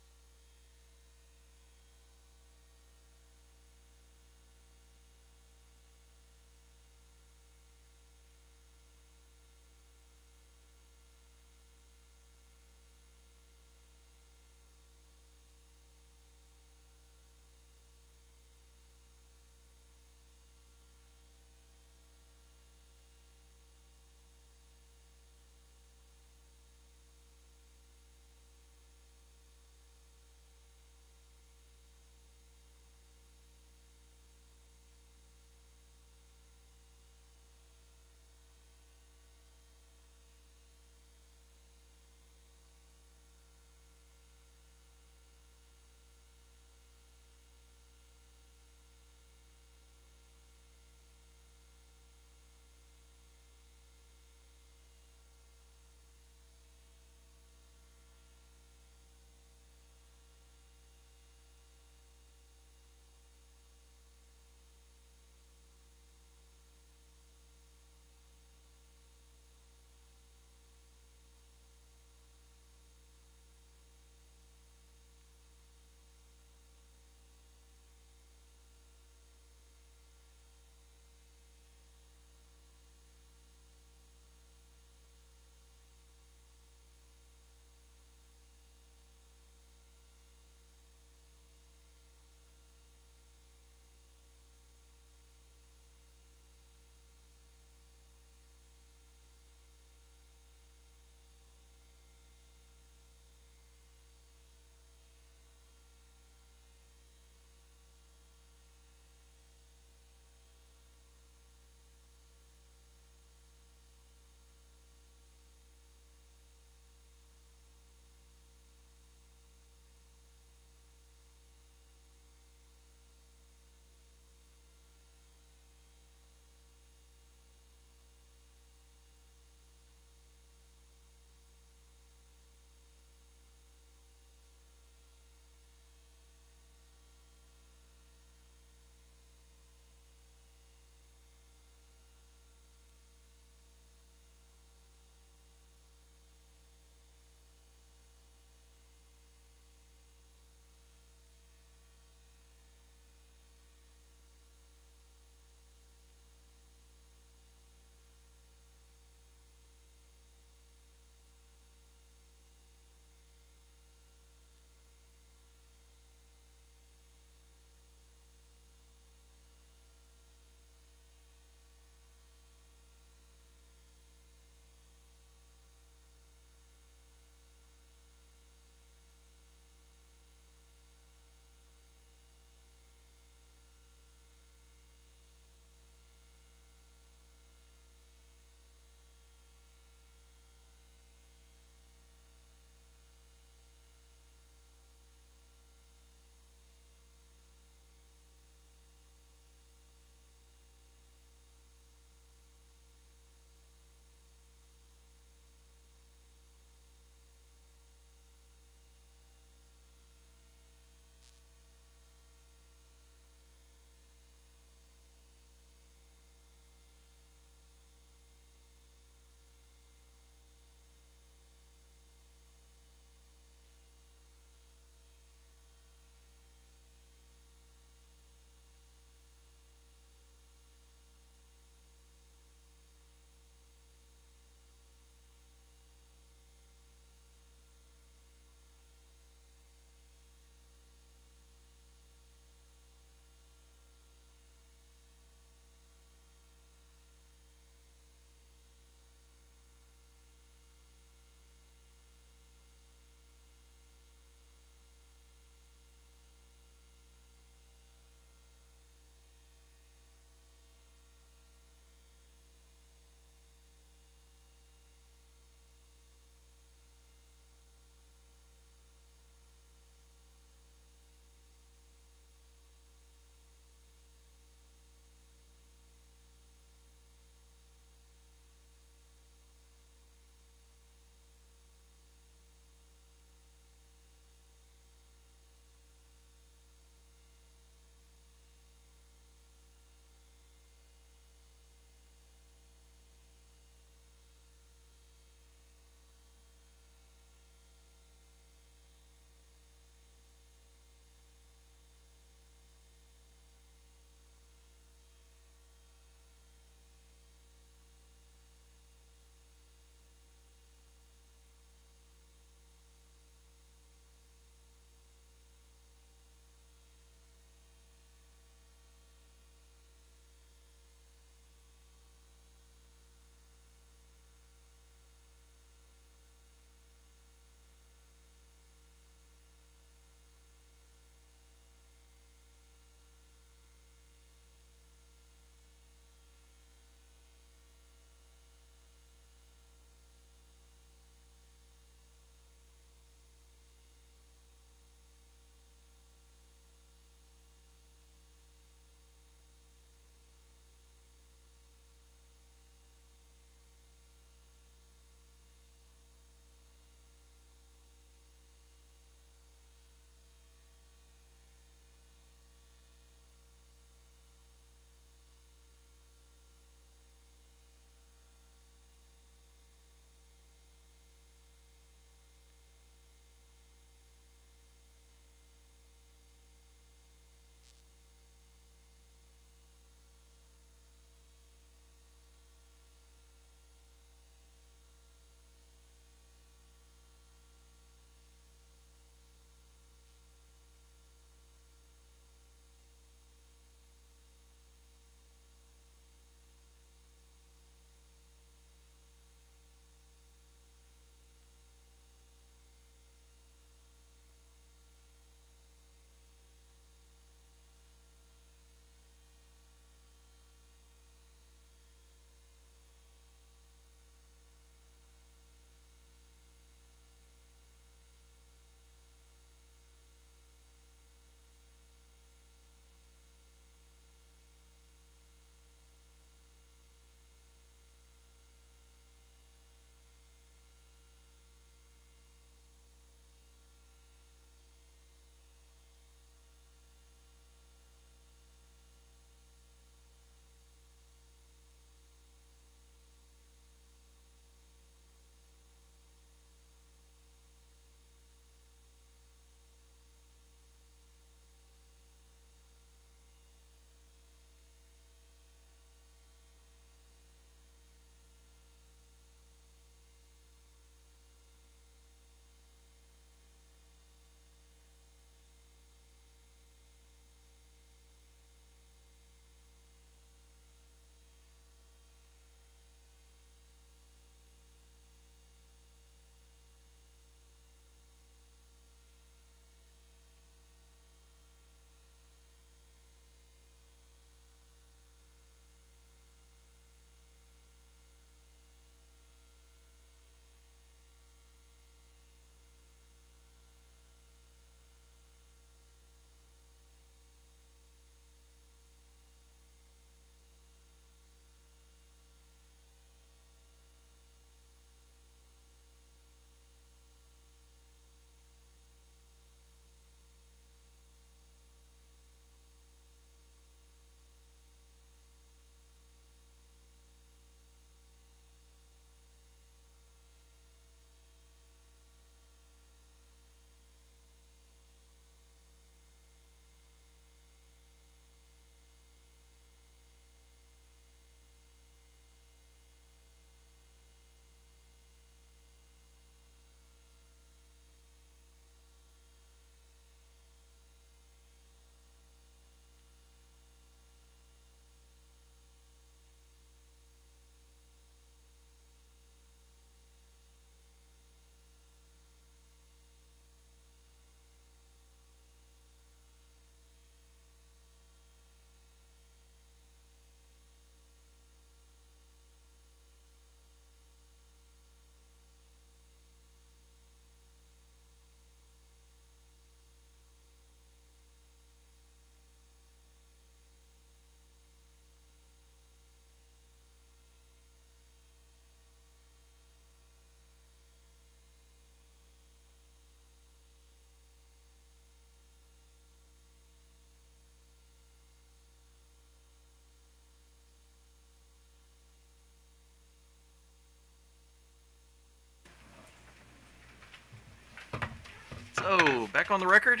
So, back on the record.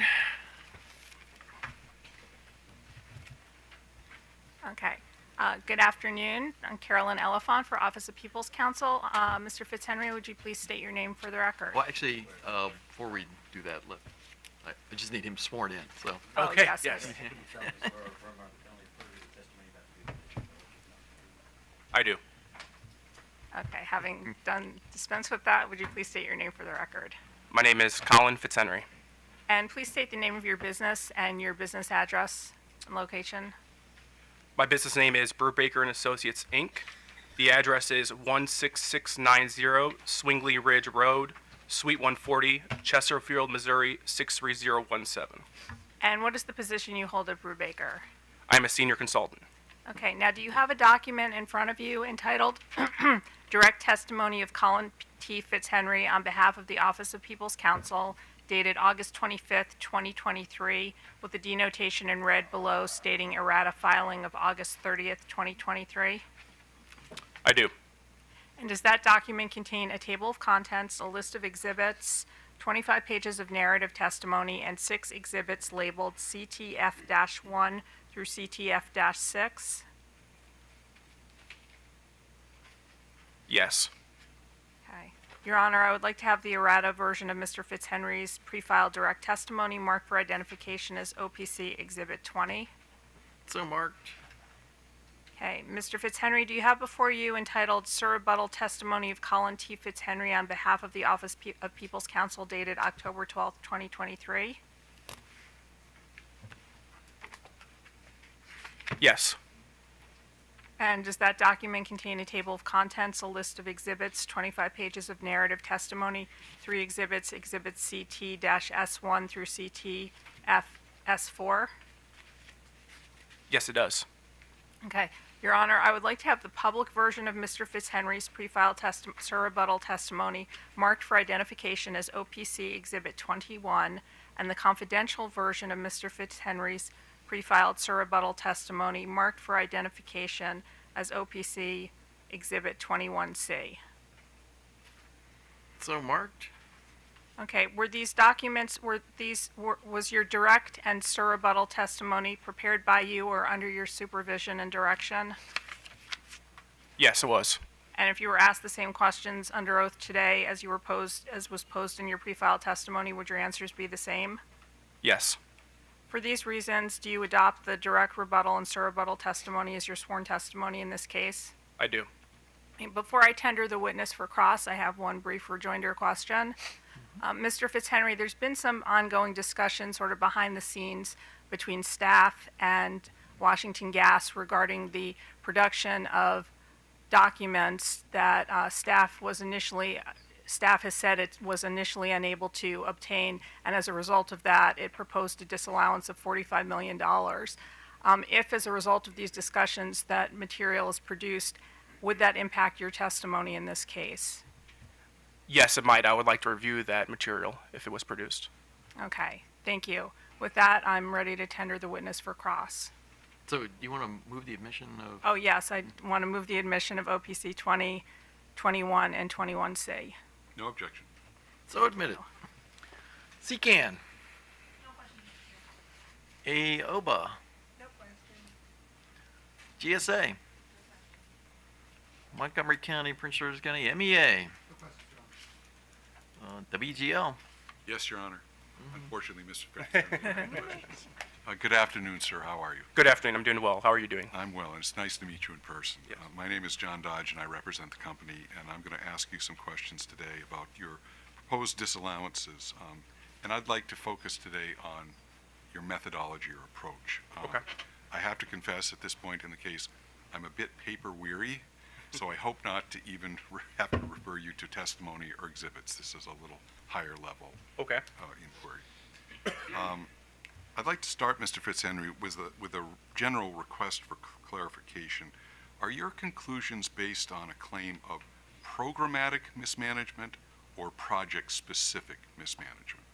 Okay. Good afternoon. I'm Carolyn Elephant for Office of People's Counsel. Mr. Fitzhenry, would you please state your name for the record? Well, actually, before we do that, I just need him sworn in, so. Oh, Okay, yes. yes. You solemnly swear or affirm under penalty of perjury the testimony about to give is the truth, the whole truth, nothing but the truth. I do. Okay, having dispensed with that, would you please state your name for the record? My name is Colin Fitzhenry. And please state the name of your business and your business address and location. My business name is Brubaker and Associates, Inc. The address is 16690 Swingley Ridge Road, Suite 140, Chesterfield, Missouri 63017. And what is the position you hold at Brubaker? I am a senior consultant. Okay, now do you have a document in front of you entitled Direct Testimony of Colin T. Fitzhenry on behalf of the Office of People's Counsel, dated August 25th, 2023, with the denotation in red below stating errata filing of August 30th, 2023? I do. And does that document contain a table of contents, a list of exhibits, 25 pages of narrative testimony, and 6 exhibits labeled CTF-1 through CTF-6? Yes. Okay. Your Honor, I would like to have the errata version of Mr. Fitzhenry's pre-filed direct testimony marked for identification as OPC Exhibit 20. So marked. Okay, Mr. Fitzhenry, do you have before you entitled Sir Rebuttal Testimony of Colin T. Fitzhenry on behalf of the Office of People's Counsel dated October 12th, 2023? Yes. And does that document contain a table of contents, a list of exhibits, 25 pages of narrative testimony, 3 exhibits, exhibits CT-S1 through CTF-S4? Yes, it does. Okay. Your Honor, I would like to have the public version of Mr. Fitzhenry's pre-filed Sir Rebuttal testimony marked for identification as OPC Exhibit 21, and the confidential version of Mr. Fitzhenry's pre-filed Sir Rebuttal testimony marked for identification as OPC Exhibit 21C. So marked. Okay, were these documents, was your direct and Sir Rebuttal testimony prepared by you or under your supervision and direction? Yes, it was. And if you were asked the same questions under oath today as was posed in your pre-filed testimony, would your answers be the same? Yes. For these reasons, do you adopt the direct rebuttal and Sir Rebuttal testimony as your sworn testimony in this case? I do. Before I tender the witness for cross, I have one brief rejoinder question. Mr. Fitzhenry, there's been some ongoing discussion sort of behind the scenes between staff and Washington Gas regarding the production of documents that staff has said it was initially unable to obtain, and as a result of that, it proposed a disallowance of $45 million. If, as a result of these discussions, that material is produced, would that impact your testimony in this case? Yes, it might. I would like to review that material if it was produced. Okay, thank you. With that, I'm ready to tender the witness for cross. So you want to move the admission of? Oh, yes, I want to move the admission of OPC 20, 21, and 21C. No objection. So admitted. CCAN. AOBA. No question. GSA. Montgomery County, Prince George's County, MEA. No questions, Your Honor. WGL. Yes, Your Honor. Unfortunately, Mr. Fitzgerald. Good afternoon, sir. How are you? Good afternoon. I'm doing well. How are you doing? I'm well, and it's nice to meet you in person. Yes. My name is John Dodge, and I represent the company, and I'm going to ask you some questions today about your proposed disallowances. And I'd like to focus today on your methodology or approach. Okay. I have to confess at this point in the case, I'm a bit paper weary, so I hope not to even have to refer you to testimony or exhibits. This is a little higher level Okay. inquiry. I'd like to start, Mr. Fitzhenry, with a general request for clarification. Are your conclusions based on a claim of programmatic mismanagement or project-specific mismanagement?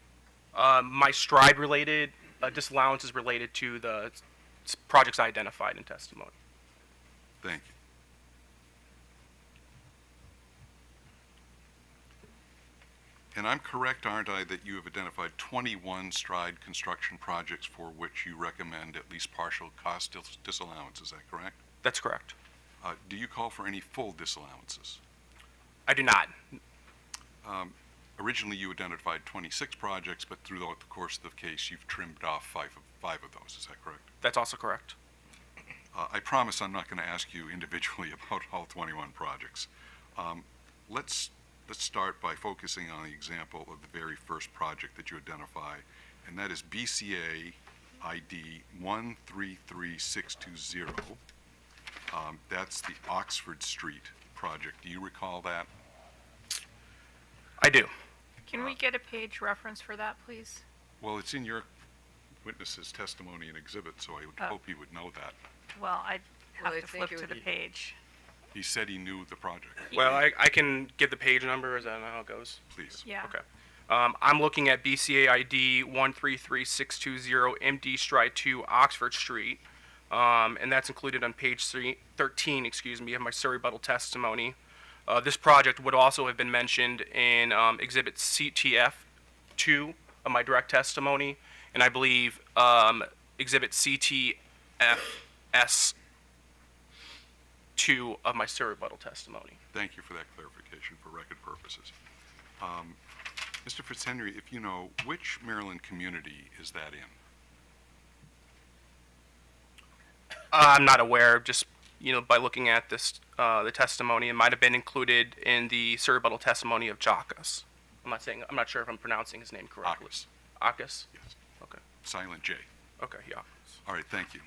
My stride-related disallowance is related to the projects identified in testimony. Thank you. And I'm correct, aren't I, that you have identified 21 STRIDE construction projects for which you recommend at least partial cost disallowance, is that correct? That's correct. Do you call for any full disallowances? I do not. Originally, you identified 26 projects, but throughout the course of the case, you've trimmed off five of those, is that correct? That's also correct. I promise I'm not going to ask you individually about all 21 projects. Let's start by focusing on the example of the very first project that you identify, and that is BCA ID 133620. That's the Oxford Street project. Do you recall that? I do. Can we get a page reference for that, please? Well, it's in your witness's testimony and exhibit, so I would Oh. hope you would know that. Well, I'd Well, have I to think flip it to would the be- page. He said he knew the project. Well, I can give the page number. Is that how it goes? Please. Yeah. Okay. I'm looking at BCA ID 133620 MD Stride 2 Oxford Street, and that's included on page 13, of my Surrey rebuttal testimony. This project would also have been mentioned in Exhibit CTF 2 of my direct testimony, and I believe Exhibit CTFS 2 of my Surrey rebuttal testimony. Thank you for that clarification for record purposes. Mr. Fitzhenry, if you know, which Maryland community is that in? I'm not aware, just, by looking at this, the testimony, it might have been included in the Surrey rebuttal testimony of Jacques. I'm not sure if I'm pronouncing his name correctly. Akis. Akis? Yes. Okay. Silent J. Okay, yeah. All right, thank you.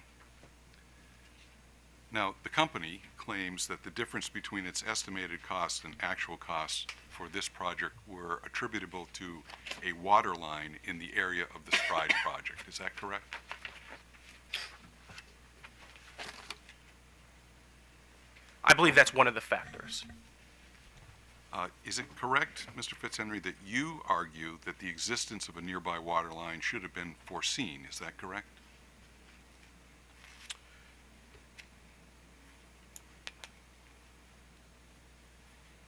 Now, the company claims that the difference between its estimated costs and actual costs for this project were attributable to a water line in the area of the STRIDE project. Is that correct? I believe that's one of the factors. Is it correct, Mr. Fitzhenry, that you argue that the existence of a nearby water line should have been foreseen? Is that correct?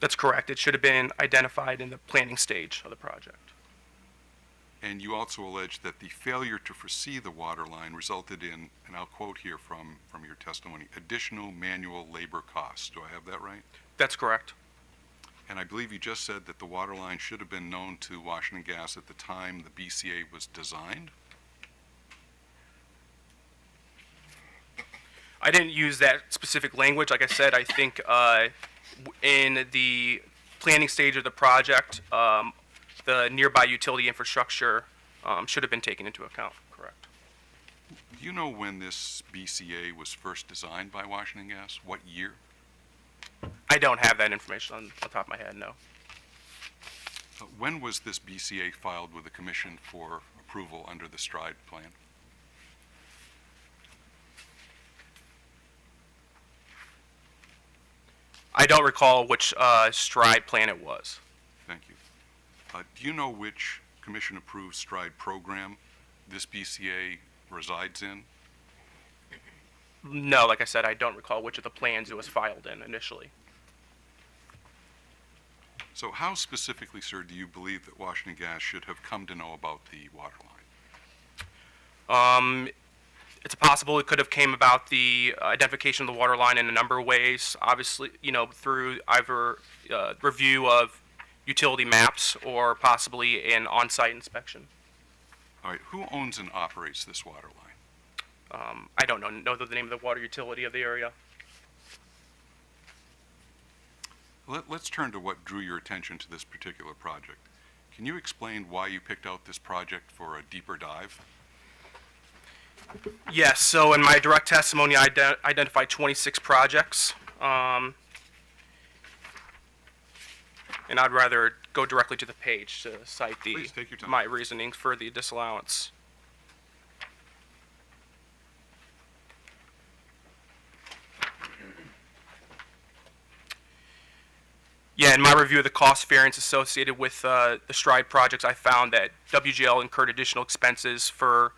That's correct. It should have been identified in the planning stage of the project. And you also allege that the failure to foresee the water line resulted in, and I'll quote here from your testimony, additional manual labor costs. Do I have that right? That's correct. And I believe you just said that the water line should have been known to Washington Gas at the time the BCA was designed? I didn't use that specific language. Like I said, I think in the planning stage of the project, the nearby utility infrastructure should have been taken into account. Correct. Do you know when this BCA was first designed by Washington Gas? What year? I don't have that information on the top of my head, no. When was this BCA filed with the Commission for approval under the STRIDE plan? I don't recall which STRIDE plan it was. Thank you. Do you know which Commission-approved STRIDE program this BCA resides in? No, like I said, I don't recall which of the plans it was filed in initially. So how specifically, sir, do you believe that Washington Gas should have come to know about the water line? It's possible it could have came about the identification of the water line in a number of ways. Obviously, through either review of utility maps or possibly an on-site inspection. All right, who owns and operates this water line? I don't know the name of the water utility of the area. Let's turn to what drew your attention to this particular project. Can you explain why you picked out this project for a deeper dive? Yes, so in my direct testimony, I identified 26 projects. And I'd rather go directly to the page to cite Please, take your time. my reasoning for the disallowance. Yeah, in my review of the cost variance associated with the STRIDE projects, I found that WGL incurred additional expenses for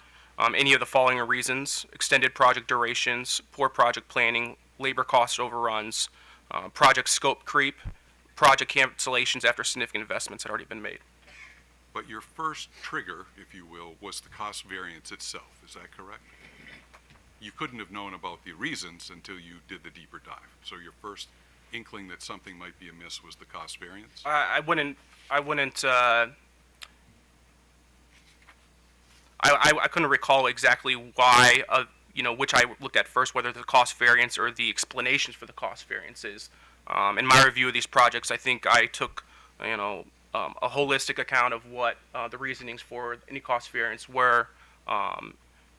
any of the following reasons: extended project durations, poor project planning, labor cost overruns, project scope creep, project cancellations after significant investments had already been made. But your first trigger, if you will, was the cost variance itself. Is that correct? You couldn't have known about the reasons until you did the deeper dive. So your first inkling that something might be amiss was the cost variance? I wouldn't, I couldn't recall exactly why, which I looked at first, whether the cost variance or the explanations for the cost variances. In my review of these projects, I think I took, a holistic account of what the reasonings for any cost variance were.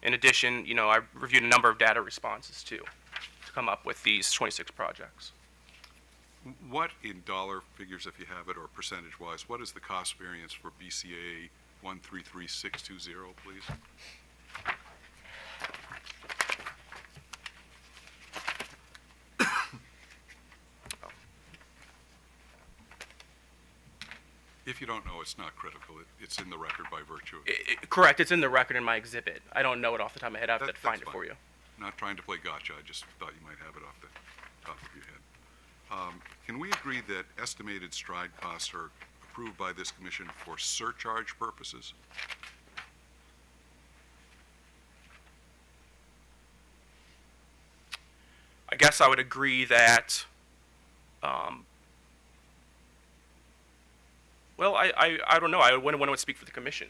In addition, I reviewed a number of data responses too, to come up with these 26 projects. What, in dollar figures if you have it, or percentage-wise, what is the cost variance for BCA 133620, please? If you don't know, it's not critical. It's in the record by virtue of... Correct, it's in the record in my exhibit. I don't know it off the top of my head. I have to find it for you. Not trying to play gotcha, I just thought you might have it off the top of your head. Can we agree that estimated stride costs are approved by this commission for surcharge purposes? I guess I would agree that, well, I don't know. I wouldn't want to speak for the commission.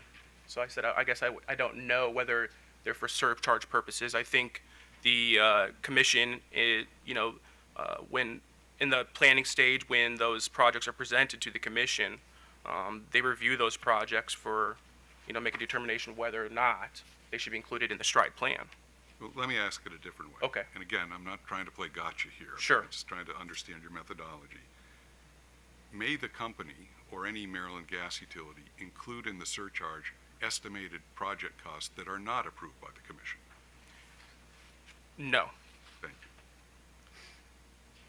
So I said, I guess I don't know whether they're for surcharge purposes. I think the commission, when in the planning stage, when those projects are presented to the commission, they review those projects for, make a determination whether or not they should be included in the stride plan. Well, let me ask it a different way. Okay. And again, I'm not trying to play gotcha here. Sure. I'm just trying to understand your methodology. May the company or any Maryland gas utility include in the surcharge estimated project costs that are not approved by the commission? No. Thank you.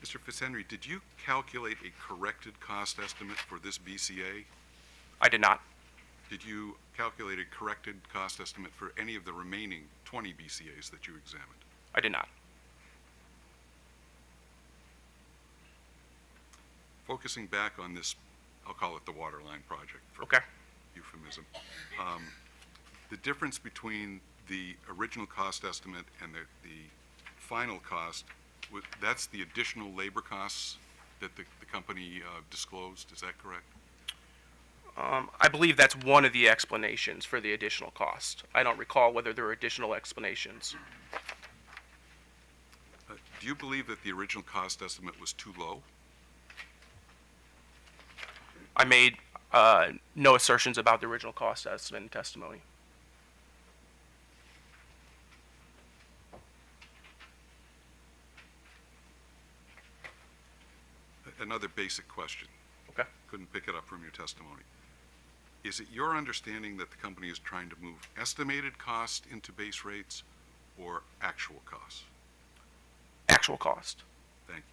Mr. Fitzhenry, did you calculate a corrected cost estimate for this BCA? I did not. Did you calculate a corrected cost estimate for any of the remaining 20 BCAs that you examined? I did not. Focusing back on this, I'll call it the waterline project for Okay. euphemism. The difference between the original cost estimate and the final cost, that's the additional labor costs that the company disclosed, is that correct? I believe that's one of the explanations for the additional cost. I don't recall whether there were additional explanations. Do you believe that the original cost estimate was too low? I made no assertions about the original cost estimate in testimony. Another basic question. Okay. Couldn't pick it up from your testimony. Is it your understanding that the company is trying to move estimated cost into base rates or actual costs? Actual cost. Thank you.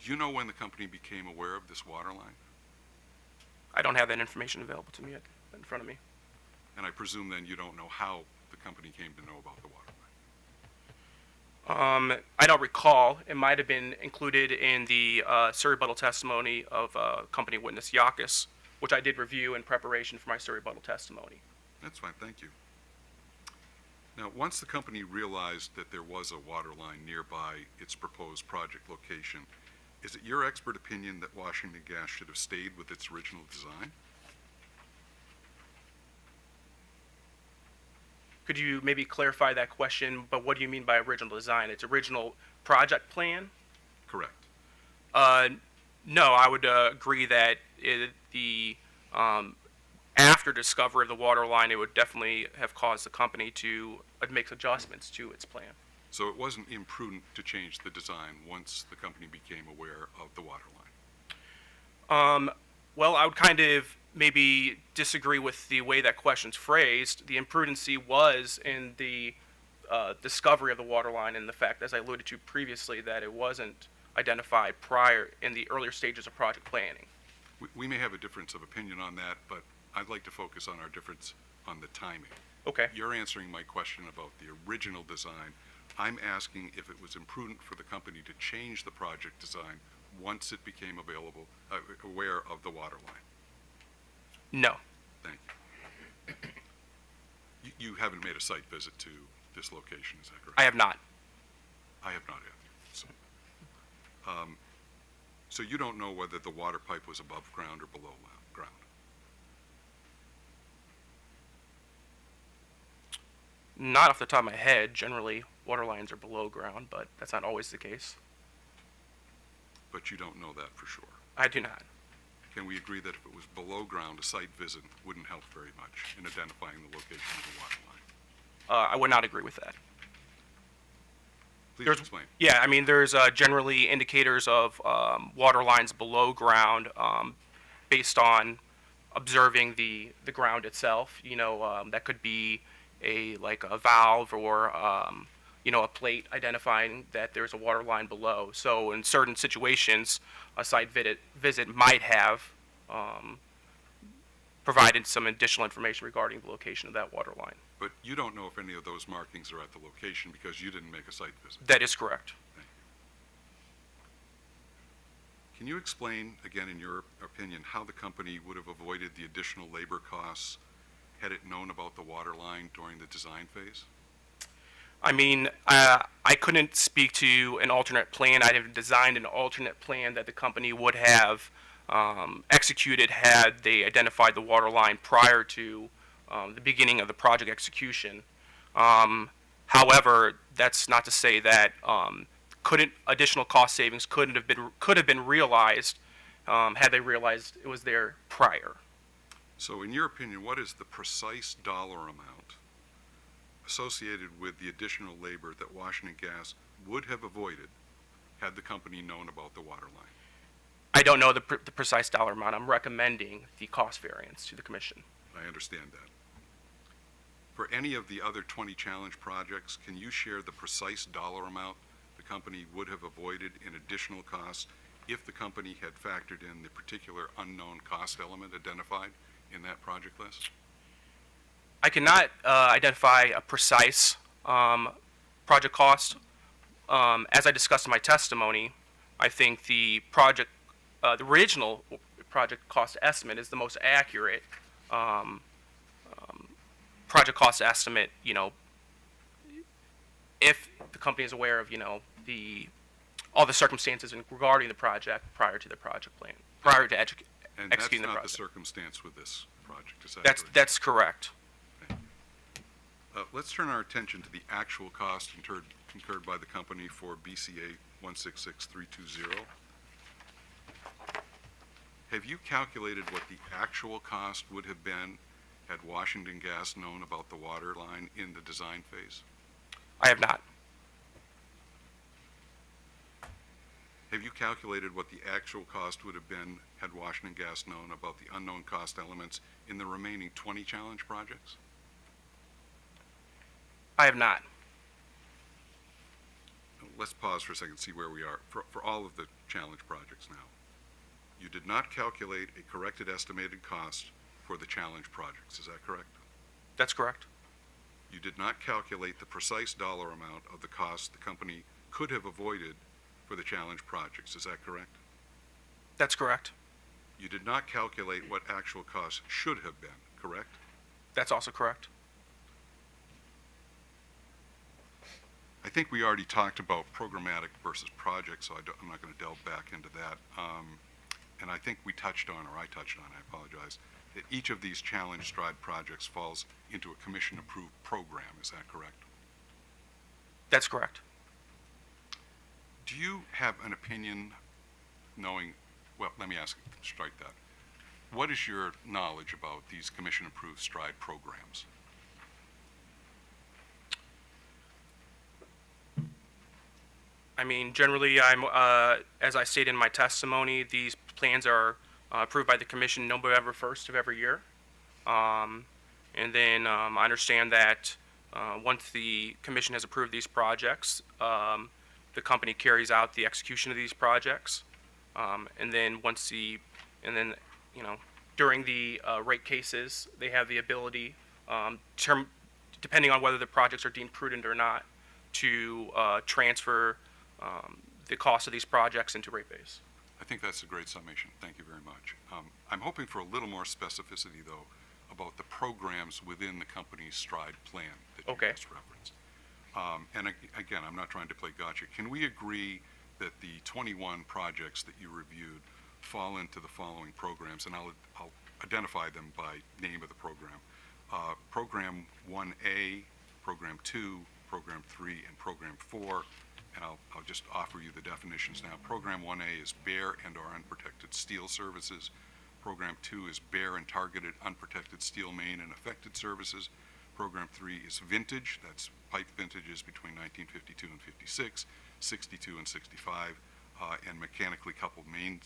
Do you know when the company became aware of this water line? I don't have that information available to me yet in front of me. And I presume then you don't know how the company came to know about the water line? I don't recall. It might have been included in the surrebuttal testimony of company witness Yakis, which I did review in preparation for my surrebuttal testimony. That's fine, thank you. Now, once the company realized that there was a water line nearby its proposed project location, is it your expert opinion that Washington Gas should have stayed with its original design? Could you maybe clarify that question, but what do you mean by original design? Its original project plan? Correct. No, I would agree that after discovery of the water line, it would definitely have caused the company to make adjustments to its plan. So it wasn't imprudent to change the design once the company became aware of the water line? Well, I would kind of maybe disagree with the way that question's phrased. The imprudency was in the discovery of the water line and the fact, as I alluded to previously, that it wasn't identified prior in the earlier stages of project planning. We may have a difference of opinion on that, but I'd like to focus on our difference on the timing. Okay. You're answering my question about the original design. I'm asking if it was imprudent for the company to change the project design once it became aware of the water line. No. Thank you. You haven't made a site visit to this location, is that correct? I have not. I have not yet. So you don't know whether the water pipe was above ground or below ground? Not off the top of my head. Generally, water lines are below ground, but that's not always the case. But you don't know that for sure. I do not. Can we agree that if it was below ground, a site visit wouldn't help very much in identifying the location of the water line? I would not agree with that. Please There's- explain. Yeah, I mean, there's generally indicators of water lines below ground based on observing the ground itself. You know, that could be like a valve or you know, a plate identifying that there's a water line below. So in certain situations, a site visit might have provided some additional information regarding the location of that water line. But you don't know if any of those markings are at the location because you didn't make a site visit. That is correct. Can you explain, again, in your opinion, how the company would have avoided the additional labor costs had it known about the water line during the design phase? I mean, I couldn't speak to an alternate plan. I'd have designed an alternate plan that the company would have executed had they identified the water line prior to the beginning of the project execution. However, that's not to say that additional cost savings could have been realized had they realized it was there prior. So in your opinion, what is the precise dollar amount associated with the additional labor that Washington Gas would have avoided had the company known about the water line? I don't know the precise dollar amount. I'm recommending the cost variance to the commission. I understand that. For any of the other 20 challenge projects, can you share the precise dollar amount the company would have avoided in additional costs if the company had factored in the particular unknown cost element identified in that project list? I cannot identify a precise project cost. As I discussed in my testimony, I think the original project cost estimate is the most accurate project cost estimate, you know, if the company is aware of, you know, all the circumstances regarding the project prior to the project plan, prior to And executing the that's not the project. circumstance with this project, is that That's correct? that's correct. Let's turn our attention to the actual cost incurred by the company for BCA 166320. Have you calculated what the actual cost would have been had Washington Gas known about the water line in the design phase? I have not. Have you calculated what the actual cost would have been had Washington Gas known about the unknown cost elements in the remaining 20 challenge projects? I have not. Let's pause for a second and see where we are. For all of the challenge projects now, you did not calculate a corrected estimated cost for the challenge projects, is that correct? That's correct. You did not calculate the precise dollar amount of the cost the company could have avoided for the challenge projects, is that correct? That's correct. You did not calculate what actual costs should have been, correct? That's also correct. I think we already talked about programmatic versus project, so I'm not going to delve back into that. And I think we touched on, or I touched on, I apologize, that each of these challenge stride projects falls into a commission-approved program, is that correct? That's correct. Do you have an opinion knowing, well, let me ask, strike that. What is your knowledge about these commission-approved stride programs? I mean, generally, as I stated in my testimony, these plans are approved by the commission November 1st of every year. And then I understand that once the commission has approved these projects, the company carries out the execution of these projects. And then you know, during the rate cases, they have the ability, depending on whether the projects are deemed prudent or not, to transfer the cost of these projects into rate base. I think that's a great summation. Thank you very much. I'm hoping for a little more specificity, though, about the programs within the company's STRIDE plan that you Okay. just referenced. Again, I'm not trying to play gotcha. Can we agree that the 21 projects that you reviewed fall into the following programs? And I'll identify them by name of the program. Program 1A, Program 2, Program 3, and Program 4. And I'll just offer you the definitions now. Program 1A is bare and/or unprotected steel services. Program 2 is bare and targeted unprotected steel main and affected services. Program 3 is vintage, that's pipe vintages between 1952 and 56, 62 and 65, and mechanically coupled main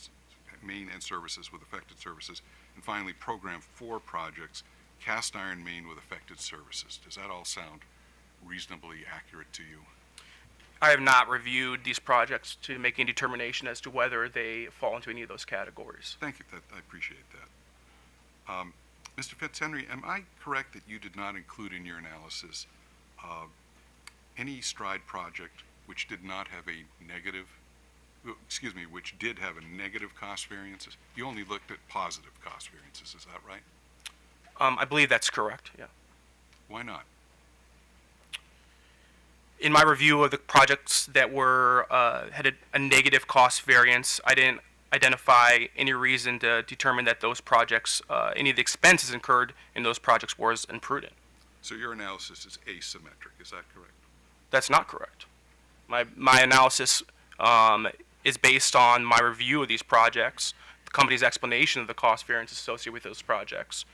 and services with affected services. And finally, Program 4 projects, cast iron main with affected services. Does that all sound reasonably accurate to you? I have not reviewed these projects to make any determination as to whether they fall into any of those categories. Thank you. I appreciate that. Mr. Fitzhenry, am I correct that you did not include in your analysis any STRIDE project which did not have a negative, which did have a negative cost variances? You only looked at positive cost variances, is that right? I believe that's correct, yeah. Why not? In my review of the projects that were had a negative cost variance, I didn't identify any reason to determine that those projects, any of the expenses incurred in those projects was imprudent. So your analysis is asymmetric, is that correct? That's not correct. My analysis is based on my review of these projects, the company's explanation of the cost variance associated with those projects.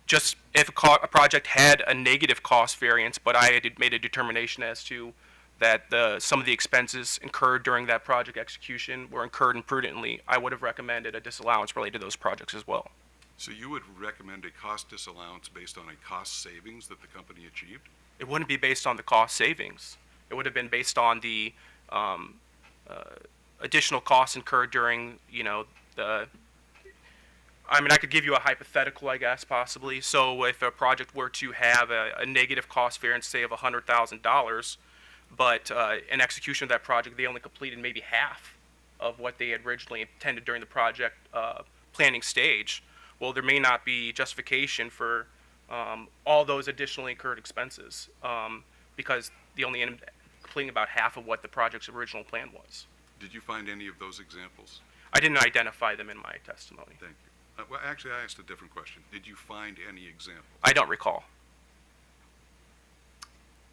Just if a project had a negative cost variance, but I had made a determination as to that some of the expenses incurred during that project execution were incurred imprudently, I would have recommended a disallowance related to those projects as well. So you would recommend a cost disallowance based on a cost savings that the company achieved? It wouldn't be based on the cost savings. It would have been based on the additional costs incurred during, I could give you a hypothetical, I guess, possibly. So if a project were to have a negative cost variance, say, of $100,000, but in execution of that project, they only completed maybe half of what they had originally intended during the project planning stage, well, there may not be justification for all those additionally incurred expenses because they only ended up completing about half of what the project's original plan was. Did you find any of those examples? I didn't identify them in my testimony. Thank you. Well, actually, I asked a different question. Did you find any examples? I don't recall.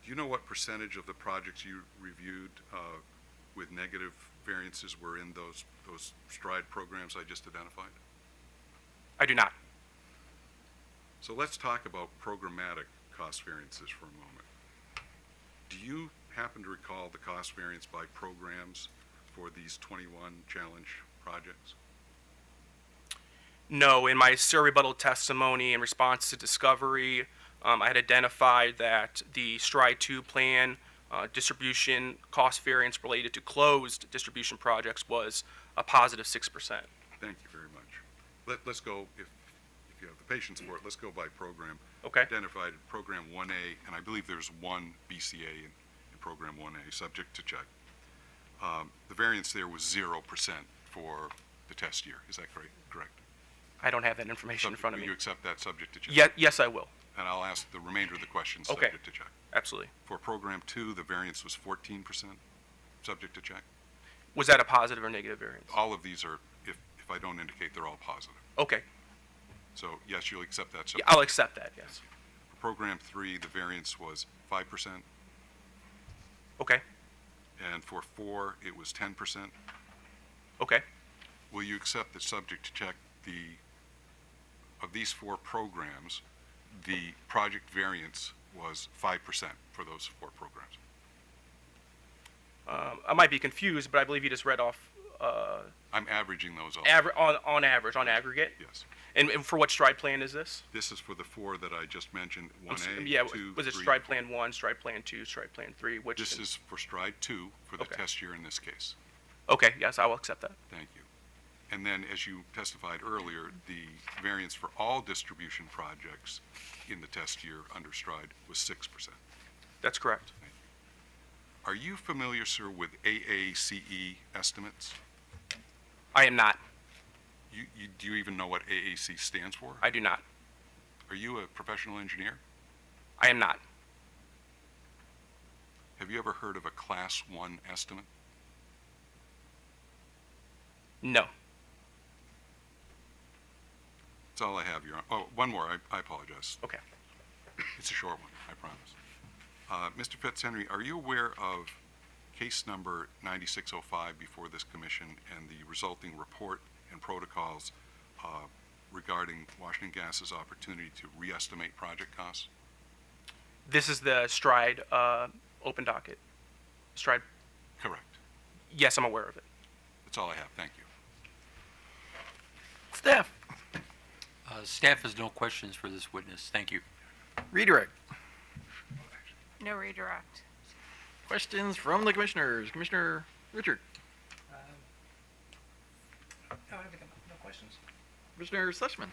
Do you know what percentage of the projects you reviewed with negative variances were in those STRIDE programs I just identified? I do not. So let's talk about programmatic cost variances for a moment. Do you happen to recall the cost variance by programs for these 21 challenge projects? No, in my SIR rebuttal testimony in response to discovery, I had identified that the STRIDE 2 plan distribution cost variance related to closed distribution projects was a positive 6%. Thank you very much. Let's go, if you have the patience for it, let's go by program. Okay. Identified program 1A, and I believe there's one BCA in program 1A, subject to check. The variance there was 0% for the test year. Is that correct? I don't have that information in front of me. Will you accept that subject to check? Yes, I will. And I'll ask the remainder of the questions Okay. subject to check. Absolutely. For program 2, the variance was 14%, subject to check. Was that a positive or negative variance? All of these are, if I don't indicate, they're all positive. Okay. So yes, you'll accept that Yeah, subject. I'll accept that, yes. For program 3, the variance was 5%, Okay. and for 4, it was 10%. Okay. Will you accept that subject to check of these 4 programs, the project variance was 5% for those 4 programs? I might be confused, but I believe you just read off I'm averaging those all. on average, on aggregate. Yes. And for what STRIDE plan is this? This is for the 4 that I just mentioned, 1A, Yeah, 2, was it 3. STRIDE plan 1, STRIDE plan 2, STRIDE plan 3? Which This is for STRIDE 2 for the Okay. test year in this case. Okay, yes, I will accept that. Thank you. And then, as you testified earlier, the variance for all distribution projects in the test year under STRIDE was 6%. That's correct. Are you familiar, sir, with AACE estimates? I am not. Do you even know what AAC stands for? I do not. Are you a professional engineer? I am not. Have you ever heard of a Class 1 estimate? No. That's all I have, Your Honor. Oh, one more. I apologize. Okay. It's a short one, I promise. Mr. Fitzhenry, are you aware of case number 9605 before this commission and the resulting report and protocols regarding Washington Gas's opportunity to re-estimate project costs? This is the Stride open docket. Stride. Correct. Yes, I'm aware of it. That's all I have. Thank you. Staff, Staff has no questions for this witness. Thank you. redirect. No redirect. Questions from the commissioners. Commissioner Richard, No questions. Commissioner Sussman.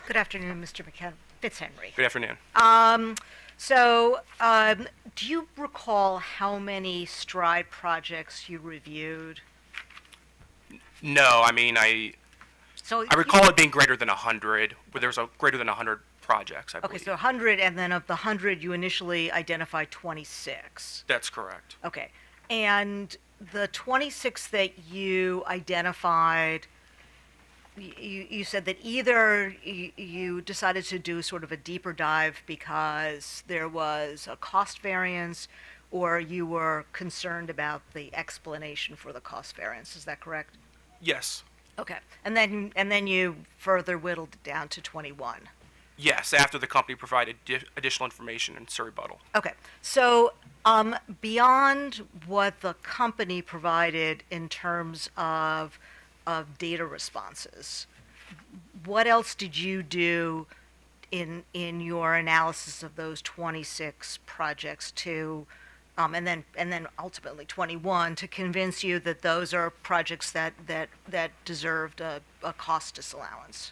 Good afternoon, Mr. Fitzhenry. Good afternoon. Do you recall how many STRIDE projects you reviewed? No, I mean, I recall it being greater than 100, but there was a greater than 100 projects, I believe. Okay, so 100, and then of the 100, you initially identified 26. That's correct. Okay, and the 26 that you identified, you said that either you decided to do sort of a deeper dive because there was a cost variance, or you were concerned about the explanation for the cost variance. Is that correct? Yes. Okay, and then you further whittled it down to 21. Yes, after the company provided additional information in Surrey rebuttal. Okay, so beyond what the company provided in terms of data responses, what else did you do in your analysis of those 26 projects to, and then ultimately 21, to convince you that those are projects that deserved a cost disallowance?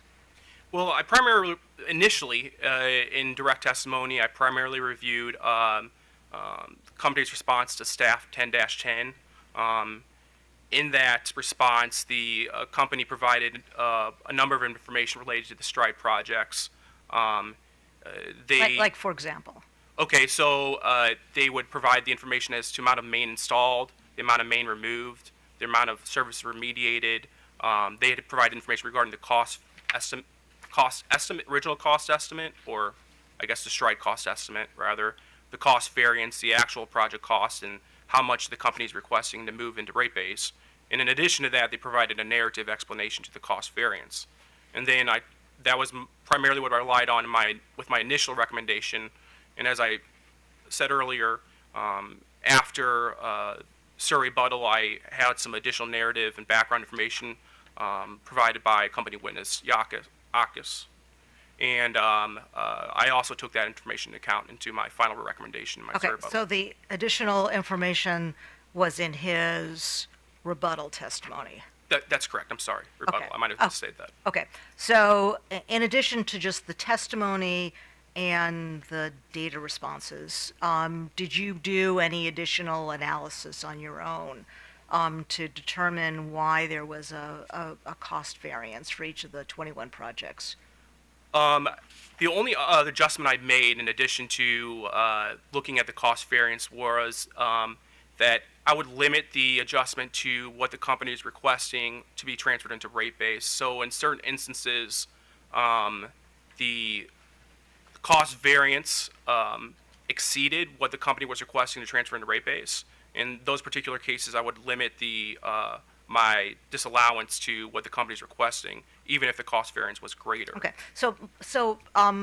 Well, I primarily, initially, in direct testimony, I primarily reviewed the company's response to staff 10-10. In that response, the company provided a number of information related to the STRIDE projects. Like for example? Okay, so they would provide the information as to amount of main installed, the amount of main removed, the amount of service remediated. They had to provide information regarding the cost estimate, original cost estimate, or I guess the STRIDE cost estimate, rather, the cost variance, the actual project cost, and how much the company is requesting to move into rate base. And in addition to that, they provided a narrative explanation to the cost variance. And then that was primarily what I relied on with my initial recommendation. And as I said earlier, after Surrey rebuttal, I had some additional narrative and background information provided by company witness Yakis. And I also took that information into account into my final recommendation in my Okay, Surrey rebuttal. so the additional information was in his rebuttal testimony? That's correct. I'm sorry. Rebuttal. Okay. I might have misstated that. Okay, so in addition to just the testimony and the data responses, did you do any additional analysis on your own to determine why there was a cost variance for each of the 21 projects? The only adjustment I made in addition to looking at the cost variance was that I would limit the adjustment to what the company is requesting to be transferred into rate base. So in certain instances, the cost variance exceeded what the company was requesting to transfer into rate base. In those particular cases, I would limit the my disallowance to what the company is requesting, even if the cost variance was greater. Okay, so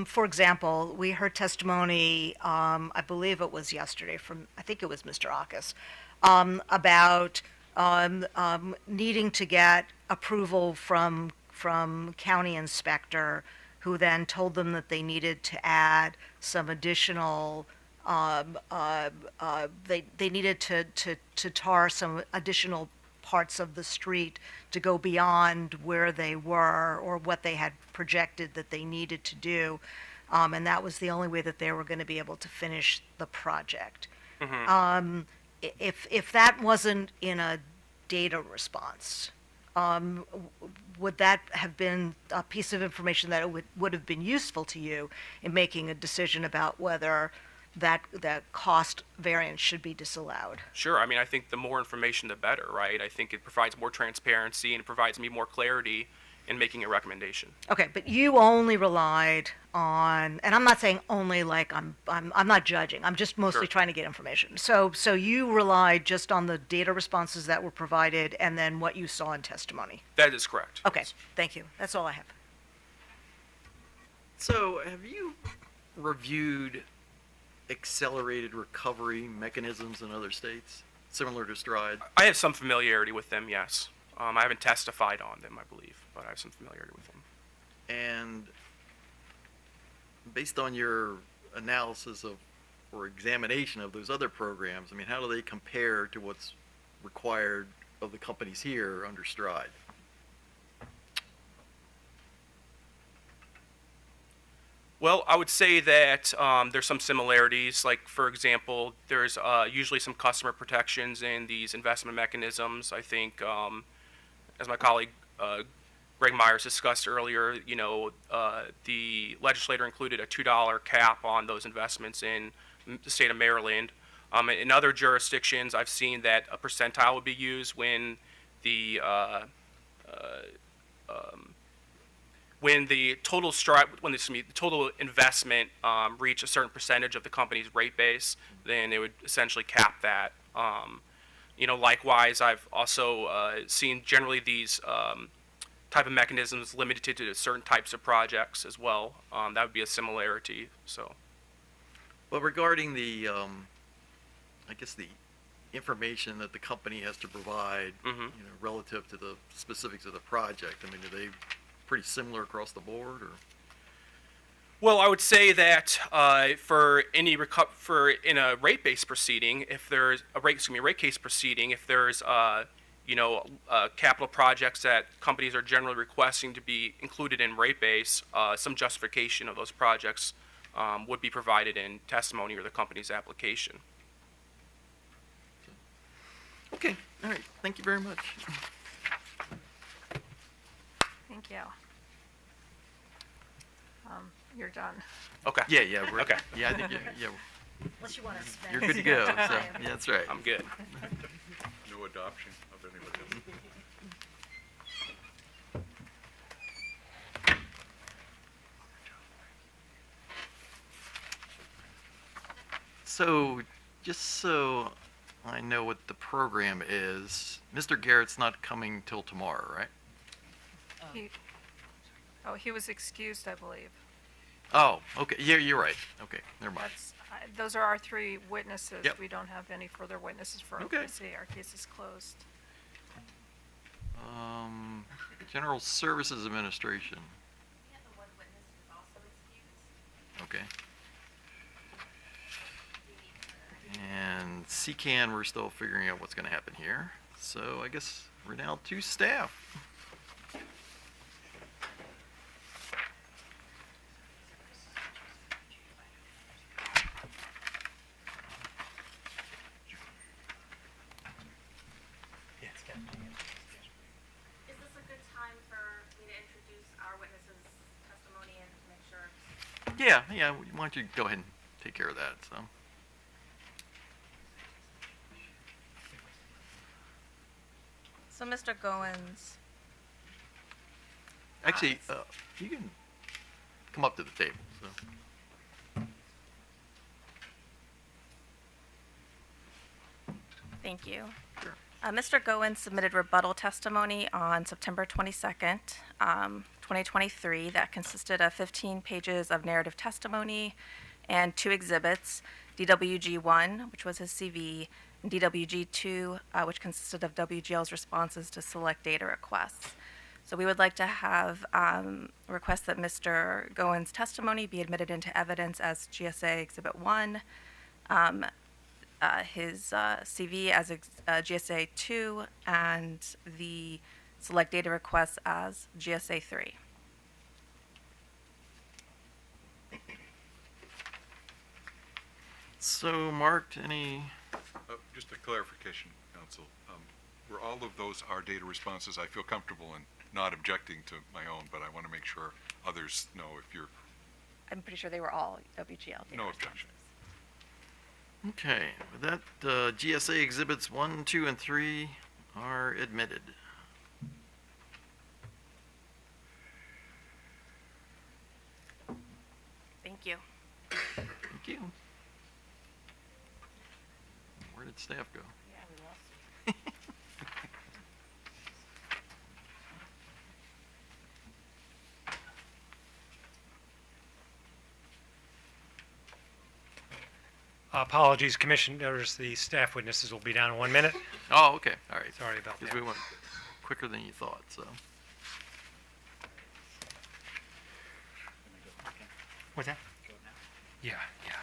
for example, we heard testimony, I believe it was yesterday from, I think it was Mr. Akis, about needing to get approval from county inspector, who then told them that they needed to add some additional, they needed to tar some additional parts of the street to go beyond where they were or what they had projected that they needed to do. And that was the only way that they were going to be able to finish the project. If that wasn't in a data response, would that have been a piece of information that would have been useful to you in making a decision about whether that cost variance should be disallowed? Sure. I mean, I think the more information, the better, right? I think it provides more transparency and it provides me more clarity in making a recommendation. Okay, but you only relied on, and I'm not saying only like I'm not judging. I'm just mostly Sure. trying to get information. So you relied just on the data responses that were provided and then what you saw in testimony. That is correct. Okay, thank you. That's all I have. So, have you reviewed accelerated recovery mechanisms in other states, similar to Stride? I have some familiarity with them, yes. I haven't testified on them, I believe, but I have some familiarity with them. And based on your analysis of or examination of those other programs, I mean, how do they compare to what's required of the companies here under Stride? Well, I would say that there's some similarities. Like, for example, there's usually some customer protections in these investment mechanisms. I think, as my colleague Greg Myers discussed earlier, the legislator included a $2 cap on those investments in the state of Maryland. In other jurisdictions, I've seen that a percentile would be used when the total investment reach a certain percentage of the company's rate base, then it would essentially cap that. Likewise, I've also seen generally these type of mechanisms limited to certain types of projects as well. That would be a similarity. So, Well, regarding the, I guess the information that the company has to provide, relative to the specifics of the project, I mean, are they pretty similar across the board, or? well, I would say that for in a rate-based proceeding, if there's a rate case proceeding, if there's capital projects that companies are generally requesting to be included in rate base, some justification of those projects would be provided in testimony or the company's application. Okay, all right, thank you very much. Thank you. You're done. Okay. Yeah, we're, Okay. yeah, I think, yeah, Unless you want to spend. you're good to go, so, yeah, that's right. I'm good. No adoption of any legislation. So, just so I know what the program is, Mr. Garrett's not coming till tomorrow, right? He was excused, I believe. Oh, okay, yeah, you're right, okay, never mind. Those are our three witnesses. Yep. We don't have any further witnesses for Okay. OPC. Our case is closed. General Services Administration. Okay. And CCAN, we're still figuring out what's gonna happen here. So I guess we're now to staff. Is this a good time for me to introduce our witnesses' testimony and make sure? Yeah, why don't you go ahead and take care of that, so. So, Mr. Goins, Actually, you can come up to the table, so. thank you. Sure. Mr. Goins submitted rebuttal testimony on September 22nd, 2023, that consisted of 15 pages of narrative testimony and 2 exhibits, DWG-1, which was his CV, and DWG-2, which consisted of WGL's responses to select data requests. So we would like to have request that Mr. Goins' testimony be admitted into evidence as GSA Exhibit 1, his CV as GSA 2, and the select data requests as GSA 3. So, Mark, any, Just a clarification, counsel. Where all of those are data responses, I feel comfortable in not objecting to my own, but I want to make sure others know if you're, I'm pretty sure they were all WGL data no responses. objection. Okay, with that, GSA exhibits 1, 2, and 3 are admitted. Thank you. Thank you. Where did staff go? Yeah, we lost. Apologies, Commissioners, the staff witnesses will be down in 1 minute. Oh, okay, all right. Sorry about Because that. we went quicker than you thought, so. What's that? Yeah, yeah.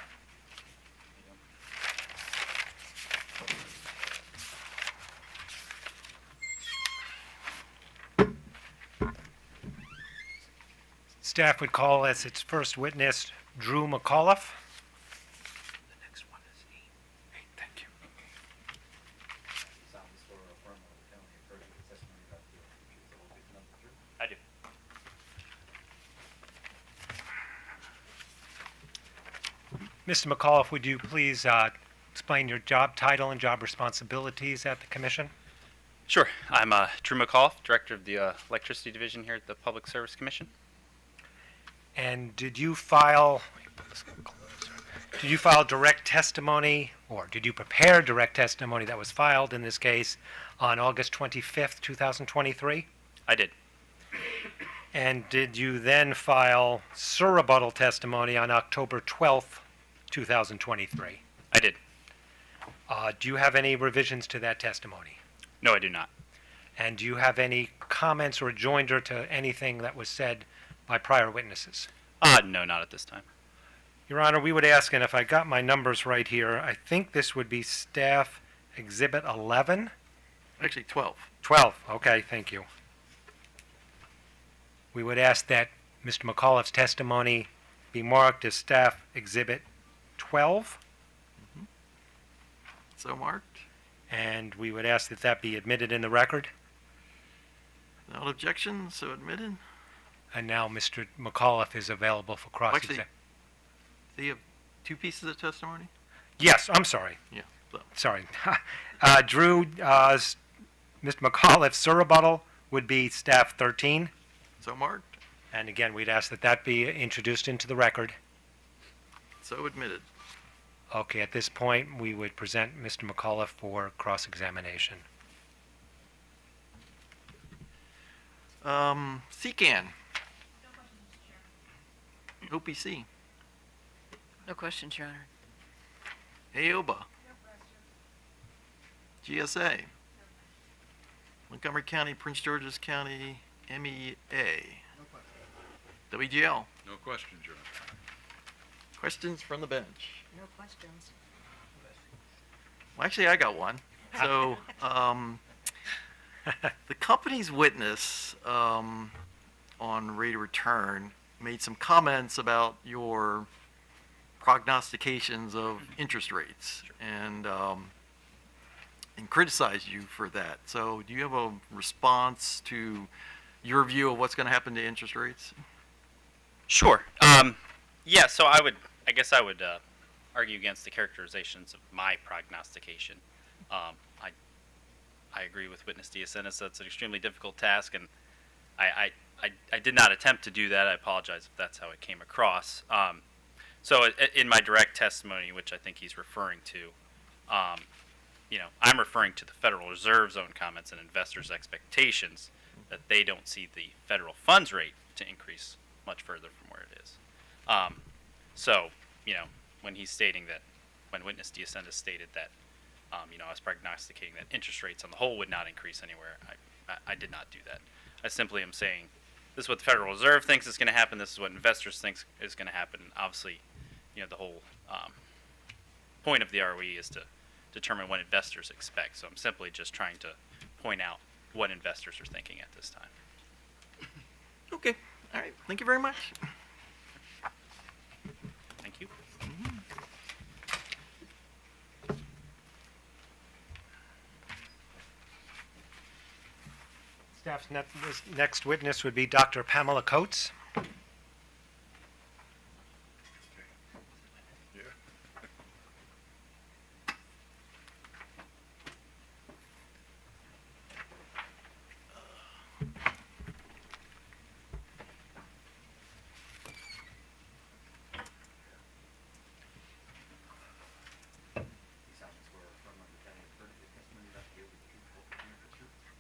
Staff would call as its first witness Drew McAuliffe. The next one is 8. Thank you. Solemnly swear or affirm that the county of Persia, the testimony about the truth, the whole truth, and nothing but the truth. I do. Mr. McAuliffe, would you please explain your job title and job responsibilities at the commission? Sure. I'm Drew McAuliffe, Director of the Electricity Division here at the Public Service Commission. And did you file direct testimony, or did you prepare direct testimony that was filed in this case on August 25th, 2023? I did. And did you then file surrebuttal testimony on October 12th, 2023? I did. Do you have any revisions to that testimony? No, I do not. And do you have any comments or rejoinder to anything that was said by prior witnesses? No, not at this time. Your Honor, we would ask, and if I got my numbers right here, I think this would be Staff Exhibit 11? Actually, 12. 12, okay, thank you. We would ask that Mr. McAuliffe's testimony be marked as Staff Exhibit 12, So marked. and we would ask that that be admitted in the record. Without objection, so admitted. And now Mr. McAuliffe is available for cross-examination. Do you have 2 pieces of testimony? Yes, I'm sorry. Yeah. So, Sorry. Drew, Mr. McAuliffe's surrebuttal would be Staff 13. so marked. And again, we'd ask that that be introduced into the record. So admitted. Okay, at this point, we would present Mr. McAuliffe for cross-examination. CCAN. OPC. No questions, Your Honor. AOBA. GSA. Montgomery County, Prince George's County, MEA. WGL. No questions, Your Honor. Questions from the bench? No questions. Well, actually, I got one. So, the company's witness on rate of return made some comments about your prognostications of interest rates and criticized you for that. So, do you have a response to your view of what's going to happen to interest rates? Sure. Yeah, so I guess I would argue against the characterizations of my prognostication. I agree with witness Diacenis that it's an extremely difficult task, and I did not attempt to do that. I apologize if that's how it came across. So in my direct testimony, which I think he's referring to, I'm referring to the Federal Reserve's own comments and investors' expectations that they don't see the federal funds rate to increase much further from where it is. So, when he's stating that, when witness Diacenis stated that, I was prognosticating that interest rates on the whole would not increase anywhere, I did not do that. I simply am saying this is what the Federal Reserve thinks is going to happen, this is what investors think is going to happen. Obviously, the whole point of the ROE is to determine what investors expect. So I'm simply just trying to point out what investors are thinking at this time. Okay. All right. Thank you very much. Thank you. Staff's next witness would be Dr. Pamela Coates.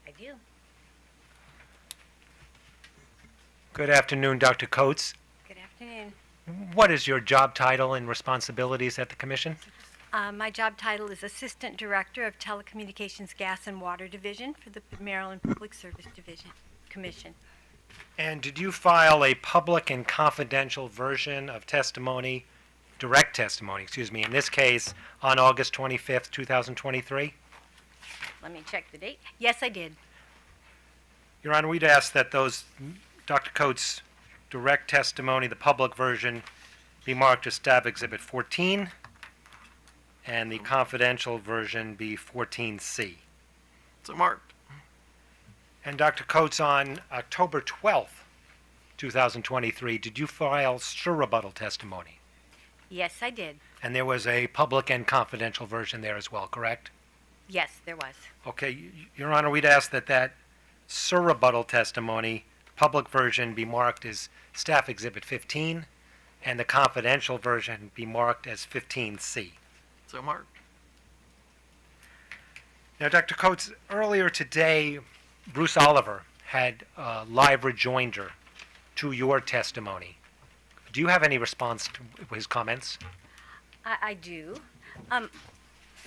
I do. Good afternoon, Dr. Coates. Good afternoon. What is your job title and responsibilities at the Commission? My job title is Assistant Director of Telecommunications Gas and Water Division for the Maryland Public Service Division Commission. And did you file a public and confidential version of testimony, direct testimony, excuse me, in this case, on August 25th, 2023? Let me check the date. Yes, I did. Your Honor, we'd ask that those, Dr. Coates' direct testimony, the public version, be marked as Staff Exhibit 14, and the confidential version be 14C. So marked. And Dr. Coates, on October 12th, 2023, did you file surrebuttal testimony? Yes, I did. And there was a public and confidential version there as well, correct? Yes, there was. Okay, Your Honor, we'd ask that that surrebuttal testimony, public version, be marked as Staff Exhibit 15, and the confidential version be marked as 15C. So marked. Now, Dr. Coates, earlier today, Bruce Oliver had a live rejoinder to your testimony. Do you have any response to his comments? I do.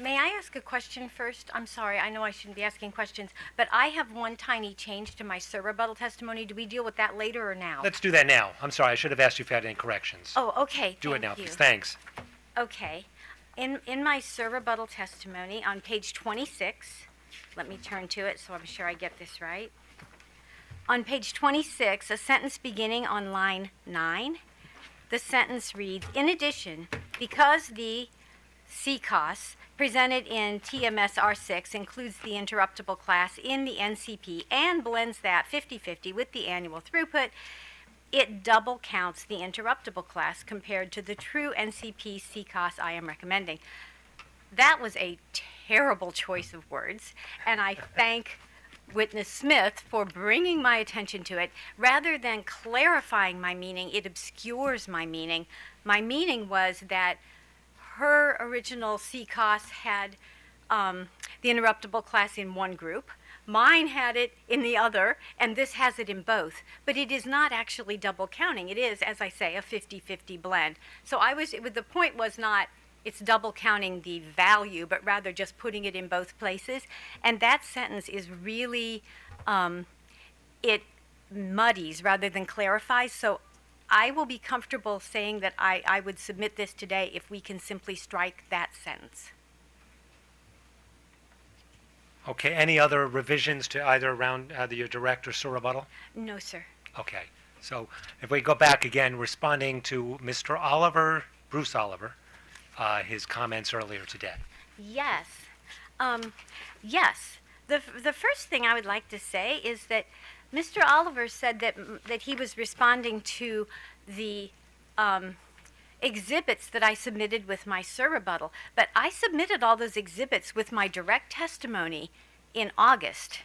May I ask a question first? I'm sorry, I know I shouldn't be asking questions, but I have one tiny change to my surrebuttal testimony. Do we deal with that later or now? Let's do that now. I'm sorry, I should have asked you if you had any corrections. Oh, okay. Do it thank now, you. please. Thanks. Okay. In my surrebuttal testimony on page 26, let me turn to it so I'm sure I get this right. On page 26, a sentence beginning on line 9, the sentence reads, in addition, because the CCOS presented in TMS R6 includes the interruptible class in the NCP and blends that 50-50 with the annual throughput, it double counts the interruptible class compared to the true NCP CCOS I am recommending. That was a terrible choice of words, and I thank Witness Smith for bringing my attention to it. Rather than clarifying my meaning, it obscures my meaning. My meaning was that her original CCOS had the interruptible class in one group. Mine had it in the other, and this has it in both. But it is not actually double counting. It is, as I say, a 50-50 blend. So the point was not it's double counting the value, but rather just putting it in both places. And that sentence is really, it muddies rather than clarifies. So I will be comfortable saying that I would submit this today if we can simply strike that sentence. Okay, any other revisions to either around your direct or surrebuttal? No, sir. Okay, so if we go back again, responding to Mr. Oliver, Bruce Oliver, his comments earlier today. Yes. Yes. The first thing I would like to say is that Mr. Oliver said that he was responding to the exhibits that I submitted with my surrebuttal, but I submitted all those exhibits with my direct testimony in August,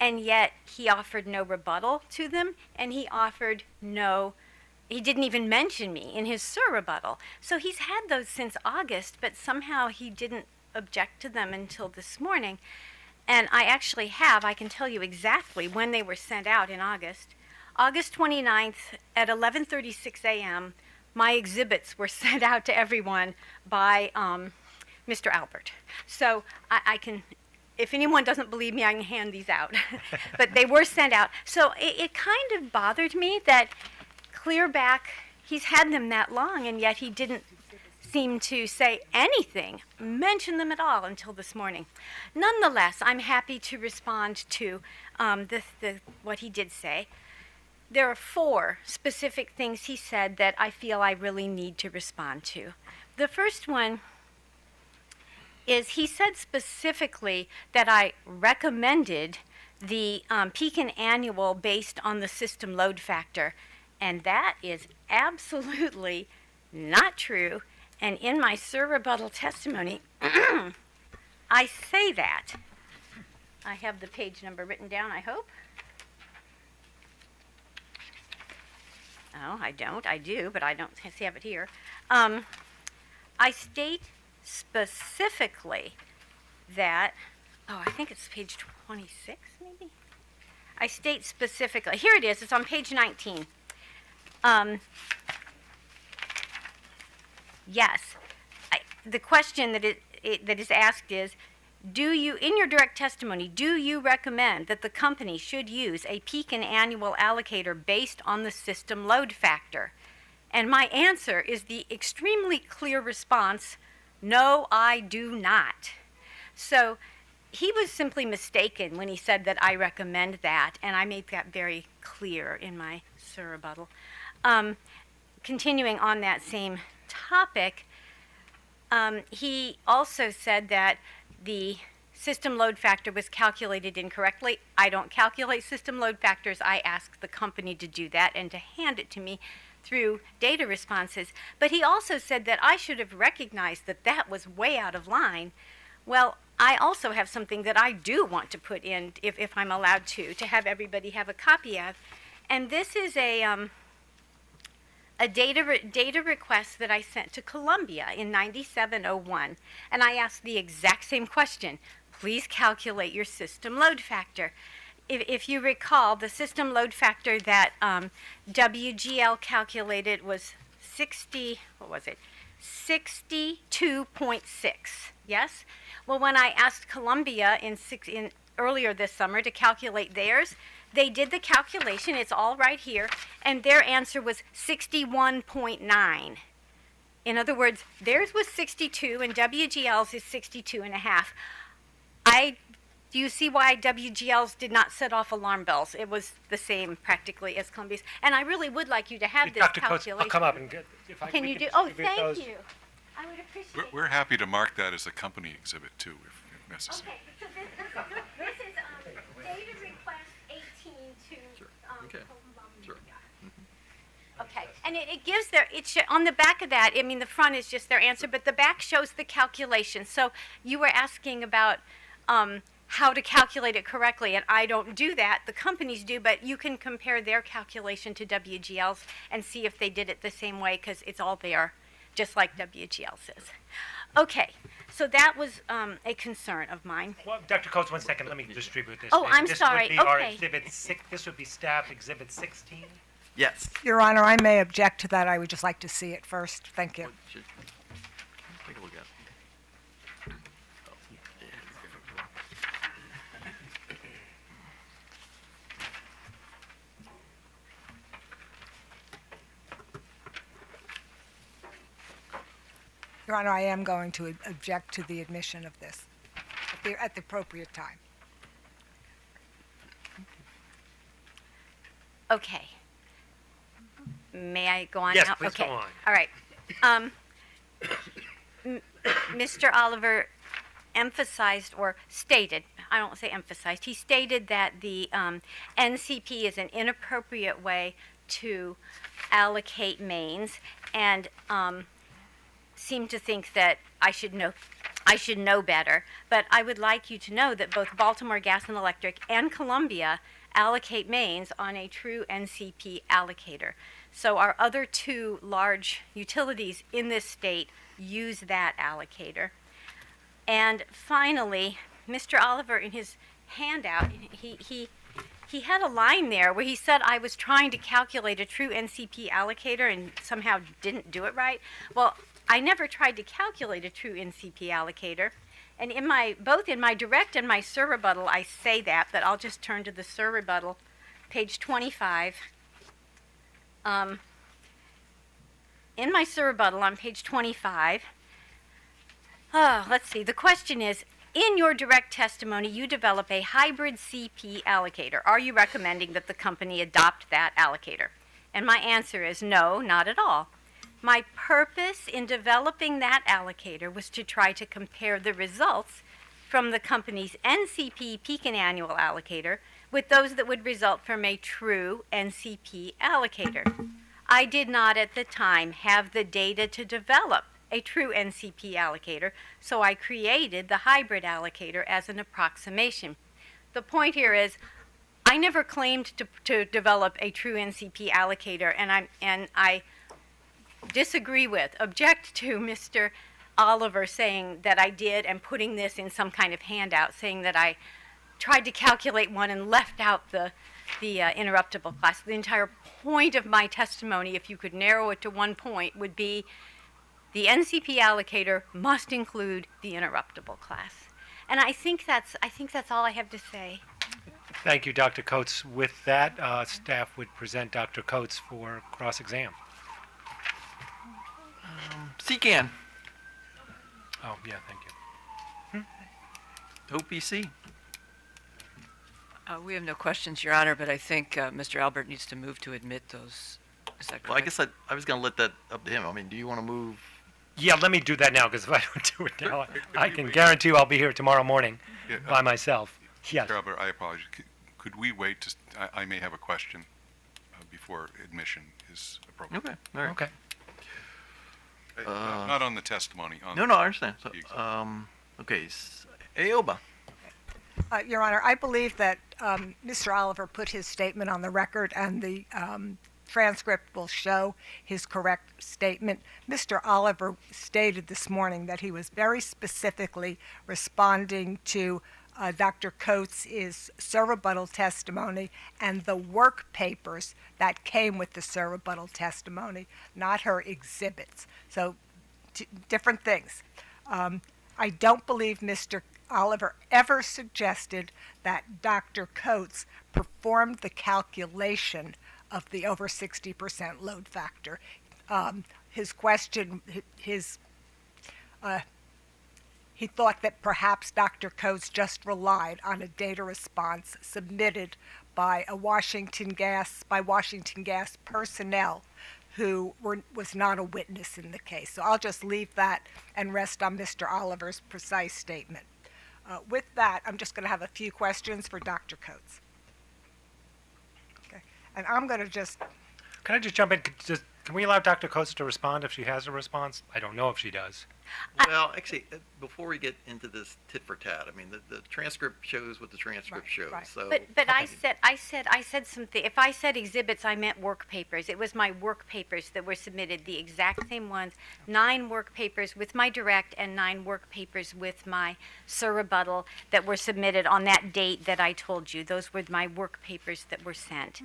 and yet he offered no rebuttal to them, and he didn't even mention me in his surrebuttal. So he's had those since August, but somehow he didn't object to them until this morning. And I can tell you exactly when they were sent out in August. August 29th at 11:36 a.m., my exhibits were sent out to everyone by Mr. Albert. So I can, if anyone doesn't believe me, I can hand these out. But they were sent out. So it kind of bothered me that clear back, he's had them that long, and yet he didn't seem to say anything, mention them at all until this morning. Nonetheless, I'm happy to respond to what he did say. There are 4 specific things he said that I feel I really need to respond to. The first one is he said specifically that I recommended the peak and annual based on the system load factor. And that is absolutely not true. And in my rebuttal testimony, I say that. I have the page number written down, I hope. Oh, I don't. I do, but I don't have it here. I state specifically that, oh, I think it's page 26, maybe? I state specifically, here it is, it's on page 19. Yes, the question that is asked is, do you, in your direct testimony, do you recommend that the company should use a peak and annual allocator based on the system load factor? And my answer is the extremely clear response, no, I do not. So he was simply mistaken when he said that I recommend that, and I made that very clear in my rebuttal. Continuing on that same topic, he also said that the system load factor was calculated incorrectly. I don't calculate system load factors. I ask the company to do that and to hand it to me through data responses. But he also said that I should have recognized that that was way out of line. Well, I also have something that I do want to put in, if I'm allowed to have everybody have a copy of. And this is a data request that I sent to Columbia in 9701. And I asked the exact same question. Please calculate your system load factor. If you recall, the system load factor that WGL calculated was 62.6, yes? Well, when I asked Columbia earlier this summer to calculate theirs, they did the calculation, it's all right here, and their answer was 61.9. In other words, theirs was 62 and WGL's is 62.5. Do you see why WGL's did not set off alarm bells? It was the same practically as Columbia's. And I really would like you to have this Dr. Coates, calculation. I'll come up and get, if I Can we you can do? Oh, distribute thank those. you. I would appreciate We're happy to mark that as a company exhibit too, if necessary. Okay, so this is data request 18 to Okay. Sure. Okay, and it gives on the back of that, I mean, the front is just their answer, but the back shows the calculation. So you were asking about how to calculate it correctly, and I don't do that. The companies do, but you can compare their calculation to WGL's and see if they did it the same way, because it's all there, just like WGL says. Okay, so that was a concern of mine. Well, Dr. Coates, 1 second, let me distribute this. Oh, Maybe I'm this sorry, would be our okay. exhibit this would be staff exhibit 16. Yes. Your Honor, I may object to that. I would just like to see it first. Thank you. Take a look at it. Your Honor, I am going to object to the admission of this at the appropriate time. Okay. May I go on Yes, now? please Okay. go on. All right. Mr. Oliver emphasized or stated, I don't say emphasized, he stated that the NCP is an inappropriate way to allocate mains, and seemed to think that I should know better. But I would like you to know that both Baltimore Gas and Electric and Columbia allocate mains on a true NCP allocator. So our other two large utilities in this state use that allocator. And finally, Mr. Oliver, in his handout, he had a line there where he said I was trying to calculate a true NCP allocator and somehow didn't do it right. Well, I never tried to calculate a true NCP allocator. And both in my direct and my rebuttal, I say that, but I'll just turn to the rebuttal, page 25. In my rebuttal on page 25, let's see, the question is, in your direct testimony, you develop a hybrid CP allocator. Are you recommending that the company adopt that allocator? And my answer is no, not at all. My purpose in developing that allocator was to try to compare the results from the company's NCP Pekin annual allocator with those that would result from a true NCP allocator. I did not at the time have the data to develop a true NCP allocator, so I created the hybrid allocator as an approximation. The point here is I never claimed to develop a true NCP allocator, and I disagree with, object to Mr. Oliver saying that I did and putting this in some kind of handout, saying that I tried to calculate one and left out the interruptible class. The entire point of my testimony, if you could narrow it to one point, would be the NCP allocator must include the interruptible class. And I think that's all I have to say. Thank you, Dr. Coates. With that, staff would present Dr. Coates for cross-exam. CCAN, Oh, yeah, thank you. OPC. We have no questions, Your Honor, but I think Mr. Albert needs to move to admit those. Is that correct? Well, I guess I was going to let that up to him. I mean, do you want to move? Yeah, let me do that now, because if I don't do it now, I can guarantee you I'll be here tomorrow morning Yeah, by myself. Yes. Mr. Albert, I apologize. Could we wait to, I may have a question before admission is appropriate. Okay, all right. Okay. Not on the testimony. On No, I understand. So, the exam. okay, AOBA. Your Honor, I believe that Mr. Oliver put his statement on the record, and the transcript will show his correct statement. Mr. Oliver stated this morning that he was very specifically responding to Dr. Coates' rebuttal testimony and the work papers that came with the rebuttal testimony, not her exhibits. So, different things. I don't believe Mr. Oliver ever suggested that Dr. Coates performed the calculation of the over 60% load factor. His question, he thought that perhaps Dr. Coates just relied on a data response submitted by Washington Gas personnel who was not a witness in the case. So I'll just leave that and rest on Mr. Oliver's precise statement. With that, I'm just going to have a few questions for Dr. Coates. Okay, and I'm going to just... Can I just jump in? Can we allow Dr. Coates to respond if she has a response? I don't know if she does. Well, actually, before we get into this tit for tat, I mean, the transcript shows what the transcript shows. Right. So, But I said something. If I said exhibits, I meant work papers. It was my work papers that were submitted, the exact same ones. 9 work papers with my direct and 9 work papers with my rebuttal that were submitted on that date that I told you. Those were my work papers that were sent.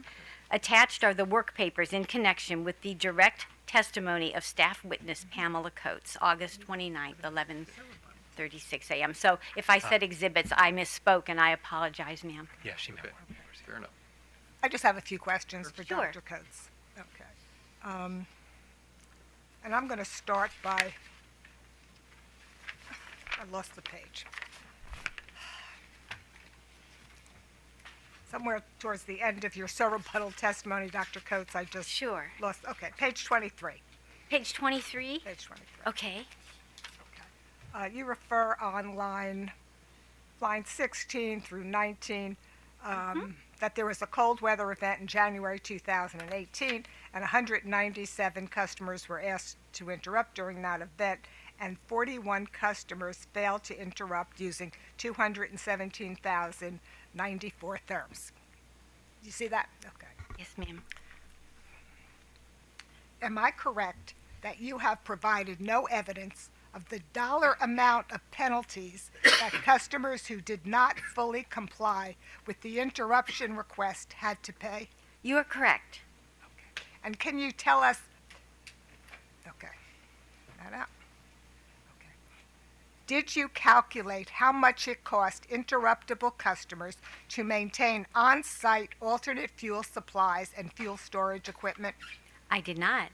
Attached are the work papers in connection with the direct testimony of staff witness Pamela Coates, August 29th, 11:36 a.m. So if I said exhibits, I misspoke, and I apologize, ma'am. Yeah, she meant okay, fair enough. I just have a few questions for Sure. Dr. Coates. Okay. And I'm going to start by... I lost the page. Somewhere towards the end of your rebuttal testimony, Dr. Coates, I just Sure. lost... Okay, page 23. Page 23? Page 23. Okay. You refer on line 16 through 19 that there was a cold weather event in January 2018, and 197 customers were asked to interrupt during that event, and 41 customers failed to interrupt using 217,094 therms. You see that? Okay. Yes, ma'am. Am I correct that you have provided no evidence of the dollar amount of penalties that customers who did not fully comply with the interruption request had to pay? You are correct. And can you tell us... Okay. That out. Okay. Did you calculate how much it cost interruptible customers to maintain on-site alternate fuel supplies and fuel storage equipment? I did not.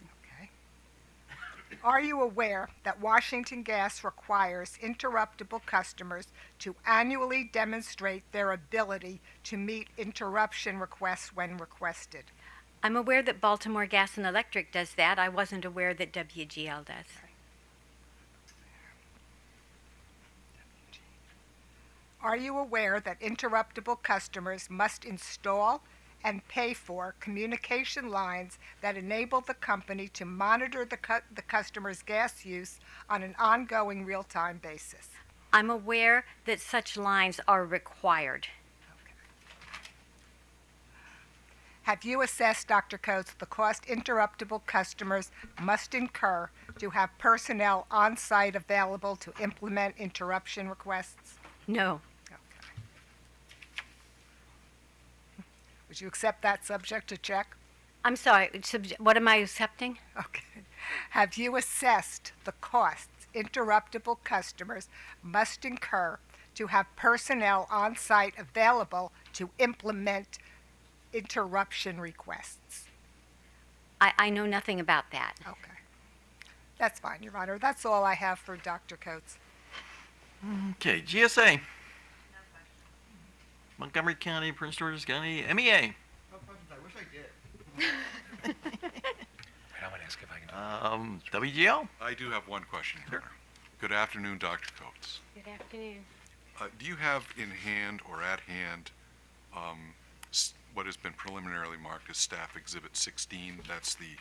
Are you aware that Washington Gas requires interruptible customers to annually demonstrate their ability to meet interruption requests when requested? I'm aware that Baltimore Gas and Electric does that. I wasn't aware that WGL does. Are you aware that interruptible customers must install and pay for communication lines that enable the company to monitor the customer's gas use on an ongoing real-time basis? I'm aware that such lines are required. Have you assessed, Dr. Coates, the cost interruptible customers must incur to have personnel on site available to implement interruption requests? No. Would you accept that subject to check? I'm sorry, what am I accepting? Okay. Have you assessed the costs interruptible customers must incur to have personnel on site available to implement interruption requests? I know nothing about that. Okay. That's fine, Your Honor. That's all I have for Dr. Coates. Okay, GSA. Montgomery County, Prince George's County, MEA. No questions, I wish I did. I want to ask if I can. WGL. I do have one question, Your Honor. Good afternoon, Dr. Coates. Good afternoon. Do you have in hand or at hand what has been preliminarily marked as Staff Exhibit 16? That's the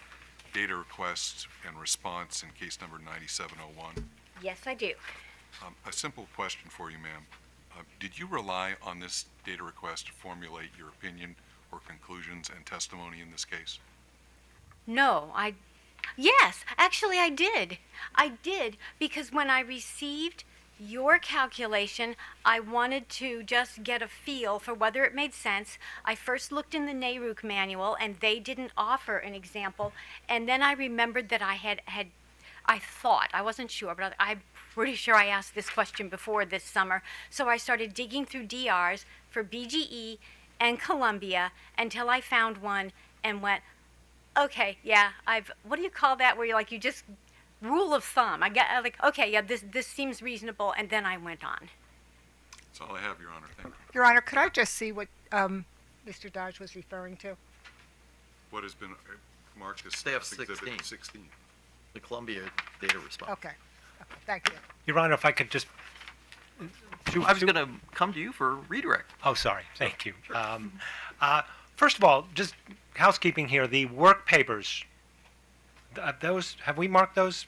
data request and response in case number 9701. Yes, I do. A simple question for you, ma'am. Did you rely on this data request to formulate your opinion or conclusions and testimony in this case? No, yes, actually I did. I did, because when I received your calculation, I wanted to just get a feel for whether it made sense. I first looked in the NARUC manual, and they didn't offer an example, and then I remembered that I thought, I wasn't sure, but I'm pretty sure I asked this question before this summer, so I started digging through DRs for BGE and Columbia until I found one and went, okay, yeah, what do you call that, where you just rule of thumb. I got okay, yeah, this seems reasonable, and then I went on. That's all I have, Your Honor. Thank you. Your Honor, could I just see what Mr. Dodge was referring to? What has been marked as Staff Staff Exhibit 16? The Columbia data response. Okay. Thank you. Your Honor, if I could just. I was going to come to you for redirect. Oh, sorry. Thank you. First of all, just housekeeping here. The work papers. Those have we marked those?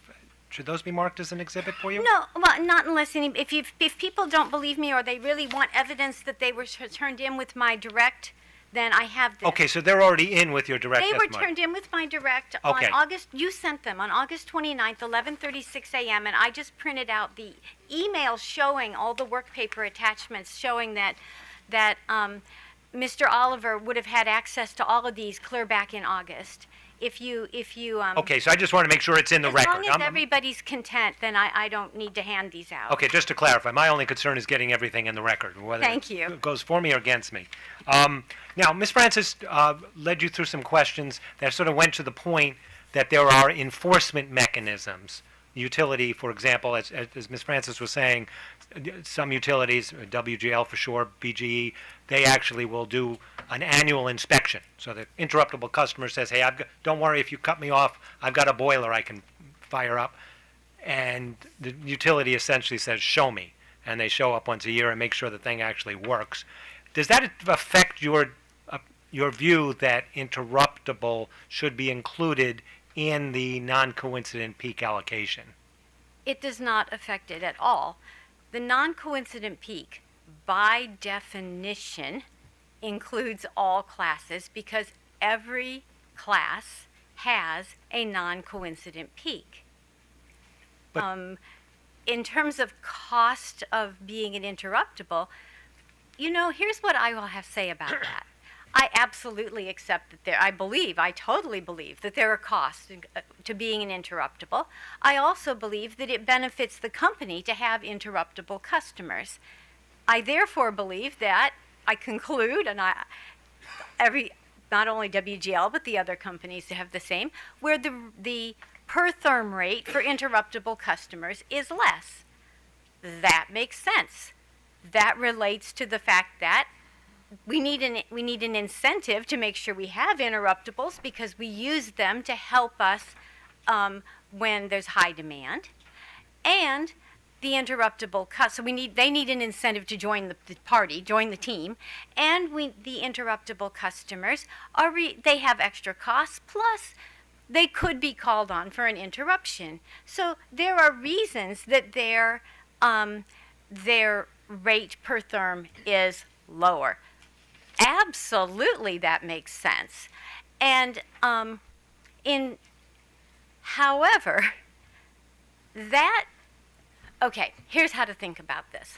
Should those be marked as an exhibit for you? No, well, not unless if people don't believe me or they really want evidence that they were turned in with my direct, then I have this. Okay, so they're already in with your direct They were testimony. turned in with my direct Okay. on August, you sent them on August 29th, 11:36 a.m., and I just printed out the email showing all the work paper attachments showing that Mr. Oliver would have had access to all of these clear back in August. If you Okay, so I just want to make sure it's in the record. As long as everybody's content, then I don't need to hand these out. Okay, just to clarify, my only concern is getting everything in the record, whether Thank you. it goes for me or against me. Now, Ms. Francis led you through some questions that sort of went to the point that there are enforcement mechanisms. Utility, for example, as Ms. Francis was saying, some utilities, WGL for sure, BGE, they actually will do an annual inspection. So the interruptible customer says, hey, don't worry if you cut me off, I've got a boiler I can fire up. And the utility essentially says, show me. And they show up once a year and make sure the thing actually works. Does that affect your view that interruptible should be included in the non-coincident peak allocation? It does not affect it at all. The non-coincident peak, by definition, includes all classes because every class has a non-coincident peak. In terms of cost of being an interruptible, here's what I will have to say about that. I absolutely accept that I totally believe that there are costs to being an interruptible. I also believe that it benefits the company to have interruptible customers. I therefore believe that, I conclude, and not only WGL, but the other companies have the same, where the per therm rate for interruptible customers is less. That makes sense. That relates to the fact that we need an incentive to make sure we have interruptibles because we use them to help us when there's high demand. And the interruptible so they need an incentive to join the party, join the team, and the interruptible customers they have extra costs, plus they could be called on for an interruption. So there are reasons that their rate per therm is lower. Absolutely, that makes sense. And however, okay, here's how to think about this.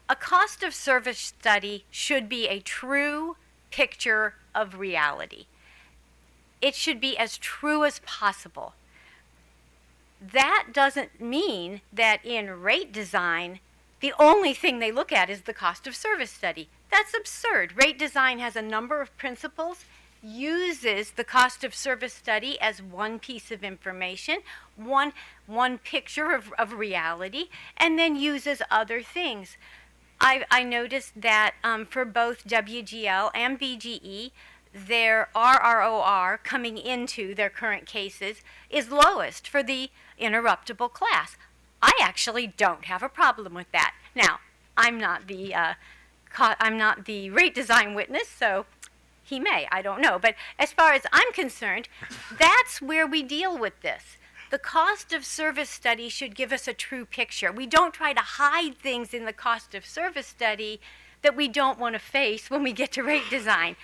A cost of service study should be a true picture of reality. It should be as true as possible. That doesn't mean that in rate design, the only thing they look at is the cost of service study. That's absurd. Rate design has a number of principles, uses the cost of service study as one piece of information, one picture of reality, and then uses other things. I noticed that for both WGL and BGE, their RROR coming into their current cases is lowest for the interruptible class. I actually don't have a problem with that. Now, I'm not the rate design witness, so he may, I don't know. But as far as I'm concerned, that's where we deal with this. The cost of service study should give us a true picture. We don't try to hide things in the cost of service study that we don't want to face when we get to rate design.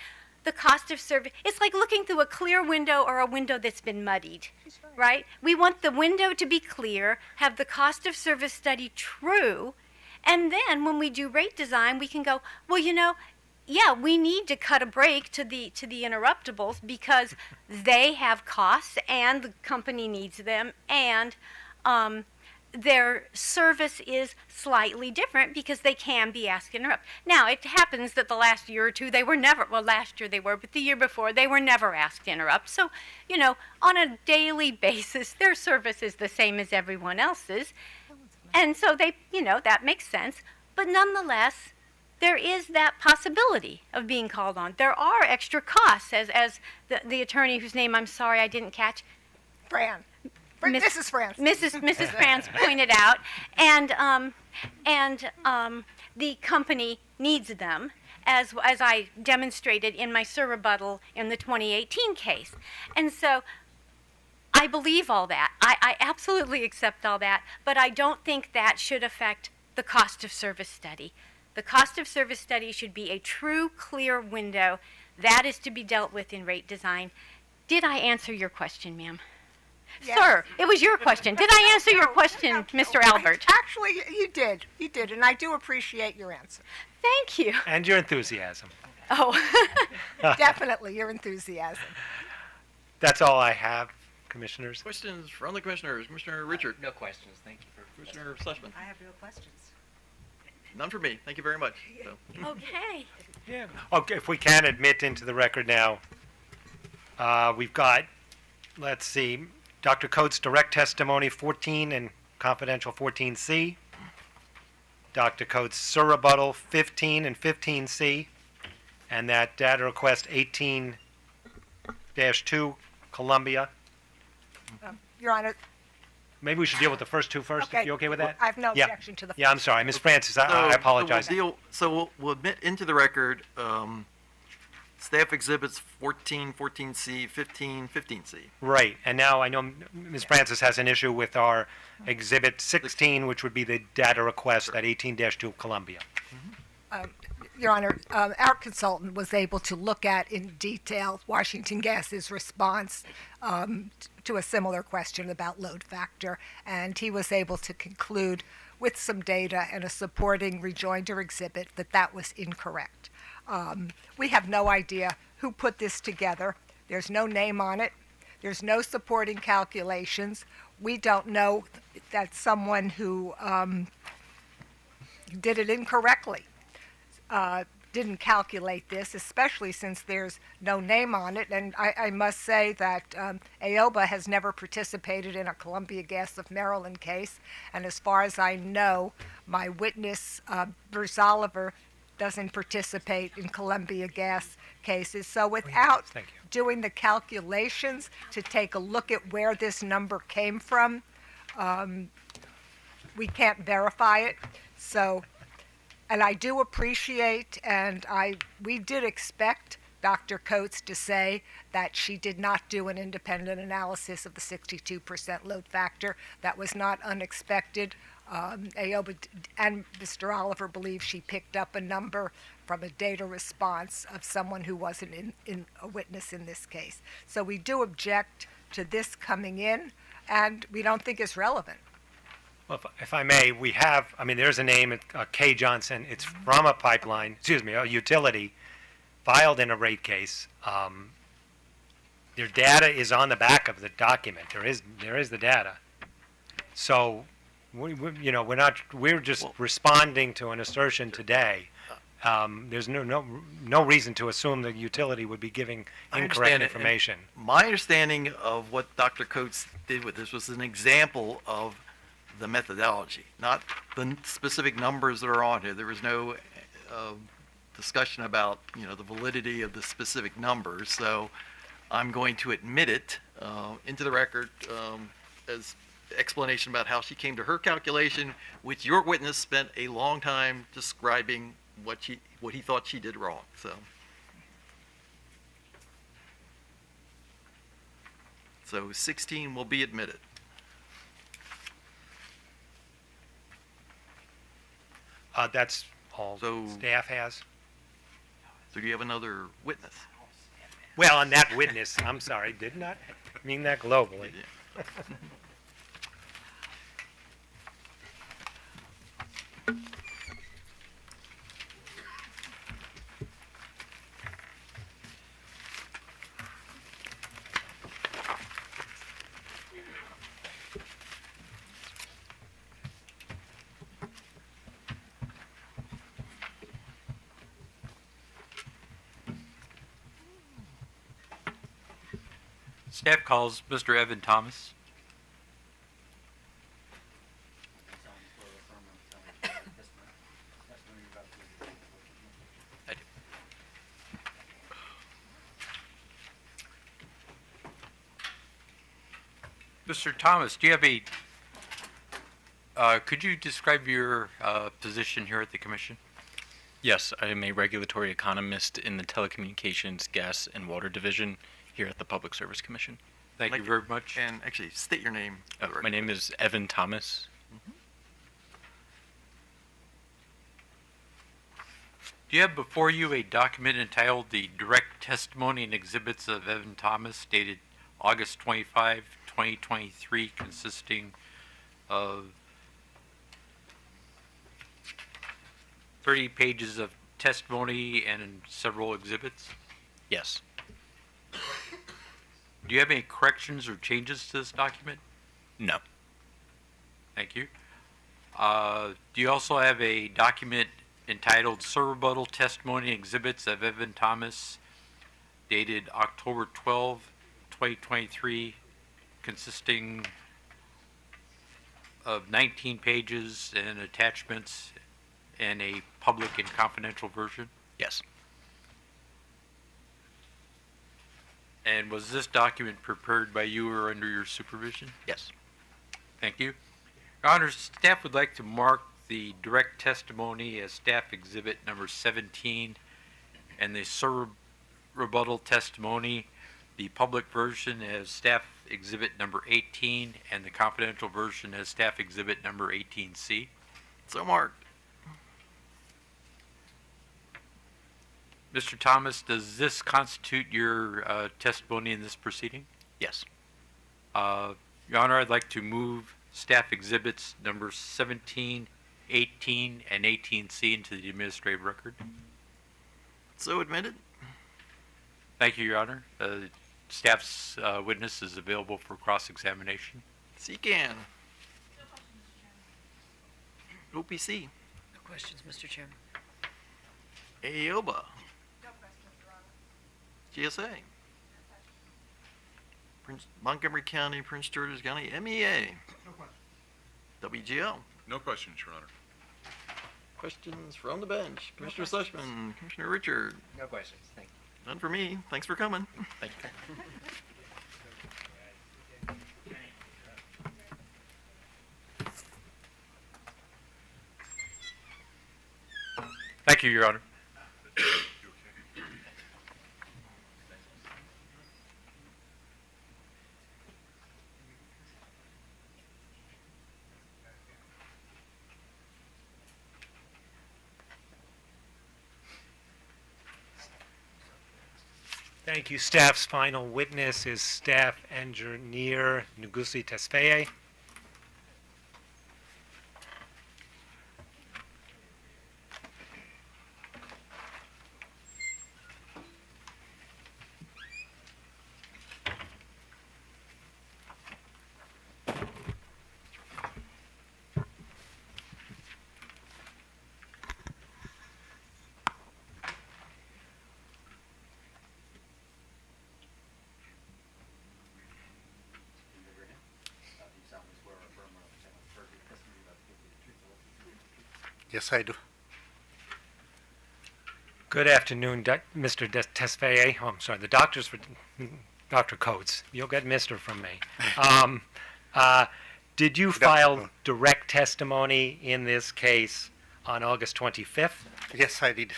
The cost of service, it's like looking through a clear window or a window that's been muddied, right? We want the window to be clear, have the cost of service study true, and then when we do rate design, we can go, well, yeah, we need to cut a break to the interruptibles because they have costs and the company needs them, and their service is slightly different because they can be asked to interrupt. Now, it happens that the last year or two last year they were, but the year before they were never asked to interrupt. So, on a daily basis, their service is the same as everyone else's. And so that makes sense. But nonetheless, there is that possibility of being called on. There are extra costs, as the attorney whose name I'm sorry I didn't catch. Mrs. France. Mrs. France pointed out, and the company needs them, as I demonstrated in my rebuttal in the 2018 case. And so I believe all that. I absolutely accept all that, but I don't think that should affect the cost of service study. The cost of service study should be a true, clear window. That is to be dealt with in rate design. Did I answer your question, ma'am? Yes. Sir, it was your question. Did I answer your question, Mr. Albert? Actually, you did, and I do appreciate your answer. Thank you. And your enthusiasm. Oh. Definitely, your enthusiasm. That's all I have, commissioners. Questions from the commissioners? Commissioner Richard? No questions, thank you. Commissioner Schlesman? I have no questions. None for me. Thank you very much. Okay. Yeah. Okay, if we can admit into the record now, we've got, let's see, Dr. Coates' direct testimony 14 and confidential 14C. Dr. Coates' rebuttal 15 and 15C. And that data request 18-2, Columbia. Your Honor. Maybe we should deal with the first two first. Okay. You okay with that? I have no objection to the Yeah, I'm sorry. Ms. Francis, I apologize. So we'll admit into the record staff exhibits 14, 14C, 15, 15C. Right. And now I know Ms. Francis has an issue with our exhibit 16, which would be the data request at 18-2 Columbia. Your Honor, our consultant was able to look at in detail Washington Gas's response to a similar question about load factor, and he was able to conclude with some data and a supporting rejoinder exhibit that that was incorrect. We have no idea who put this together. There's no name on it. There's no supporting calculations. We don't know that someone who did it incorrectly didn't calculate this, especially since there's no name on it. And I must say that AOBA has never participated in a Columbia Gas of Maryland case. And as far as I know, my witness, Bruce Oliver, doesn't participate in Columbia Gas cases. So without doing the calculations to take a look at where this number came from, we can't verify it. So, and I do appreciate, and we did expect Dr. Coates to say that she did not do an independent analysis of the 62% load factor. That was not unexpected. AOBA and Mr. Oliver believes she picked up a number from a data response of someone who wasn't in a witness in this case. So we do object to this coming in, and we don't think it's relevant. Well, if I may, we have, I mean, there's a name, K. Johnson. It's from a pipeline, excuse me, a utility filed in a rate case. Their data is on the back of the document. There is the data. So, we're just responding to an assertion today. There's no reason to assume the utility would be giving I incorrect understand it, and information. My understanding of what Dr. Coates did with this was an example of the methodology, not the specific numbers that are on here. There was no discussion about, the validity of the specific numbers. So I'm going to admit it into the record as explanation about how she came to her calculation, which your witness spent a long time describing what he thought she did wrong. So 16 will be admitted. That's all So- staff has. So do you have another witness? Well, on that witness, I'm sorry, did not mean that globally. Staff calls Mr. Evan Thomas. Mr. Thomas, do you have could you describe your position here at the Commission? Yes, I am a regulatory economist in the Telecommunications, Gas, and Water Division here at the Public Service Commission. Thank you very much. And actually, state your name. My name is Evan Thomas. Do you have before you a document entitled The Direct Testimony and Exhibits of Evan Thomas dated August 25, 2023, consisting of 30 pages of testimony and several exhibits? Yes. Do you have any corrections or changes to this document? No. Thank you. Do you also have a document entitled Sir Rebuttal Testimony and Exhibits of Evan Thomas dated October 12, 2023, consisting of 19 pages and attachments and a public and confidential version? Yes. And was this document prepared by you or under your supervision? Yes. Thank you. Your Honor, staff would like to mark the direct testimony as staff exhibit number 17 and the Sir Rebuttal testimony, the public version as staff exhibit number 18 and the confidential version as staff exhibit number 18C. So marked. Mr. Thomas, does this constitute your testimony in this proceeding? Yes. Your Honor, I'd like to move staff exhibits number 17, 18, and 18C into the administrative record. So admitted. Thank you, Your Honor. Staff's witness is available for cross-examination. CCAN. OPC. No questions, Mr. Chairman. AOBA. GSA. Montgomery County, Prince George's County, MEA. No question. WGL. No questions, Your Honor. Questions from the bench. Commissioner Sushman, Commissioner Richard. No questions, thank you. None for me. Thanks for coming. Thank you. Thank you, Your Honor. Thank you. Staff's final witness is Staff Engineer Ngusi Tesfaye. Yes, I do. Good afternoon, Mr. Tesfaye. Oh, I'm sorry, the doctor's for Dr. Coates. You'll get Mr. from me. Did you file afternoon. direct testimony in this case on August 25th? Yes, I did.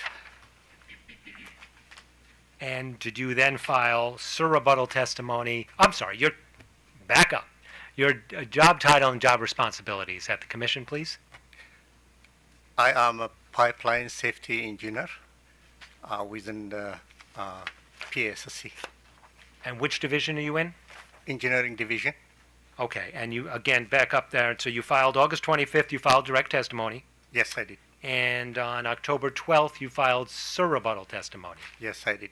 And did you then file surrebuttal testimony? I'm sorry, your back up. Your job title and job responsibilities at the commission, please. I am a pipeline safety engineer within the PSC, And which division are you in? engineering division. Okay, and you, again, back up there. So you filed August 25th, you filed direct testimony. Yes, I did. And on October 12th, you filed surrebuttal testimony. Yes, I did.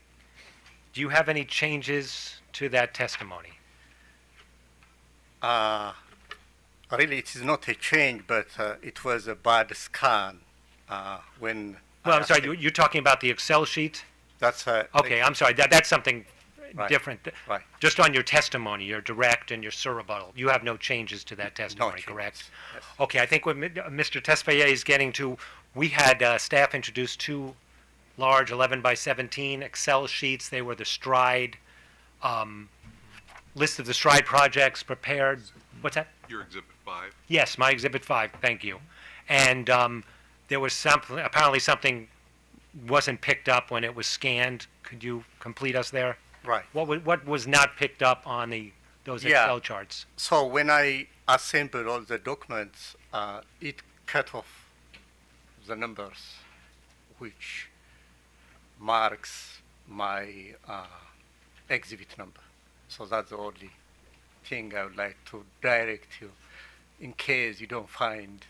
Do you have any changes to that testimony? Really, it is not a change, but it was a bad scan when. Well, I'm sorry, you're talking about the Excel sheet? That's Okay, I'm sorry, that's something Right, different. right. Just on your testimony, your direct and your surrebuttal, you have no changes to that testimony, changes, correct? yes. Okay, I think what Mr. Tesfaye is getting to, we had staff introduce two large 11 by 17 Excel sheets. They were the STRIDE, list of the STRIDE projects prepared. What's that? Your Exhibit 5. Yes, my Exhibit 5, thank you. And there was something, apparently something wasn't picked up when it was scanned. Could you complete us there? Right. What was not picked up on those Yeah. Excel charts? So when I assembled all the documents, it cut off the numbers, which marks my exhibit number. So that's the only thing I would like to direct you, in case you don't find,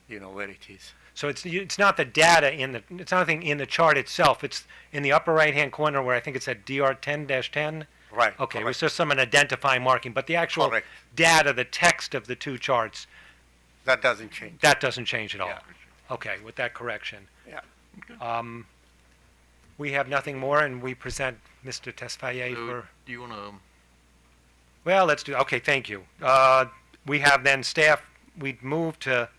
where it is. So it's not the data it's nothing in the chart itself. It's in the upper right-hand corner where I think it said DR 10-10. Right. Okay, it was correct. just some identifying marking, but the actual Correct. data, the text of the two charts, That doesn't change. that doesn't change at all. Yeah. Okay, with that correction. Yeah. We have nothing more, and we present Mr. Tesfaye So, for. do you want to, Well, let's do. Okay, thank you. We have then staff. We'd move to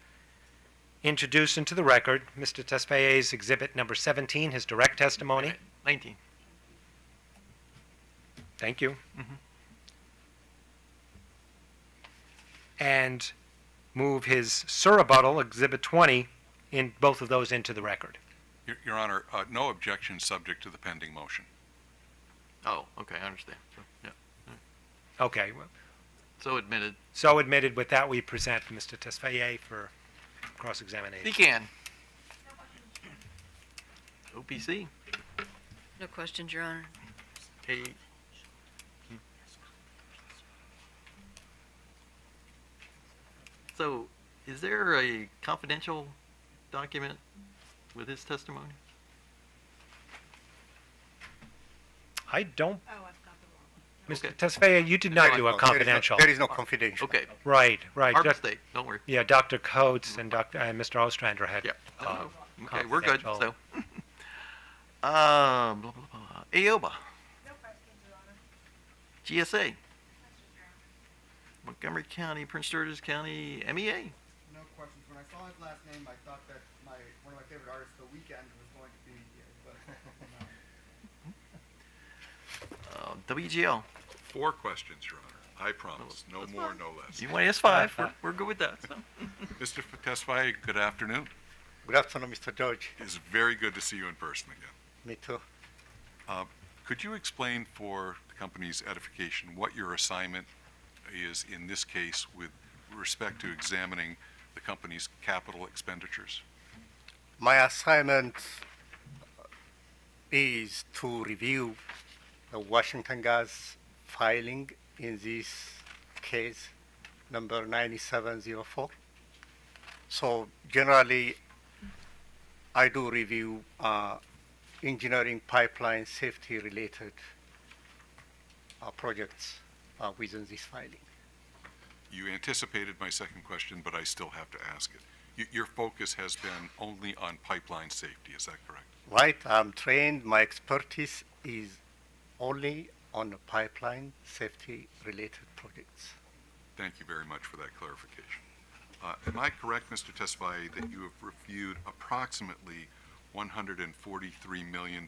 introduce into the record Mr. Tesfaye's exhibit number 17, his direct testimony. 19? Thank you. And move his surrebuttal, exhibit 20, in both of those into the record. Your Honor, no objection subject to the pending motion. Oh, okay, I understand. So, yeah. Okay. So admitted. So admitted. With that, we present Mr. Tesfaye for cross-examination. Decan. OPC. No questions, Your Honor. A. So, is there a confidential document with his testimony? I don't. Oh, I've got the wrong one. Mr. Tesfaye, you did not do a confidential. There is no confidential. Okay. Right, right. Our Just- mistake, don't worry. Yeah, Dr. Coates and Mr. Ostrander had. Yep. uh, Okay, we're good, confidential. so. Blah, blah, blah. AOBA. GSA. Montgomery County, Prince George's County, MEA. No questions. When I saw his last name, I thought that one of my favorite artists, The Weeknd, was going to be here. But WGL. 4 questions, Your Honor. I promise. No more, no less. You want to ask 5? We're good with that. So. Mr. Tesfaye, good afternoon. Good afternoon, Mr. George. It's very good to see you in person again. Me too. Could you explain for the company's edification what your assignment is in this case with respect to examining the company's capital expenditures? My assignment is to review the Washington Gas filing in this case, number 9704. So generally, I do review engineering pipeline safety related projects within this filing. You anticipated my second question, but I still have to ask it. Your focus has been only on pipeline safety, is that correct? Right, I'm trained, my expertise is only on the pipeline safety related projects. Thank you very much for that clarification. Am I correct, Mr. Tesfaye, that you have reviewed approximately $143 million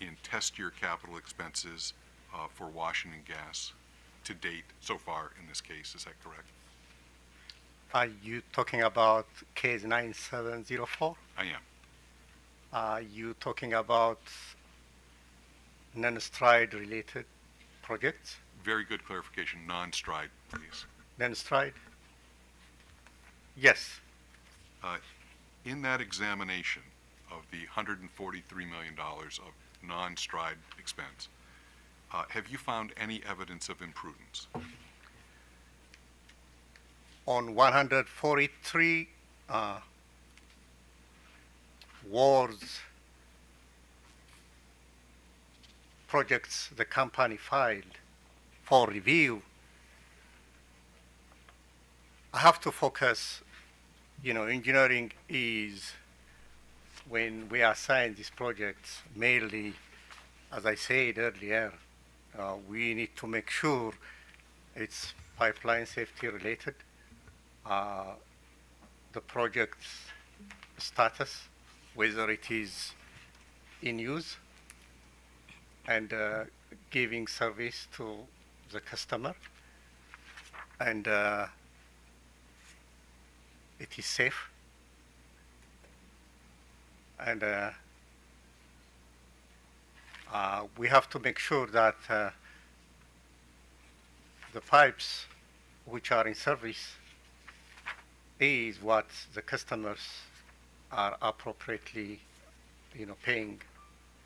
in test year capital expenses for Washington Gas to date so far in this case? Is that correct? Are you talking about case 9704? I am. Are you talking about non-stride related projects? Very good clarification. Non-stride, please. Non-stride? Yes. In that examination of the $143 million of non-stride expense, have you found any evidence of imprudence? On 143 wards projects the company filed for review, I have to focus, engineering is, when we assign these projects, mainly, as I said earlier, we need to make sure it's pipeline safety related, the project's status, whether it is in use, and giving service to the customer, and it is safe, and we have to make sure that the pipes which are in service is what the customers are appropriately, paying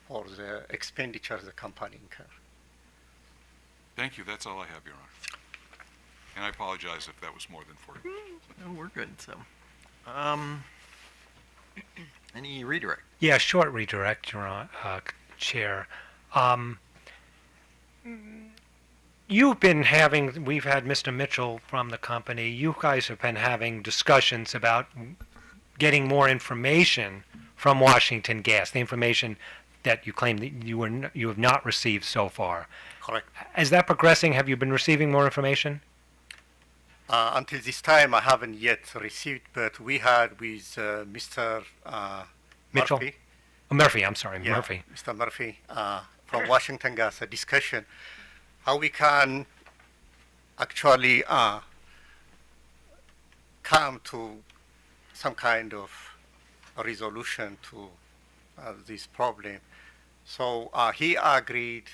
for the expenditures the company incur. Thank you. That's all I have, Your Honor. And I apologize if that was more than 40 minutes. No, we're good, so. Any redirect? Yeah, short redirect, Your Honor, Chair. We've had Mr. Mitchell from the company. You guys have been having discussions about getting more information from Washington Gas, the information that you claim that you have not received so far. Correct. Is that progressing? Have you been receiving more information? Until this time, I haven't yet received, but we had with Mr. Mitchell? Murphy. Murphy, I'm sorry, Yeah, Murphy. Mr. Murphy from Washington Gas, a discussion how we can actually come to some kind of a resolution to this problem. So he agreed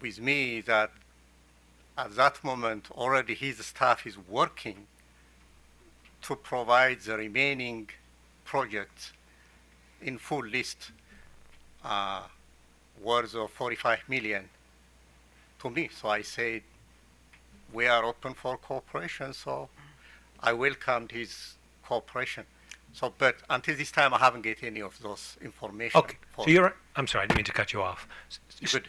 with me that at that moment already his staff is working to provide the remaining projects in full list worth of 45 million to me. So I said, we are open for cooperation, so I welcomed his cooperation. So, but until this time, I haven't get any of those information. Okay, so I'm sorry, I didn't mean to cut you off. Good.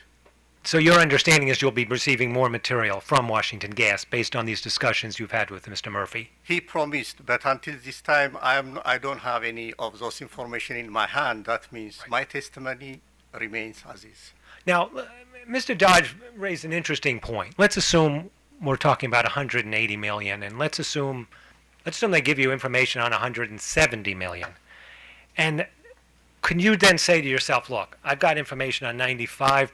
So your understanding is you'll be receiving more material from Washington Gas based on these discussions you've had with Mr. Murphy? He promised, but until this time, I don't have any of those information in my hand. That means my testimony remains as is. Now, Mr. Dodge raised an interesting point. Let's assume we're talking about 180 million, and let's assume they give you information on 170 million. And can you then say to yourself, look, I've got information on 95%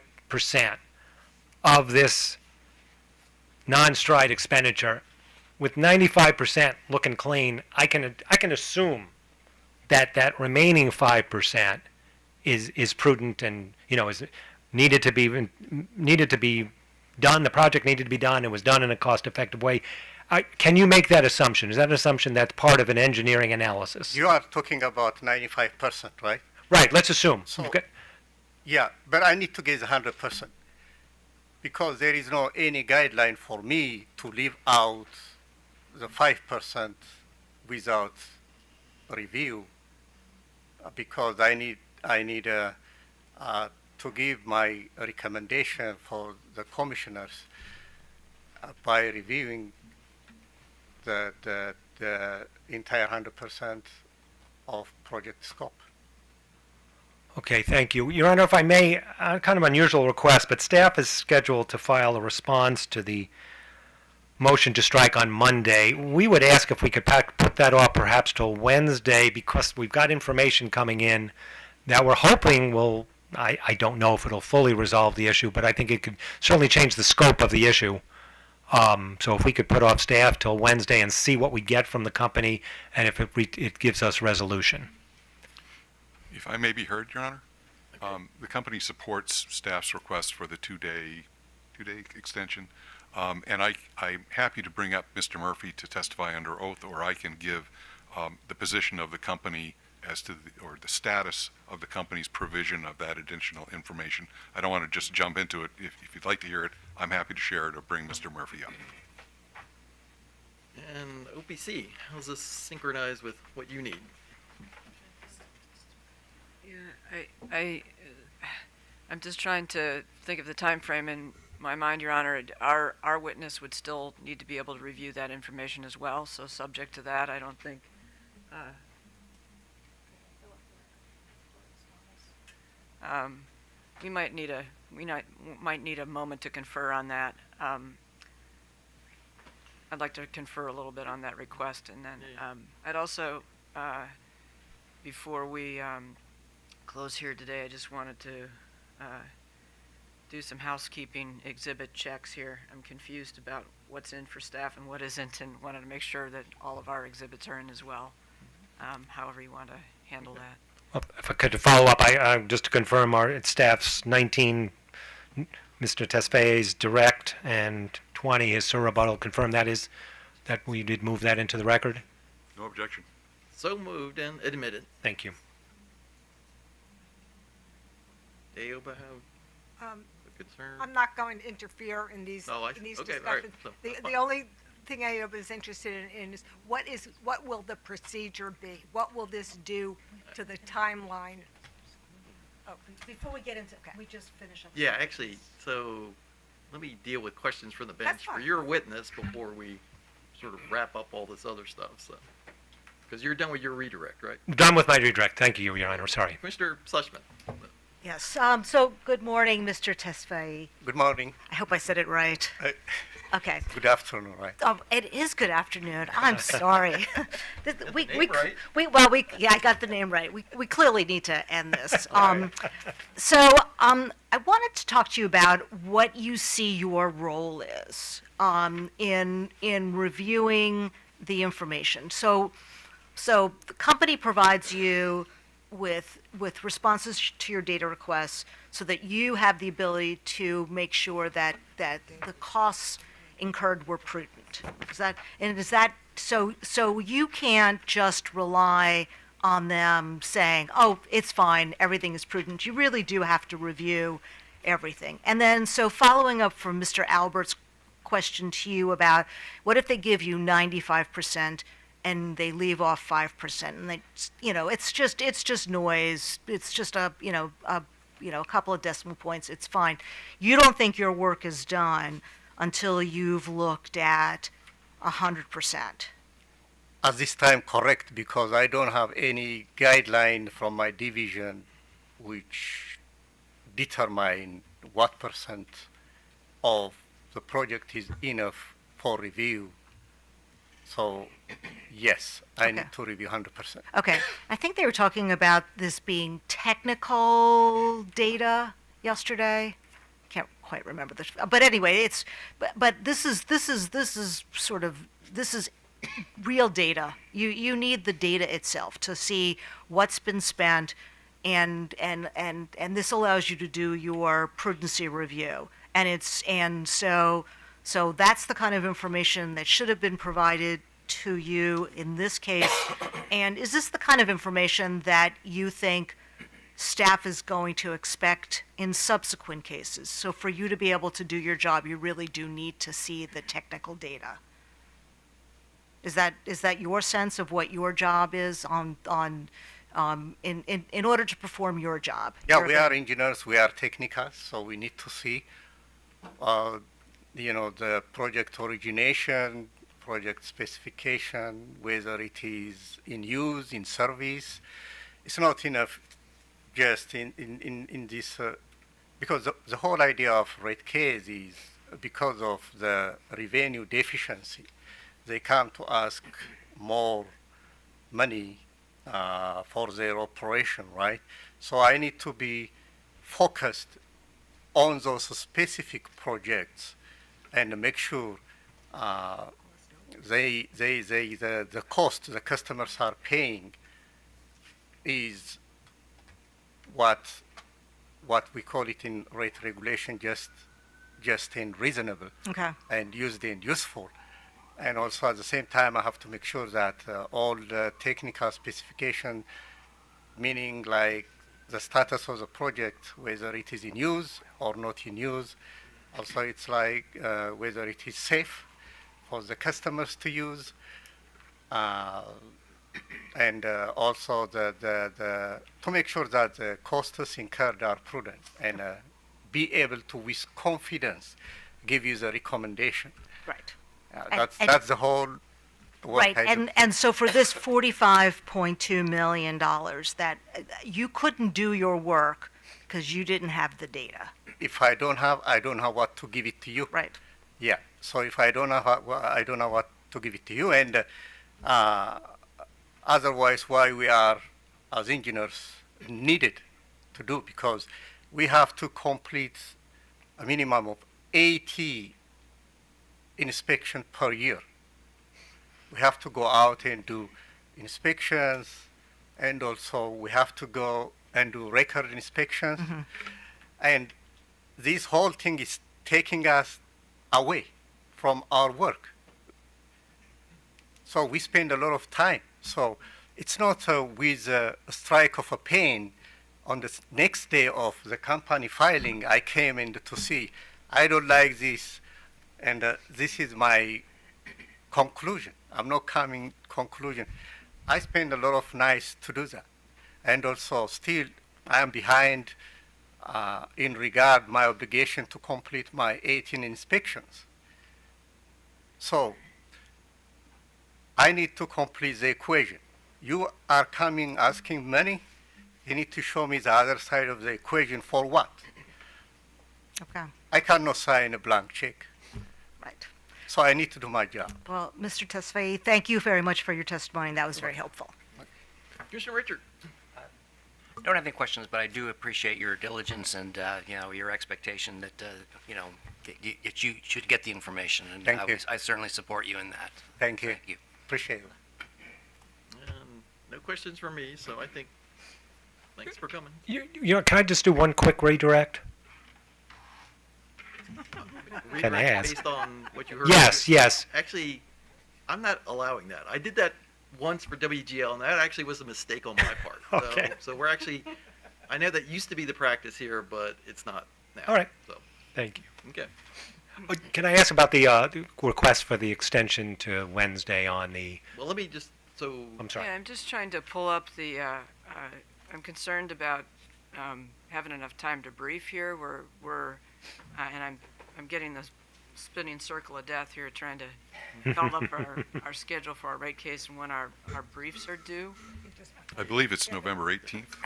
of this non-stride expenditure. With 95% looking clean, I can assume that remaining 5% is prudent and, is needed to be done, the project needed to be done, and was done in a cost-effective way. Can you make that assumption? Is that an assumption that's part of an engineering analysis? You are talking about 95%, right? Right, let's assume. So, Okay. yeah, but I need to get 100% because there is no any guideline for me to leave out the 5% without review because I need to give my recommendation for the commissioners by reviewing the entire 100% of project scope. Okay, thank you. Your Honor, if I may, kind of unusual request, but staff is scheduled to file a response to the motion to strike on Monday. We would ask if we could put that off perhaps till Wednesday because we've got information coming in that we're hoping will, I don't know if it'll fully resolve the issue, but I think it could certainly change the scope of the issue. So if we could put off staff till Wednesday and see what we get from the company and if it gives us resolution. If I may be heard, Your Honor, the company supports staff's request for the two-day extension. And I'm happy to bring up Mr. Murphy to testify under oath, or I can give the position of the company as to the status of the company's provision of that additional information. I don't want to just jump into it. If you'd like to hear it, I'm happy to share it or bring Mr. Murphy up. And OPC, how's this synchronized with what you need? Yeah, I'm just trying to think of the time frame in my mind, Your Honor. Our witness would still need to be able to review that information as well, so subject to that, I don't think. We might need a moment to confer on that. I'd like to confer a little bit on that request, and then I'd also, before we close here today, I just wanted to do some housekeeping exhibit checks here. I'm confused about what's in for staff and what isn't, and wanted to make sure that all of our exhibits are in as well. However you want to handle that. If I could follow up, just to confirm, our staff's 19, Mr. Tesfaye's direct, and 20 his sur rebuttal. Confirm that we did move that into the record? No objection. So moved and admitted. Thank you. Aoba have a concern? I'm not going to interfere in these, Oh, in these okay, all right. discussions. So, The only thing AOB is interested in is what will the procedure be? What will this do to the timeline? Oh, before we get into, can we just finish up? Yeah, actually, so let me deal with questions from the That's bench for fine. your witness before we sort of wrap up all this other stuff, so. Because you're done with your redirect, right? Done with my redirect. Thank you, Your Honor. Sorry. Commissioner Sussman. Yes, so good morning, Mr. Tesfaye. Good morning. I hope I said it right. Okay. Good afternoon, right? It is good afternoon. I'm sorry. right? Yeah, I got the name right. We clearly need to end this. Right. I wanted to talk to you about what you see your role is in reviewing the information. So the company provides you with responses to your data requests so that you have the ability to make sure that the costs incurred were prudent. Is that so you can't just rely on them saying, oh, it's fine, everything is prudent. You really do have to review everything. And then, so following up from Mr. Albert's question to you about what if they give you 95% and they leave off 5%, and they, it's just noise. It's just a couple of decimal points. It's fine. You don't think your work is done until you've looked at 100%. At this time, correct, because I don't have any guideline from my division which determine what percent of the project is enough for review. So, yes, I need to review 100%. Okay. I think they were talking about this being technical data yesterday. Can't quite remember this, but anyway, but this is real data. You need the data itself to see what's been spent, and this allows you to do your prudency review. So that's the kind of information that should have been provided to you in this case. And is this the kind of information that you think staff is going to expect in subsequent cases? So for you to be able to do your job, you really do need to see the technical data. Is that your sense of what your job is in order to perform your job? Yeah, Your we are opinion? engineers, we are technicals, so we need to see, the project origination, project specification, whether it is in use, in service. It's not enough just in this, because the whole idea of rate case is because of the revenue deficiency. They come to ask more money for their operation, right? So I need to be focused on those specific projects and make sure the cost the customers are paying is what we call it in rate regulation, just and reasonable, Okay. and used and useful. And also at the same time, I have to make sure that all the technical specification, meaning like the status of the project, whether it is in use or not in use. Also, it's like whether it is safe for the customers to use, and also to make sure that the costs incurred are prudent and be able to, with confidence, give you the recommendation. Right. That's the whole work. Right, and so for this $45.2 million, that you couldn't do your work because you didn't have the data. If I don't have what to give it to you. Right. Yeah. So if I don't have what to give it to you, and otherwise, why we are as engineers needed to do, because we have to complete a minimum of 80 inspection per year. We have to go out and do inspections, and also we have to go and do record inspections. Mm-hmm. And this whole thing is taking us away from our work. So we spend a lot of time. So it's not with a strike of a pen on the next day of the company filing, I came in to see, I don't like this, and this is my conclusion. I'm not coming conclusion. I spend a lot of nights to do that. And also still I am behind in regard my obligation to complete my 18 inspections. So I need to complete the equation. You are coming asking money, you need to show me the other side of the equation for what? Okay. I cannot sign a blank check. Right. So I need to do my job. Well, Mr. Tesfaye, thank you very much for your testimony. That was very helpful. Commissioner Richard. Don't have any questions, but I do appreciate your diligence and, your expectation that, that you should get the information. And Thank you. I certainly support you in that. Thank you. Thank you. Appreciate it. No questions from me, so I think, thanks for coming. Can I just do one quick redirect? Can I Redirect ask? Based on what you heard. Yes, yes. Actually, I'm not allowing that. I did that once for WGL, and that actually was a mistake on my part. Okay. So we're actually, I know that used to be the practice here, but it's not now. All right. So, Thank you. okay. Can I ask about the request for the extension to Wednesday on the? Well, let me just, I'm sorry. Yeah, I'm just trying to pull up the, I'm concerned about having enough time to brief here. And I'm getting this spinning circle of death here, trying to fill up our schedule for our rate case and when our briefs are due. I believe it's November 18th.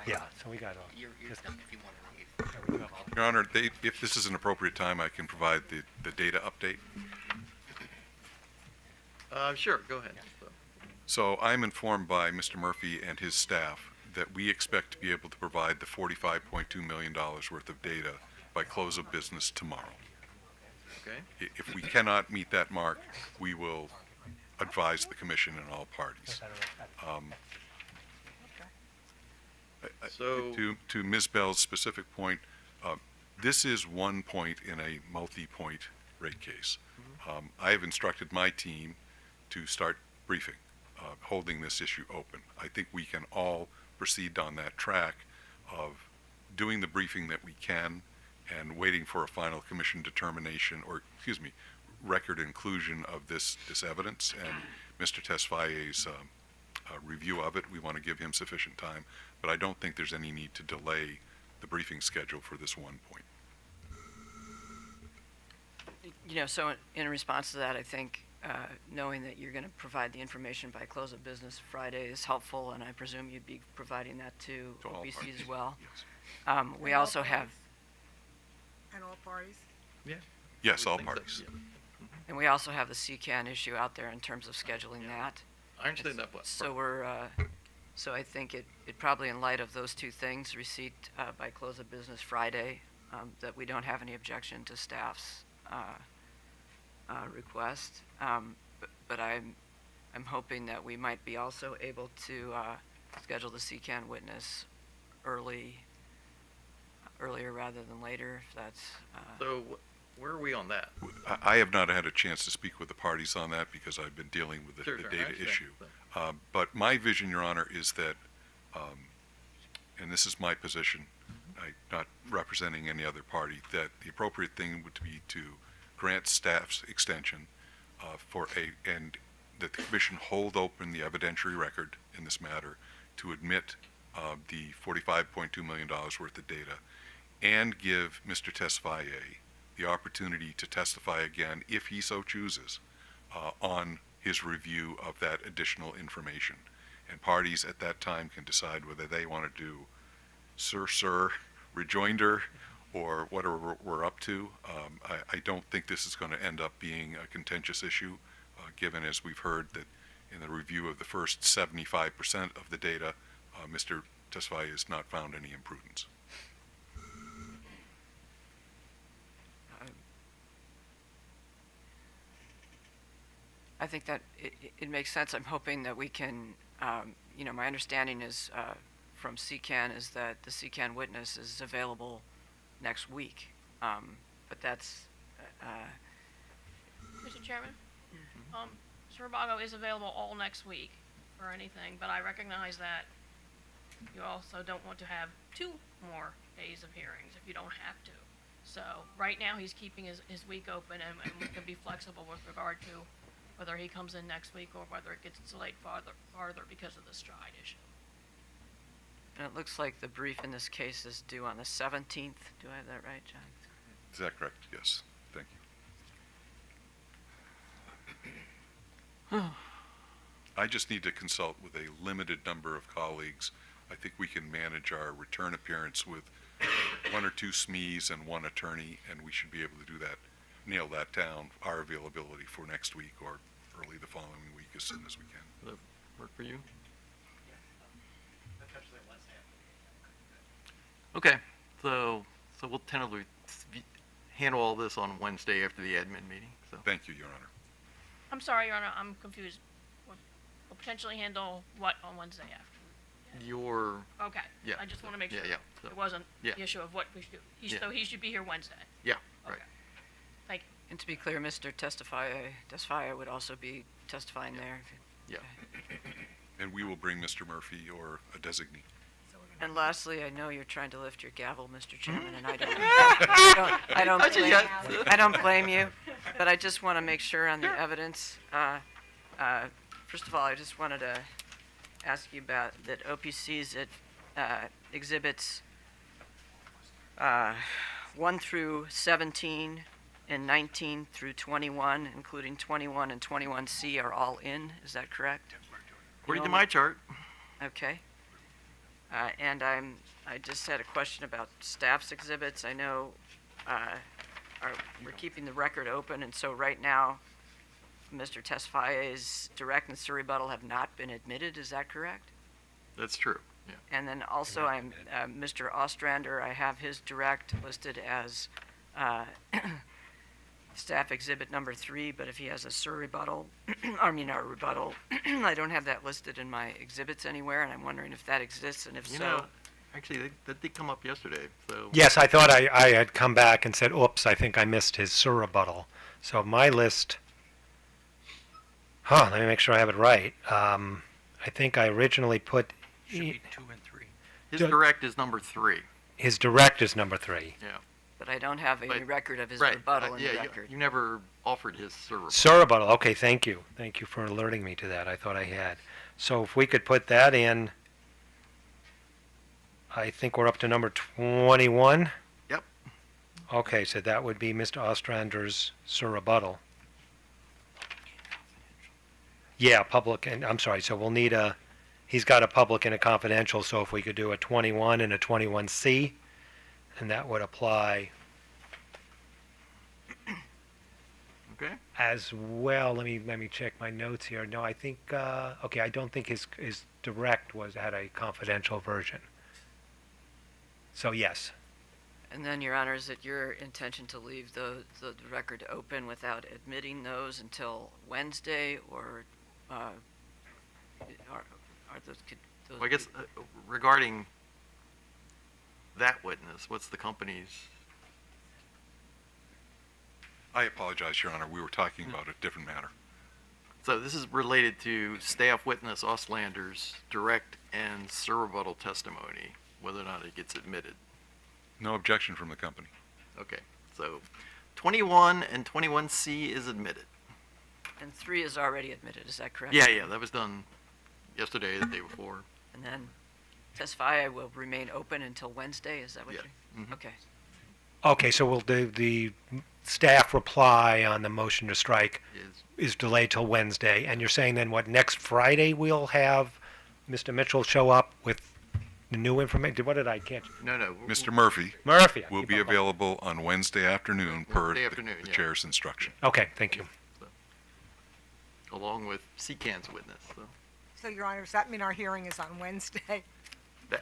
Yeah, so we got You're just- done if you want to leave. Your Honor, if this is an appropriate time, I can provide the data update. Sure, go ahead. So I'm informed by Mr. Murphy and his staff that we expect to be able to provide the $45.2 million worth of data by close of business tomorrow. Okay. If we cannot meet that mark, we will advise the commission and all parties. So- To Ms. Bell's specific point, this is one point in a multi-point rate case. I have instructed my team to start briefing, holding this issue open. I think we can all proceed on that track of doing the briefing that we can and waiting for a final commission determination, or, excuse me, record inclusion of this evidence. And Mr. Tesfayer's review of it, we want to give him sufficient time, but I don't think there's any need to delay the briefing schedule for this one point. So in response to that, I think knowing that you're going to provide the information by close of business Friday is helpful, and I presume you'd be providing that to To all OPC parties, as well. yes. We also have, And all parties? Yes, all parties. and we also have the CCAN issue out there in terms of scheduling that. I understand that, but. So so I think it probably, in light of those two things, receipt by close of business Friday, that we don't have any objection to staff's request. But I'm hoping that we might be also able to schedule the CCAN witness earlier rather than later, if that's. So where are we on that? I have not had a chance to speak with the parties on that because I've been dealing with the Sure, the sure, I data understand, issue. but- But my vision, Your Honor, is that, and this is my position, not representing any other party, that the appropriate thing would be to grant staff's extension and that the commission hold open the evidentiary record in this matter to admit the $45.2 million worth of data and give Mr. Tesfaye the opportunity to testify again, if he so chooses, on his review of that additional information. And parties at that time can decide whether they want to do sir, rejoinder, or whatever we're up to. I don't think this is going to end up being a contentious issue, given, as we've heard, that in the review of the first 75% of the data, Mr. Tesfaye has not found any imprudence. I think that it makes sense. I'm hoping that we can, my understanding is from CCAN is that the CCAN witness is available next week. But that's, Mr. Chairman, Surabago is available all next week for anything, but I recognize that you also don't want to have 2 more days of hearings if you don't have to. So right now, he's keeping his week open, and we can be flexible with regard to whether he comes in next week or whether it gets delayed farther because of the stride issue. and it looks like the brief in this case is due on the 17th. Do I have that right, John? Is that correct? Yes. Thank you. I just need to consult with a limited number of colleagues. I think we can manage our return appearance with 1 or 2 SMEs and 1 attorney, and we should be able to do that, nail that down, our availability for next week or early the following week as soon as we can. Does that work for you? Okay, so we'll tentatively handle all this on Wednesday after the admin meeting, so. Thank you, Your Honor. I'm sorry, Your Honor, I'm confused. We'll potentially handle what on Wednesday after? Your, Okay. Yeah, I just want to make yeah, sure yeah, so- it wasn't yeah. the issue of what we should do. Yeah. So he should be here Wednesday. yeah, right. Okay. Thank you. And to be clear, Mr. Tesfaye would also be testifying there. Yeah. And we will bring Mr. Murphy or a designee. And lastly, I know you're trying to lift your gavel, Mr. Chairman, and I don't blame you, but I just want to make sure on the evidence. First of all, I just wanted to ask you about that OPC's exhibits 1 through 17 and 19 through 21, including 21 and 21C, are all in. Is that correct? According to my chart. Okay. And I just had a question about staff's exhibits. I know we're keeping the record open, and so right now, Mr. Tesfaye's direct and surrebuttal have not been admitted. Is that correct? That's true, yeah. And then also, Mr. Ostrander, I have his direct listed as staff exhibit number 3, but if he has a surrebuttal, I mean, a rebuttal, I don't have that listed in my exhibits anywhere, and I'm wondering if that exists, and if You so. know, actually, that did come up yesterday, so. Yes, I thought I had come back and said, oops, I think I missed his surrebuttal. So my list, let me make sure I have it right. I think I originally put, Should be 2 and 3. His Ju- direct is number 3. his direct is number 3. Yeah. But I don't have any But- record of his Right. rebuttal in Yeah, the you- record. You never offered his surrebuttal. Surrebuttal, okay, thank you. Thank you for alerting me to that. I thought I had. So if we could put that in, I think we're up to number 21. Yep. Okay, so that would be Mr. Ostrander's surrebuttal. Yeah, public, and I'm sorry, so we'll need he's got a public and a confidential, so if we could do a 21 and a 21C, and that would apply Okay. as well. Let me check my notes here. No, I think, okay, I don't think his direct had a confidential version. So yes. And then, Your Honor, is it your intention to leave the record open without admitting those until Wednesday, or are those, could those Well, I guess be- regarding that witness, what's the company's? I apologize, Your Honor, we were talking about a different matter. So this is related to staff witness Ostlander's direct and surrebuttal testimony, whether or not it gets admitted. No objection from the company. Okay, so 21 and 21C is admitted. And 3 is already admitted, is that correct? Yeah, that was done yesterday, the day before. And then testify will remain open until Wednesday, is that what Yeah. you're? Mhm. Okay. Okay, so will the staff reply on the motion to strike is delayed till Wednesday, and you're saying then what, next Friday we'll have Mr. Mitchell show up with the new information? What did I catch? No. Mr. Murphy Murphy. will be available on Wednesday afternoon per Wednesday the afternoon, the yeah. chair's instruction. Okay, thank you. Along with CCAN's witness, so. So, Your Honor, does that mean our hearing is on Wednesday?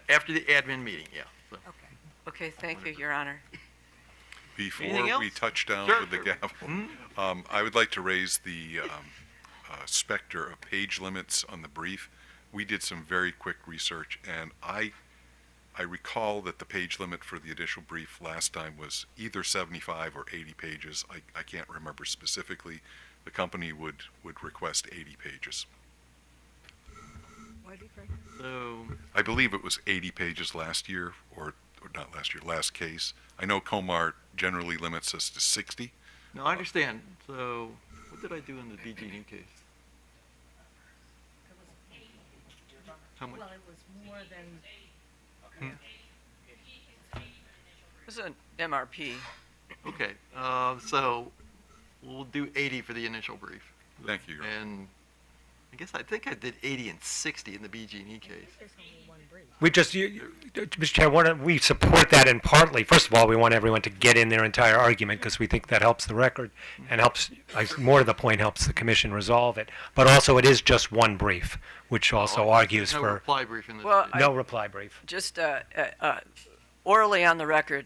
After the admin meeting, yeah. So. Okay. Okay, thank you, Your Honor. Before Anything we else? touch down Sure, with the sure. gavel, I would like to raise the specter of page limits on the brief. We did some very quick research, and I recall that the page limit for the initial brief last time was either 75 or 80 pages. I can't remember specifically. The company would request 80 pages. What do you think? So, I believe it was 80 pages last year, or not last year, last case. I know Comar generally limits us to 60. no, I understand. So, what did I do in the BG&E case? How much? Well, it was more than. This is an MRP. Okay, so we'll do 80 for the initial brief. Thank you, Your Honor. And I think I did 80 and 60 in the BG&E case. We just, Mr. Chair, we support that, and partly, first of all, we want everyone to get in their entire argument because we think that helps the record and helps, more to the point, helps the commission resolve it. But also, it is just one brief, which also argues No for reply brief in this. Well, no reply brief. Just orally on the record,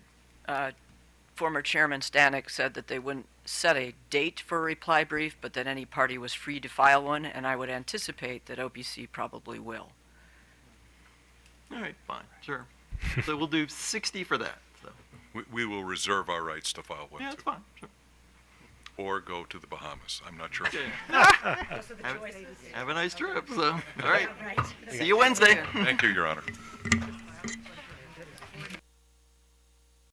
former Chairman Stanek said that they wouldn't set a date for a reply brief, but that any party was free to file one, and I would anticipate that OPC probably will. All right, fine, sure. So we'll do 60 for that. So. We will reserve our rights to file one, Yeah, too. that's fine. Sure. Or go to the Bahamas. I'm not sure. Okay. Have a nice trip. So, all right. See you Wednesday. Thank you, Your Honor.